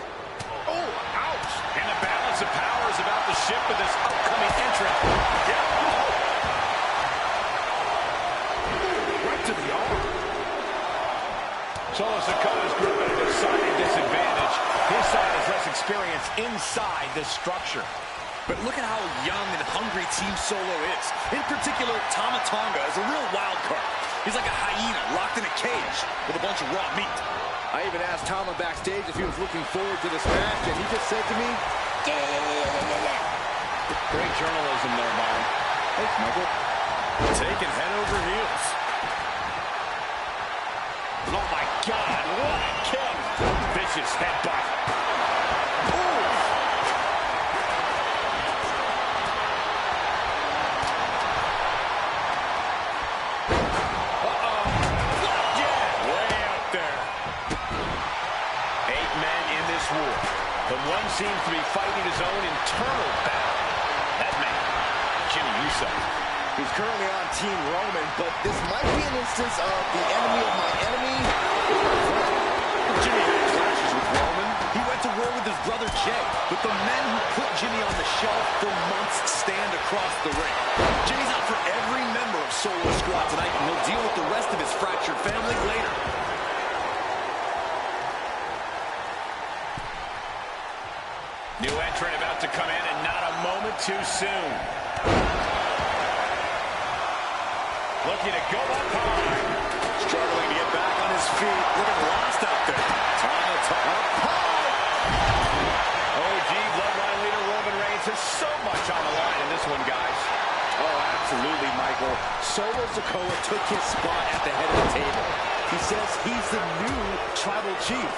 Oh, ouch. And the balance of power is about to shift with this upcoming entrant. Yeah. Right to the arm. Solo Sikoa's group at a decided disadvantage. His side has less experience inside this structure. But look at how young and hungry Team Solo is. In particular, Tama Tonga is a real wild card. He's like a hyena locked in a cage with a bunch of raw meat. I even asked Tama backstage if he was looking forward to this match, and he just said to me, yeah. Great journalism there, Byron. Thanks, Michael. Taking head over heels. Oh, my God. What a kick. Vicious headbutt. But one seems to be fighting his own internal battle. That man, Jimmy Uso. He's currently on Team Roman, but this might be an instance of the enemy of my enemy. Jimmy had clashes with Roman. He went to war with his brother Jay. But the men who put Jimmy on the shelf for months stand across the ring. Jimmy's out for every member of Solo Squad tonight, and he'll deal with the rest of his fractured family later. New entrant about to come in, and not a moment too soon. Looking to go up high. Struggling to get back on his feet. Looking lost out there. OG Bloodline leader Roman Reigns has so much on the line in this one, guys. Oh, absolutely, Mike. Michael. Solo Sikoa took his spot at the head of the table. He says he's the new tribal chief.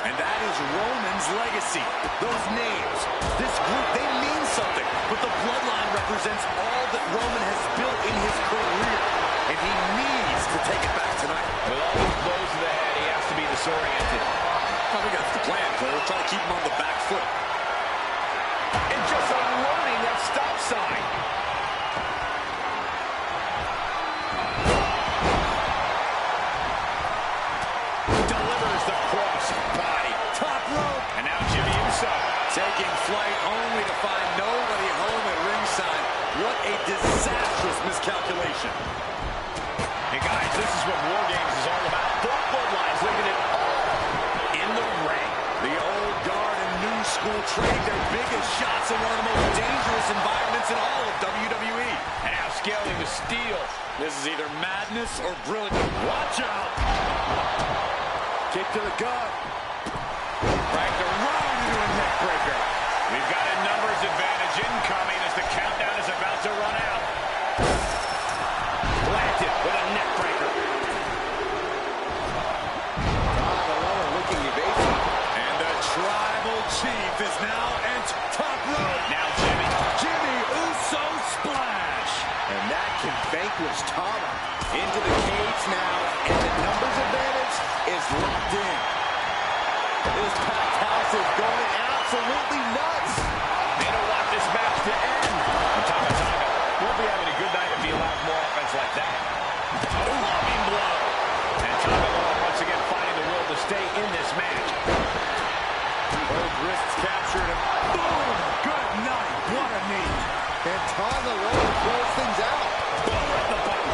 And that is Roman's legacy. Those names, this group, they mean something. But the bloodline represents all that Roman has built in his career. And he needs to take it back tonight. With all these blows to the head, he has to be disoriented. I think that's the plan, Cole. Try to keep him on the back foot. And just unloading that stop sign. Delivers the cross body. Top rope. And now Jimmy Uso Taking flight only to find nobody home at ringside. What a disastrous miscalculation. And guys, this is what War Games is all about. Both bloodlines leaving it all in the ring. The old guard and new school trade their biggest shots in one of the most dangerous environments in all of WWE. And now scaling the steel. This is either madness or brilliant. Watch out! Kick to the gut. Right around into a neck breaker. We've got a numbers advantage incoming as the countdown is about to run out. Planted with a neck breaker. Looking evasive. And the tribal chief is now at top rope. Now Jimmy Uso splash. And that can vanquish Tama. Into the cage now. And the numbers advantage is locked in. This packed house is going absolutely nuts. They don't want this match to end. And Tama won't be having a good night if he allows more offense like that. Loving blow. And Tama once again finding the will to stay in this match. Both wrists captured and boom! Good night. What a knee. And Tama throws things out. Boom at the button.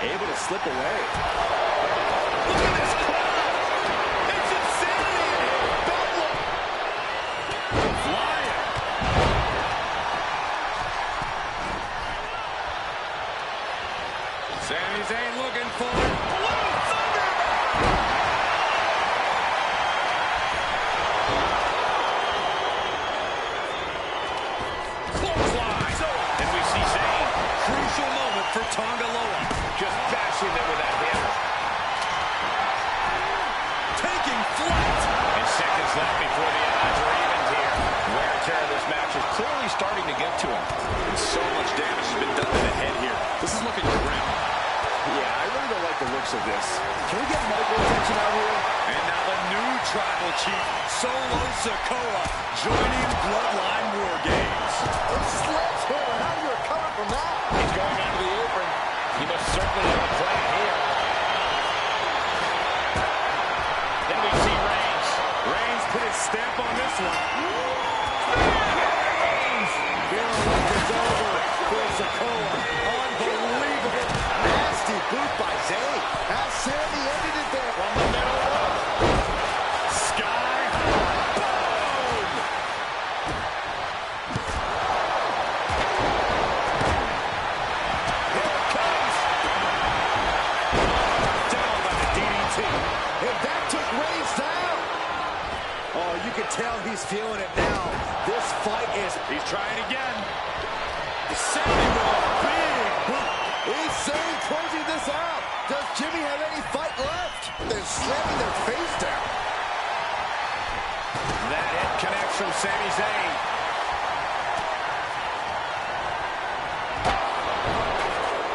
Able to slip away. Look at this crowd. It's insanity in here. Bedlam. Flying. Sami Zayn looking for it. Blue Thunder. Clothesline. And we see Zayn. Crucial moment for Tonga Loa. Just bashing them with that hammer. Taking flight. And seconds left before the odds are evened here. Wear and tear of this match is clearly starting to get to him. And so much damage has been done to the head here. This is looking grim. Yeah, I really don't like the looks of this. Can we get medical attention out here? And now the new tribal chief, Solo Sikoa, joining Bloodline War Games. Sledgehammer, how do you recover from that? He's going onto the apron. He must certainly have a plan here. Then we see Reigns. Reigns put his stamp on this one. Reigns! Feeling like it's over for Sikoa. Unbelievable. Nasty boot by Zayn. Has Sami ended it there from the middle rope. Sky. Boom! Here it comes! Down by the DDT. And that took Reigns down. Oh, you can tell he's feeling it now. This fight is... He's trying again. Sami with a big boot. He's saying closing this out. Does Jimmy have any fight left? They're slamming their face down. That hit connects from Sami Zayn.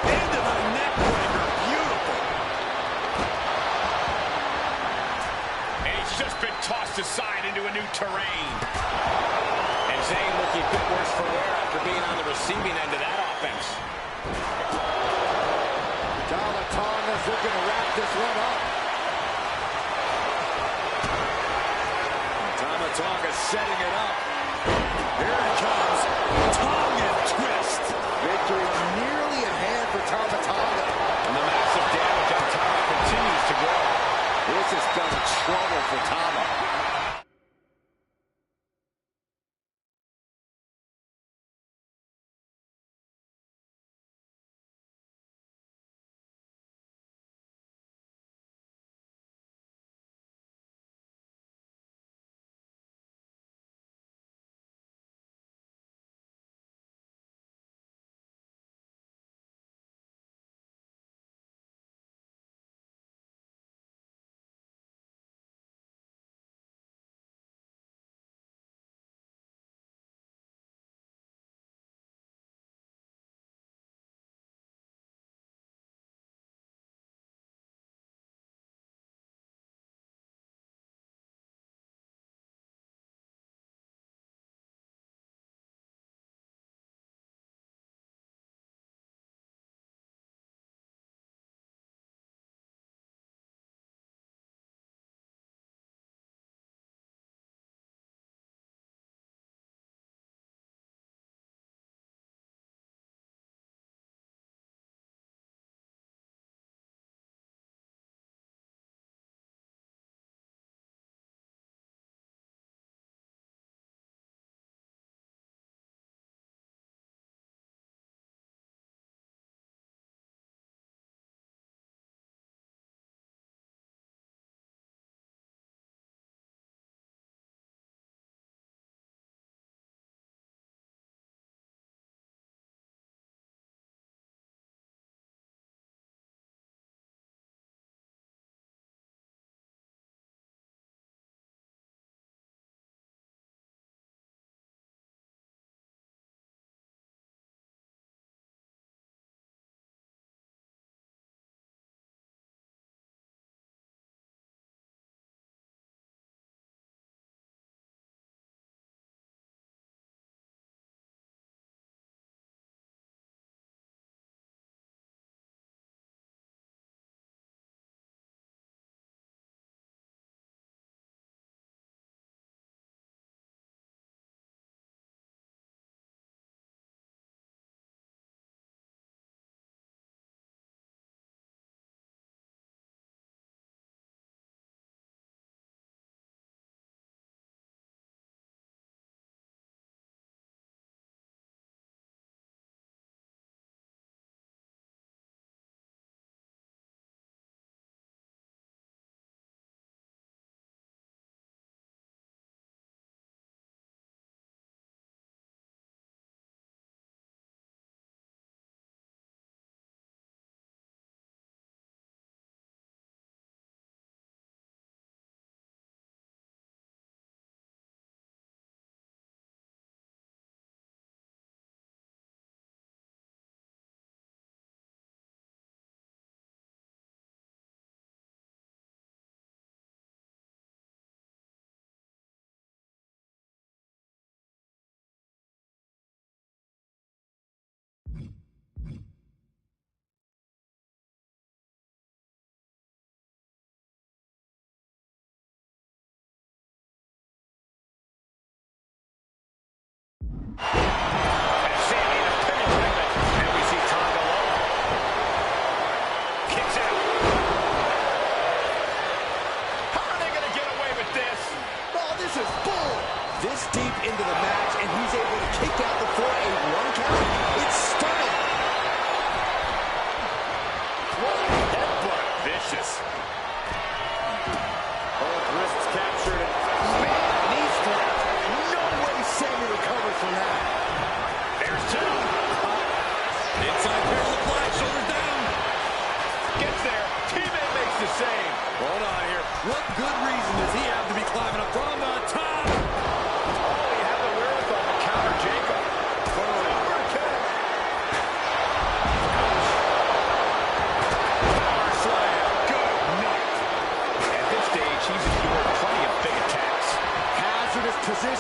Into the neck breaker. Beautiful. And he's just been tossed aside into a new terrain. And Zayn looking a bit worse for wear after being on the receiving end of that offense. Tonga's looking to wrap this one up. Tonga setting it up.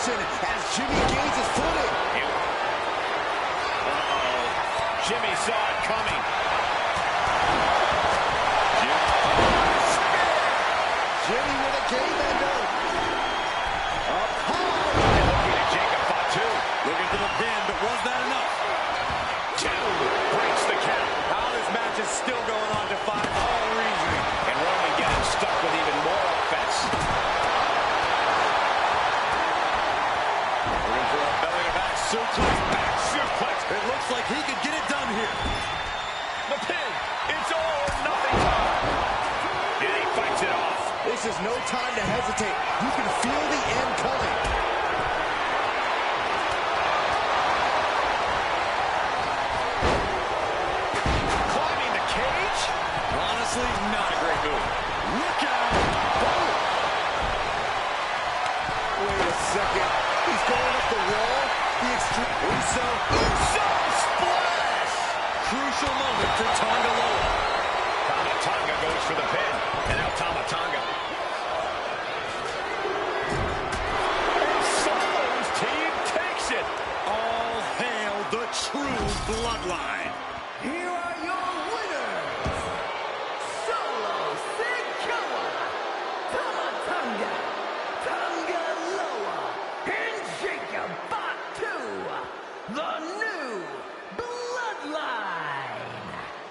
position as Jimmy gains his footing. Jimmy saw it coming. Jimmy with a game ender. Up high. And looking at Jacob Fatu. Looking for the pin, but was that enough? 2 breaks the count. How this match is still going on defies all reasoning. And Roman getting stuck with even more offense. Looking for a belly-to-back suplex. Back suplex. It looks like he could get it done here. The pin. It's all or nothing time. And he fights it off. This is no time to hesitate. You can feel the end coming. Climbing the cage. Honestly, not a great move. Look out! Wait a second. He's going up the wall. The extreme. Uso splash! Crucial moment for Tonga Loa. Tonga goes for the pin. And now Tonga. Solo's team takes it. All hail the true bloodline. Here are your winners, Solo Sikoa, Tonga, Tonga Loa, and Jacob Fatu, the new bloodline.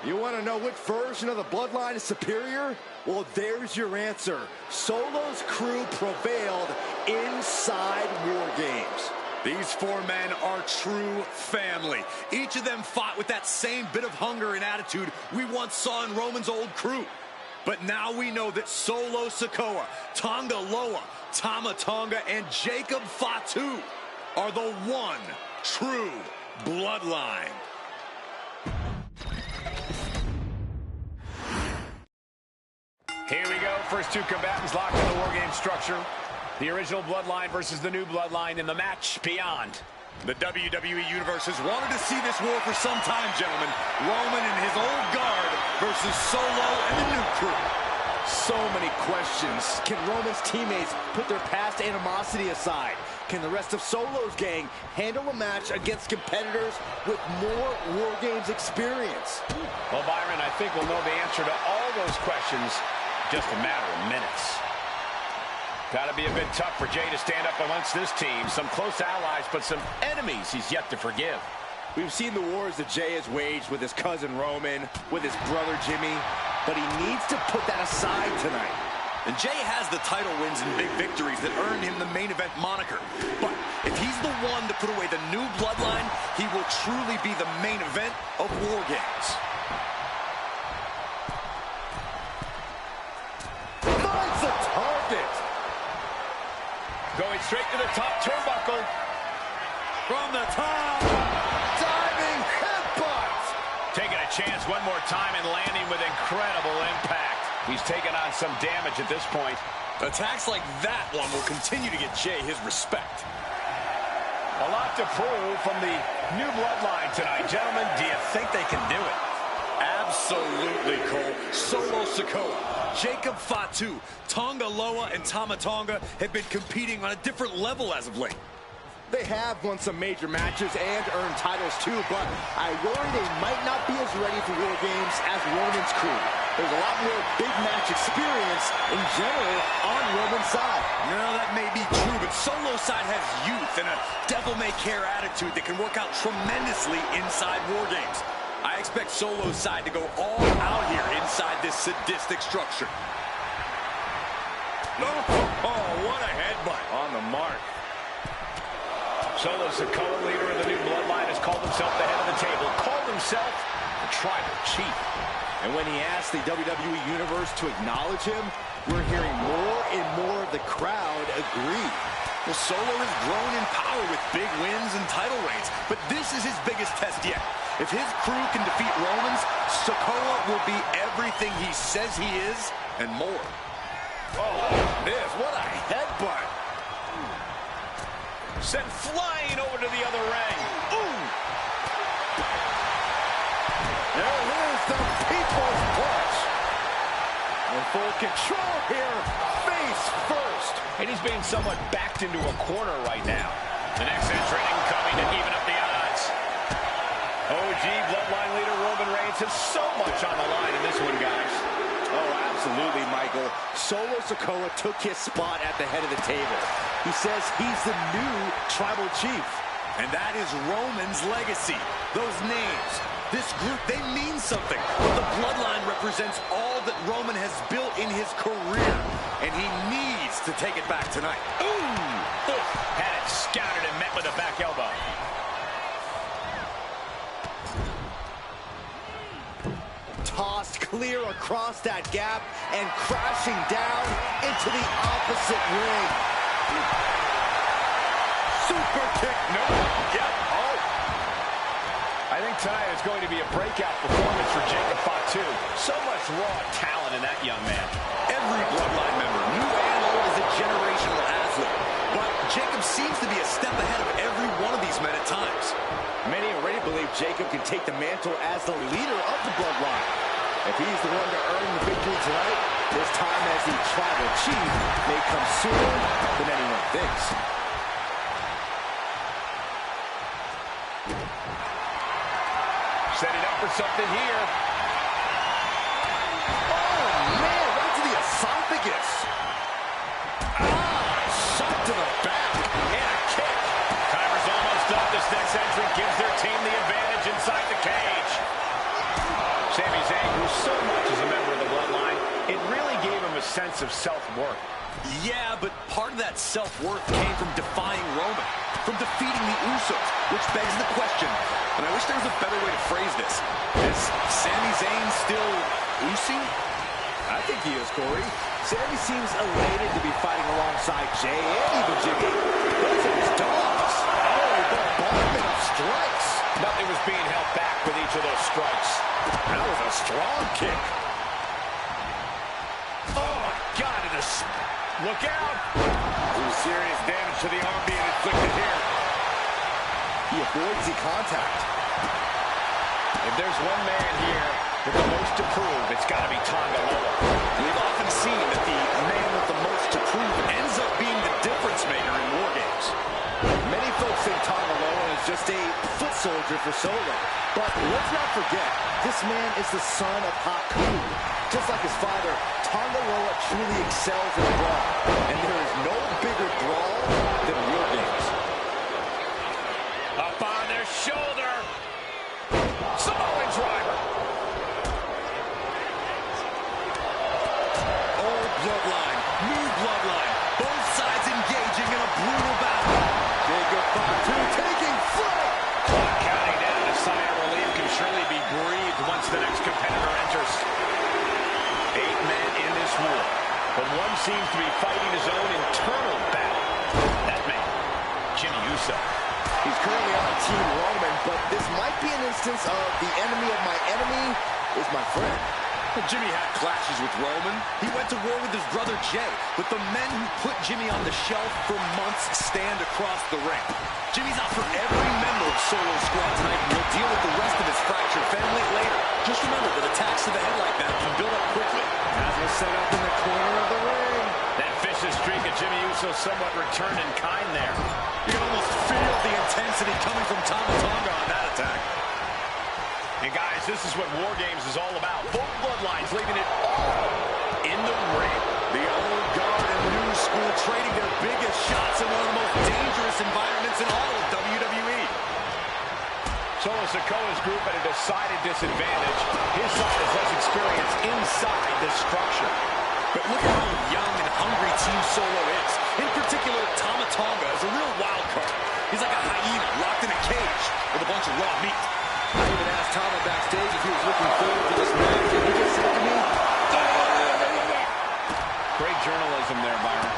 You want to know which version of the bloodline is superior? Well, there's your answer. Solo's crew prevailed inside War Games. These 4 men are true family. Each of them fought with that same bit of hunger and attitude we once saw in Roman's old crew. But now we know that Solo Sikoa, Tonga Loa, Tama Tonga, and Jacob Fatu are the one true bloodline. Here we go. First 2 combatants locked in the War Game structure. The original Bloodline versus the new Bloodline in the match beyond. The WWE Universe has wanted to see this war for some time, gentlemen. Roman and his old guard versus Solo and the new crew. So many questions. Can Roman's teammates put their past animosity aside? Can the rest of Solo's gang handle a match against competitors with more War Games experience? Well, Byron, I think we'll know the answer to all those questions in just a matter of minutes. Got to be a bit tough for Jay to stand up amongst this team. Some close allies, but some enemies he's yet to forgive. We've seen the wars that Jay has waged with his cousin Roman, with his brother Jimmy, but he needs to put that aside tonight. And Jay has the title wins and big victories that earned him the main event moniker. But if he's the one to put away the new bloodline, he will truly be the main event of War Games. Finds the target. Going straight to the top turnbuckle. From the top. Diving headbutt. Taking a chance one more time and landing with incredible impact. He's taken on some damage at this point. Attacks like that one will continue to get Jay his respect. A lot to prove from the new bloodline tonight. Gentlemen, do you think they can do it? Absolutely, Cole. Solo Sikoa, Jacob Fatu, Tonga Loa, and Tama Tonga have been competing on a different level as of late. They have won some major matches and earned titles too, but I worry they might not be as ready for War Games as Roman's crew. There's a lot more big match experience in general on Roman's side. No, that may be true, but Solo's side has youth and a devil-may-care attitude that can work out tremendously inside War Games. I expect Solo's side to go all out here inside this sadistic structure. Oh, what a headbutt. On the mark. Solo Sikoa, leader of the new bloodline, has called himself the head of the table. Called himself the tribal chief. And when he asked the WWE Universe to acknowledge him, we're hearing more and more of the crowd agree. Well, Solo has grown in power with big wins and title reigns, but this is his biggest test yet. If his crew can defeat Roman's, Sikoa will be everything he says he is and more. Oh, this, what a headbutt. Sent flying over to the other ring. Ooh! There is the People's Push. In full control here, face first. And he's being somewhat backed into a corner right now. The next entrant incoming to even up the odds. OG Bloodline leader Roman Reigns has so much on the line in this one, guys. Oh, absolutely, Michael. Solo Sikoa took his spot at the head of the table. He says he's the new tribal chief. And that is Roman's legacy. Those names, this group, they mean something. But the Bloodline represents all that Roman has built in his career. And he needs to take it back tonight. Ooh! Had it scouted and met with a back elbow. Tossed clear across that gap and crashing down into the opposite ring. Super kick. No. Yep. Oh. I think tonight is going to be a breakout performance for Jacob Fatu. So much raw talent in that young man. Every Bloodline member, new and old, is a generational athlete. But Jacob seems to be a step ahead of every one of these men at times. Many already believe Jacob can take the mantle as the leader of the Bloodline. If he's the one to earn the victory tonight, his time as the tribal chief may come sooner than anyone thinks. Setting up for something here. Oh, man, right to the esophagus. Shot to the back. And a kick. Timer's almost up. This next entrant gives their team the advantage inside the cage. Sami Zayn, who so much is a member of the Bloodline, it really gave him a sense of self-worth. Yeah, but part of that self-worth came from defying Roman, from defeating the Usos, which begs the question, and I wish there was a better way to phrase this. Is Sami Zayn still Usi? I think he is, Corey. Sami seems elated to be fighting alongside Jay and even Jimmy. Those are his dogs. Oh, the bombing of strikes. Nothing was being held back with each of those strikes. That was a strong kick. Oh, my God, look out. Some serious damage to the arm being inflicted here. He avoids the contact. If there's one man here with the most to prove, it's got to be Tonga Loa. We've often seen that the man with the most to prove ends up being the difference maker in war games. Many folks think Tonga Loa is just a foot soldier for Solo. But let's not forget, this man is the son of Haku. Just like his father, Tonga Loa truly excels in brawl. And there is no bigger brawl than war games. Up on their shoulder. Samoan driver. Old Bloodline, new Bloodline. Both sides engaging in a brutal battle. Jacob Fatu taking flight. Clock counting down. A sigh of relief can surely be breathed once the next competitor enters. 8 men in this war, but one seems to be fighting his own internal battle. That man, Jimmy Uso. He's currently on Team Roman, but this might be an instance of the enemy of my enemy is my friend. Jimmy had clashes with Roman. He went to war with his brother Jay, but the men who put Jimmy on the shelf for months stand across the ring. Jimmy's out for every member of Solo's squad tonight, and he'll deal with the rest of his fractured family later. Just remember that attacks to the head like that can build up quickly. As we're set up in the corner of the ring. That vicious streak of Jimmy Uso somewhat returned in kind there. You can almost feel the intensity coming from Tama Tonga on that attack. And guys, this is what War Games is all about. Both bloodlines leaving it all in the ring. The old guard and new school trading their biggest shots in one of the most dangerous environments in all of WWE. Solo Sikoa's group at a decided disadvantage. His side is less experienced inside this structure. But look at how young and hungry Team Solo is. In particular, Tama Tonga is a real wild card. He's like a hyena locked in a cage with a bunch of raw meat. I even asked Tama backstage if he was looking forward to this match, and he just said to me, great journalism there, Byron.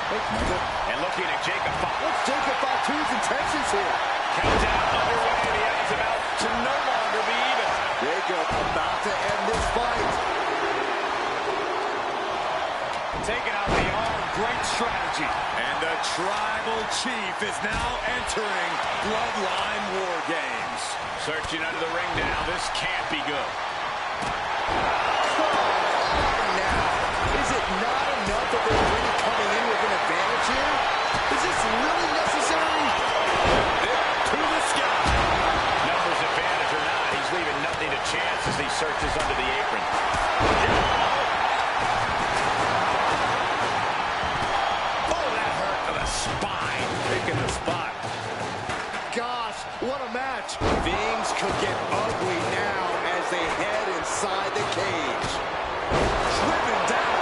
thanks, Michael. And looking at Jacob Fatu. What's Jacob Fatu's intentions here? Countdown underway. The odds about to no longer be even. Jacob about to end this fight. Taking out the arm. Great strategy. And the tribal chief is now entering Bloodline War Games. Searching under the ring now. This can't be good. Come on now. Is it not enough that they're already coming in with an advantage here? Is this really necessary? To the sky. Numbers advantage or not, he's leaving nothing to chance as he searches under the apron. Oh, that hurt to the spine. Picking the spot. Gosh, what a match. Things could get ugly now as they head inside the cage. Driven down.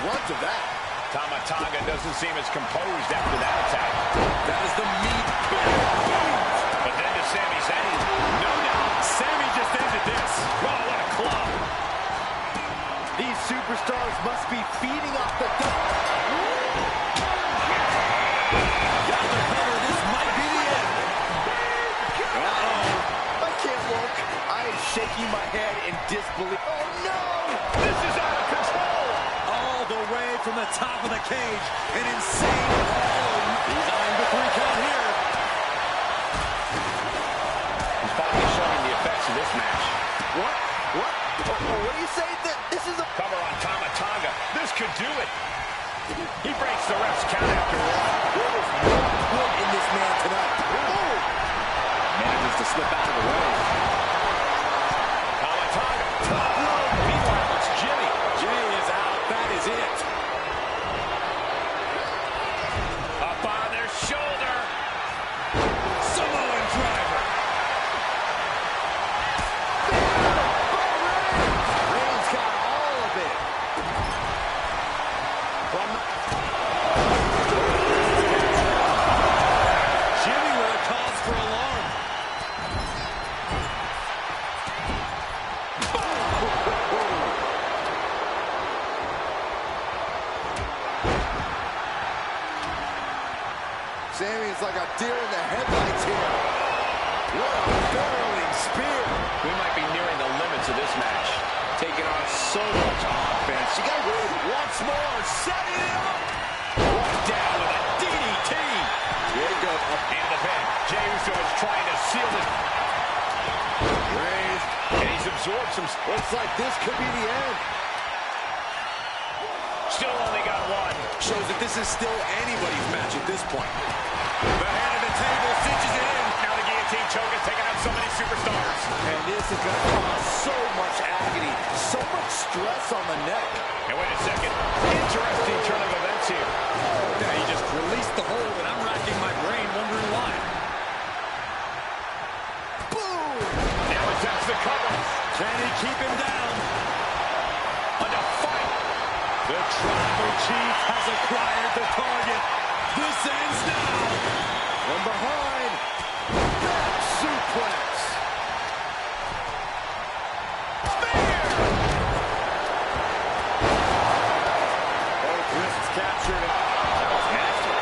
Brunt of that. Tonga doesn't seem as composed after that attack. That is the meat. But then to Sami Zayn. No doubt. Sami just ended this. Oh, what a club. These superstars must be feeding off the Got the cover. This might be the end. Uh-oh. I can't look. I am shaking my head in disbelief. Oh, no! This is out of control. All the way from the top of the cage. An insane ball. He's eyeing the 3 count here. He's finally showing the effects of this match. What? What? What do you say? This is a cover on Tonga. This could do it. He breaks the ref's count after one. There was no good in this man tonight. Oh! Manages to slip out of the way. Tonga. Meanwhile, it's Jimmy. Jay is out. That is it. Up on their shoulder. Samoan driver. Reigns got all of it. Jimmy with a cause for alarm. Sami is like a deer in the headlights here. What a barreling spear. We might be nearing the limits of this match. Taking on so much offense. You got Wade once more, setting it up. One down with a DDT. Here he goes. And the pin. Jey Uso is trying to seal it. Reigns. And he's absorbed some. Looks like this could be the end. Still only got one. Shows that this is still anybody's match at this point. The head of the table cinches it in. Now the guillotine choke is taking out so many superstars. And this is going to cause so much agony, so much stress on the neck. And wait a second. Interesting turn of events here. Now he just released the hold, and I'm racking my brain wondering why. Boom! Now attempts the cover. Can he keep him down? Under fight. The tribal chief has acquired the target. This ends now. From behind. Back suplex. Spear. Oh, wrists captured it. That was nasty.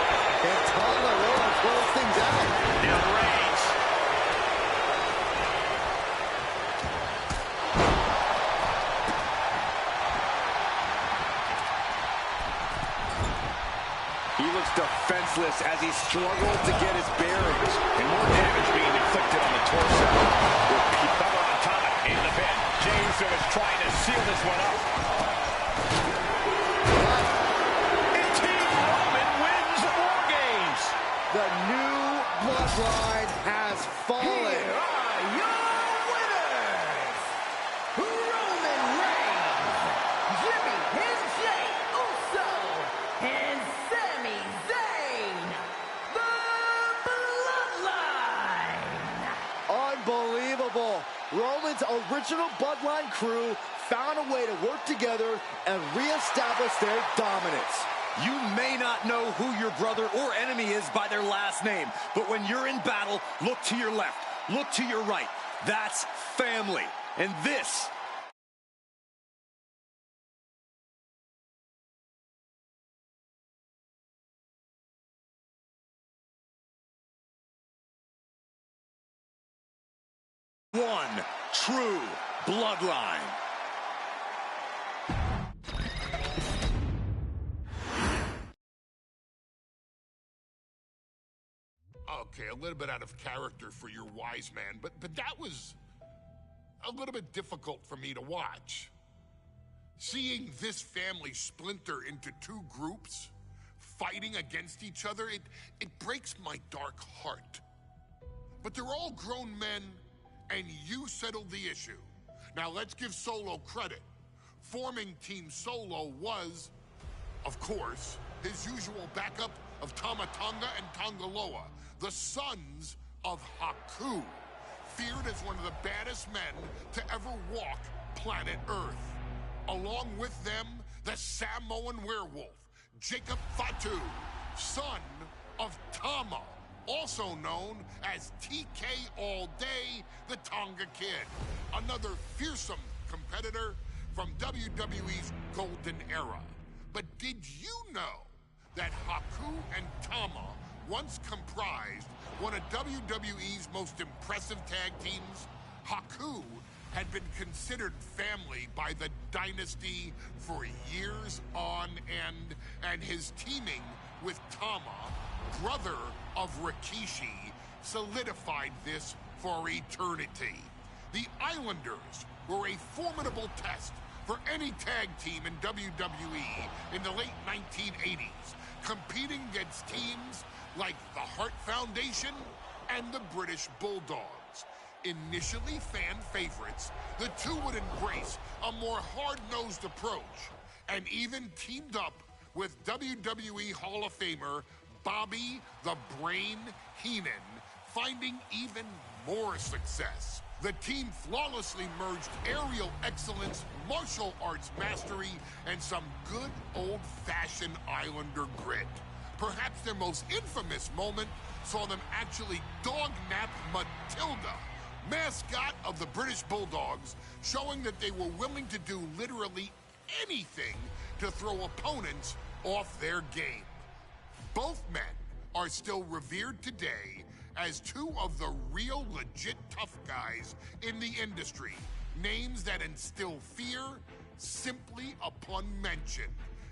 And Tonga really close things out. Now Reigns. He looks defenseless as he struggles to get his bearings. And more damage being inflicted on the torso. With cover on top and the pin. Jey Uso is trying to seal this one up. And Team Roman wins War Games. The new bloodline has fallen. Here are your winners, Roman Reigns, Jimmy and Jey Uso, and Sami Zayn, the Bloodline. Unbelievable. Roman's original bloodline crew found a way to work together and reestablish their dominance. You may not know who your brother or enemy is by their last name, but when you're in battle, look to your left, look to your right. That's family. And this one true bloodline. Okay, a little bit out of character for your wise man, but that was a little bit difficult for me to watch. Seeing this family splinter into two groups, fighting against each other, it breaks my dark heart. But they're all grown men, and you settled the issue. Now let's give Solo credit. Forming Team Solo was, of course, his usual backup of Tama Tonga and Tongaloa, the sons of Haku, feared as one of the baddest men to ever walk planet Earth. Along with them, the Samoan werewolf, Jacob Fatu, son of Tama, also known as TK All Day, the Tonga Kid, another fearsome competitor from WWE's golden era. But did you know that Haku and Tama once comprised one of WWE's most impressive tag teams? Haku had been considered family by the Dynasty for years on end, and his teaming with Tama, brother of Rikishi, solidified this for eternity. The Islanders were a formidable test for any tag team in WWE in the late 1980s, competing against teams like the Hart Foundation and the British Bulldogs. Initially fan favorites, the two would embrace a more hard-nosed approach and even teamed up with WWE Hall of Famer Bobby the Brain Heenan, finding even more success. The team flawlessly merged aerial excellence, martial arts mastery, and some good old-fashioned Islander grit. Perhaps their most infamous moment saw them actually dog-nap Matilda, mascot of the British Bulldogs, showing that they were willing to do literally anything to throw opponents off their game. Both men are still revered today as two of the real legit tough guys in the industry, names that instill fear simply upon mention,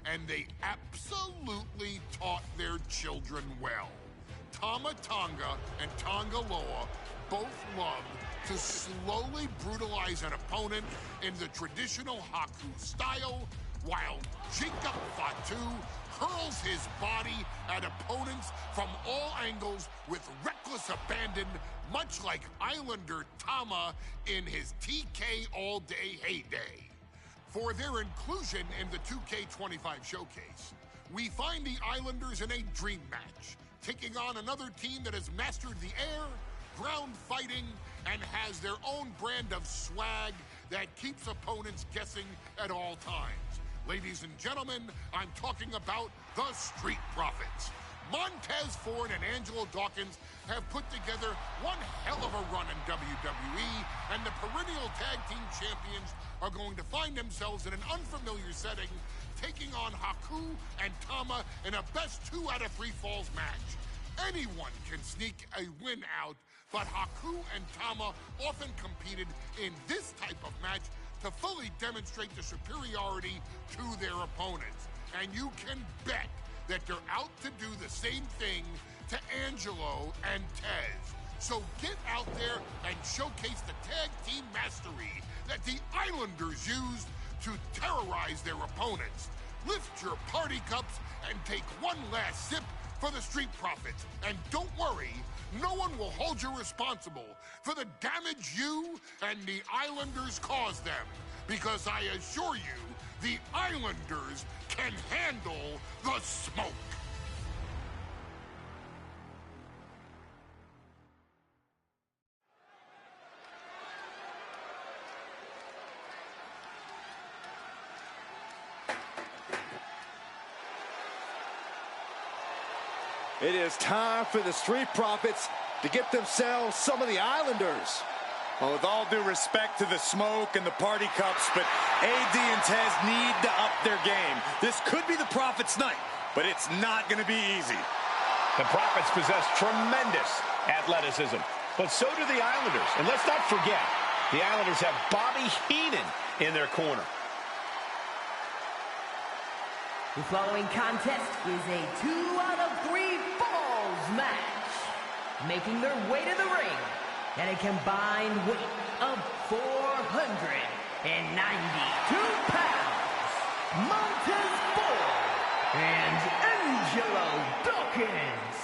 and they absolutely taught their children well. Tama Tonga and Tongaloa both loved to slowly brutalize an opponent in the traditional Haku style, while Jacob Fatu hurls his body at opponents from all angles with reckless abandon, much like Islander Tama in his TK All Day heyday. For their inclusion in the 2K25 showcase, we find the Islanders in a dream match, taking on another team that has mastered the air, ground fighting, and has their own brand of swag that keeps opponents guessing at all times. Ladies and gentlemen, I'm talking about the Street Profits. Montez Ford and Angelo Dawkins have put together one hell of a run in WWE, and the perennial tag team champions are going to find themselves in an unfamiliar setting, taking on Haku and Tama in a best 2 out of 3 falls match. Anyone can sneak a win out, but Haku and Tama often competed in this type of match to fully demonstrate the superiority to their opponents. And you can bet that they're out to do the same thing to Angelo and Tez. So get out there and showcase the tag team mastery that the Islanders used to terrorize their opponents. Lift your party cups and take one last sip for the Street Profits. And don't worry, no one will hold you responsible for the damage you and the Islanders caused them, because I assure you, the Islanders can handle the smoke. It is time for the Street Profits to get themselves some of the Islanders. Well, with all due respect to the smoke and the party cups, but AD and Tez need to up their game. This could be the Profits' night, but it's not going to be easy. The Profits possess tremendous athleticism, but so do the Islanders. And let's not forget, the Islanders have Bobby Heenan in their corner. The following contest is a 2 out of 3 falls match. Making their way to the ring at a combined weight of 492 pounds, Montez Ford and Angelo Dawkins,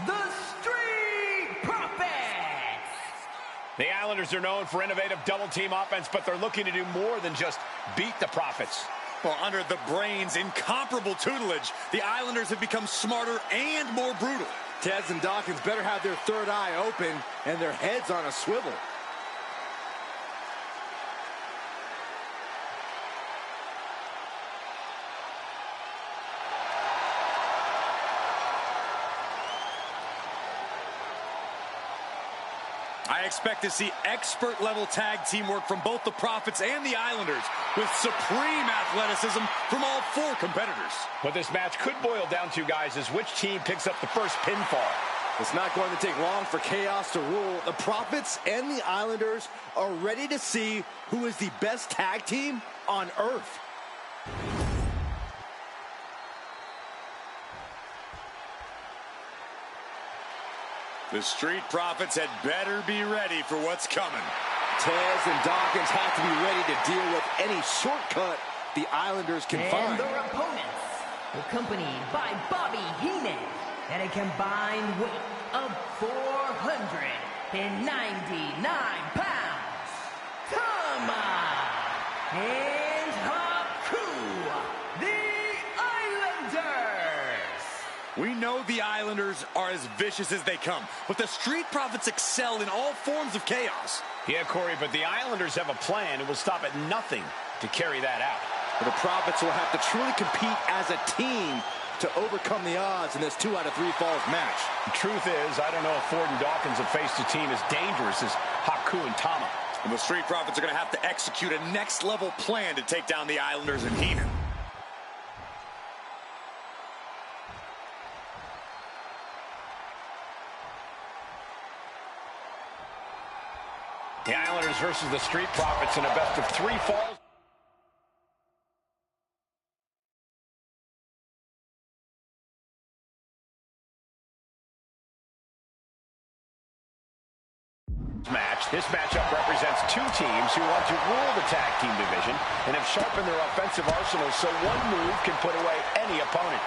the Street Profits. The Islanders are known for innovative double-team offense, but they're looking to do more than just beat the Profits. Well, under the Brains' incomparable tutelage, the Islanders have become smarter and more brutal. Tez and Dawkins better have their third eye open and their heads on a swivel. I expect to see expert-level tag teamwork from both the Profits and the Islanders, with supreme athleticism from all 4 competitors. What this match could boil down to, guys, is which team picks up the first pinfall. It's not going to take long for chaos to rule. The Profits and the Islanders are ready to see who is the best tag team on Earth. The Street Profits had better be ready for what's coming. Tez and Dawkins have to be ready to deal with any shortcut the Islanders can find. And their opponents, accompanied by Bobby Heenan, at a combined weight of 499 pounds, Tama and Haku, the Islanders. We know the Islanders are as vicious as they come, but the Street Profits excel in all forms of chaos. Yeah, Corey, but the Islanders have a plan and will stop at nothing to carry that out. The Profits will have to truly compete as a team to overcome the odds in this 2 out of 3 falls match. The truth is, I don't know if Ford and Dawkins have faced a team as dangerous as Haku and Tama. And the Street Profits are going to have to execute a next-level plan to take down the Islanders and Heenan. The Islanders versus the Street Profits in a best of 3 falls. This matchup represents 2 teams who want to rule the tag team division and have sharpened their offensive arsenals so one move can put away any opponent.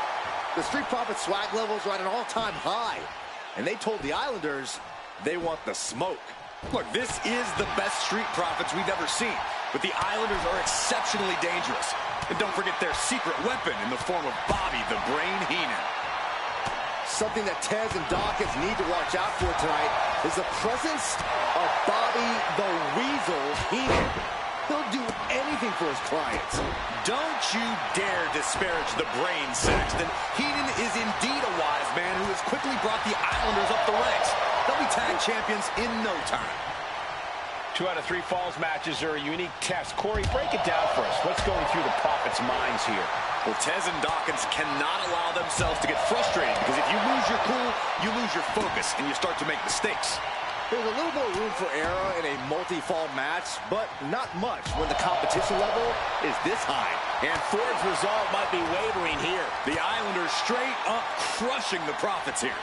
The Street Profits swag levels are at an all-time high, and they told the Islanders they want the smoke. Look, this is the best Street Profits we've ever seen, but the Islanders are exceptionally dangerous. And don't forget their secret weapon in the form of Bobby the Brain Heenan. Something that Tez and Dawkins need to watch out for tonight is the presence of Bobby the Weasel Heenan. He'll do anything for his clients. Don't you dare disparage the Brain, Saxton. Heenan is indeed a wise man who has quickly brought the Islanders up the ranks. They'll be tag champions in no time. 2 out of 3 falls matches are a unique test. Corey, break it down for us. What's going through the Profits' minds here? Well, Tez and Dawkins cannot allow themselves to get frustrated, because if you lose your cool, you lose your focus, and you start to make mistakes. There's a little more room for error in a multi-fall match, but not much when the competition level is this high. And Ford's resolve might be wavering here. The Islanders straight up crushing the Profits here.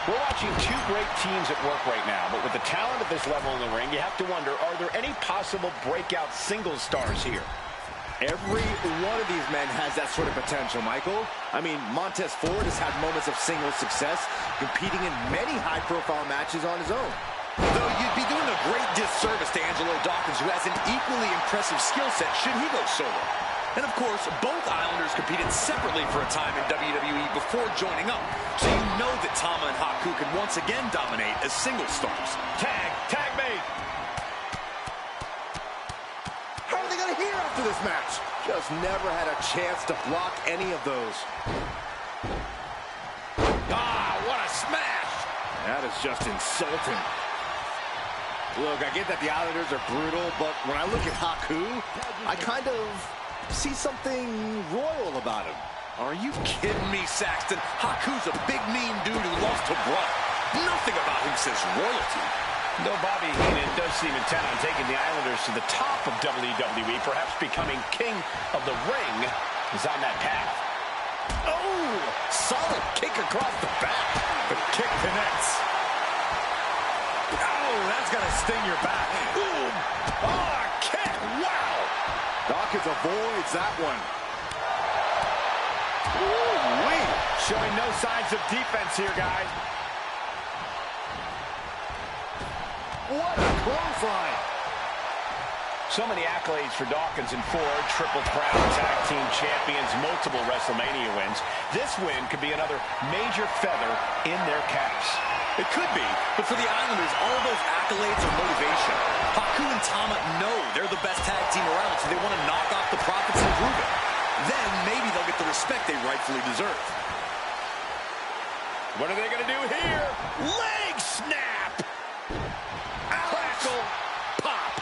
We're watching 2 great teams at work right now, but with the talent at this level in the ring, you have to wonder, are there any possible breakout single stars here? Every one of these men has that sort of potential, Michael. I mean, Montez Ford has had moments of single success, competing in many high-profile matches on his own. Though you'd be doing a great disservice to Angelo Dawkins, who has an equally impressive skill set should he go solo. And of course, both Islanders competed separately for a time in WWE before joining up. So you know that Tama and Haku can once again dominate as single stars. Tag mate! How are they going to hear after this match? Just never had a chance to block any of those. Oh, That is just insulting. Look, I get that the Islanders are brutal, but when I look at Haku, I kind of see something royal about him. Are you kidding me, Saxton? Haku's a big, mean dude who lost to Brock. Nothing about him says royalty. Though Bobby Heenan does seem intent on taking the Islanders to the top of WWE, perhaps becoming king of the ring, is on that path. Oh, solid kick across the back. The kick connects. Oh, that's going to sting your back. Ooh. Oh, kick. Wow. Dawkins avoids that one. Ooh-wee. Showing no signs of defense here, guys. What a clothesline. So many accolades for Dawkins and Ford. Triple Crown Tag Team Champions, multiple WrestleMania wins. This win could be another major feather in their caps. It could be, but for the Islanders, all those accolades are motivation. Haku and Tama know they're the best tag team around, so they want to knock off the Profits and prove it. Then maybe they'll get the respect they rightfully deserve. What are they going to do here? Leg snap. Crackle. Pop.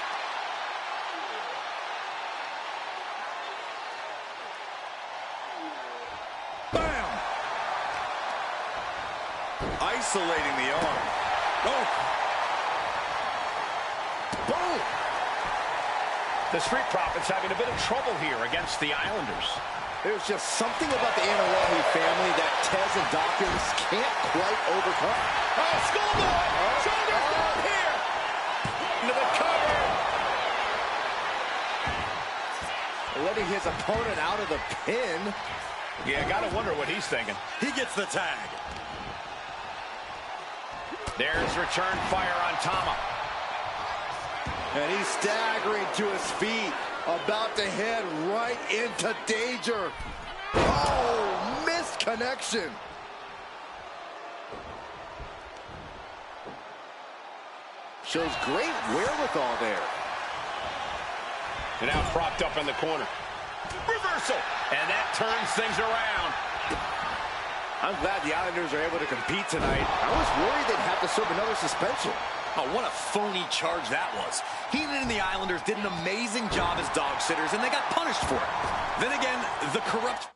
Bam! Isolating the arm. Oh! Boom! The Street Profits having a bit of trouble here against the Islanders. There's just something about the Anawahi family that Tez and Dawkins can't quite overcome. Oh, schoolboy! Shoulders down here! Into the cover! Letting his opponent out of the pin. Yeah, gotta wonder what he's thinking. He gets the tag. There's return fire on Tama. And he's staggering to his feet, about to head right into danger. Oh, missed connection. Shows great wherewithal there. And now propped up in the corner. Reversal! And that turns things around. I'm glad the Islanders are able to compete tonight. I was worried they'd have to serve another suspension. Oh, what a phony charge that was. Heenan and the Islanders did an amazing job as dog sitters, and they got punished for it. Then again, the corrupt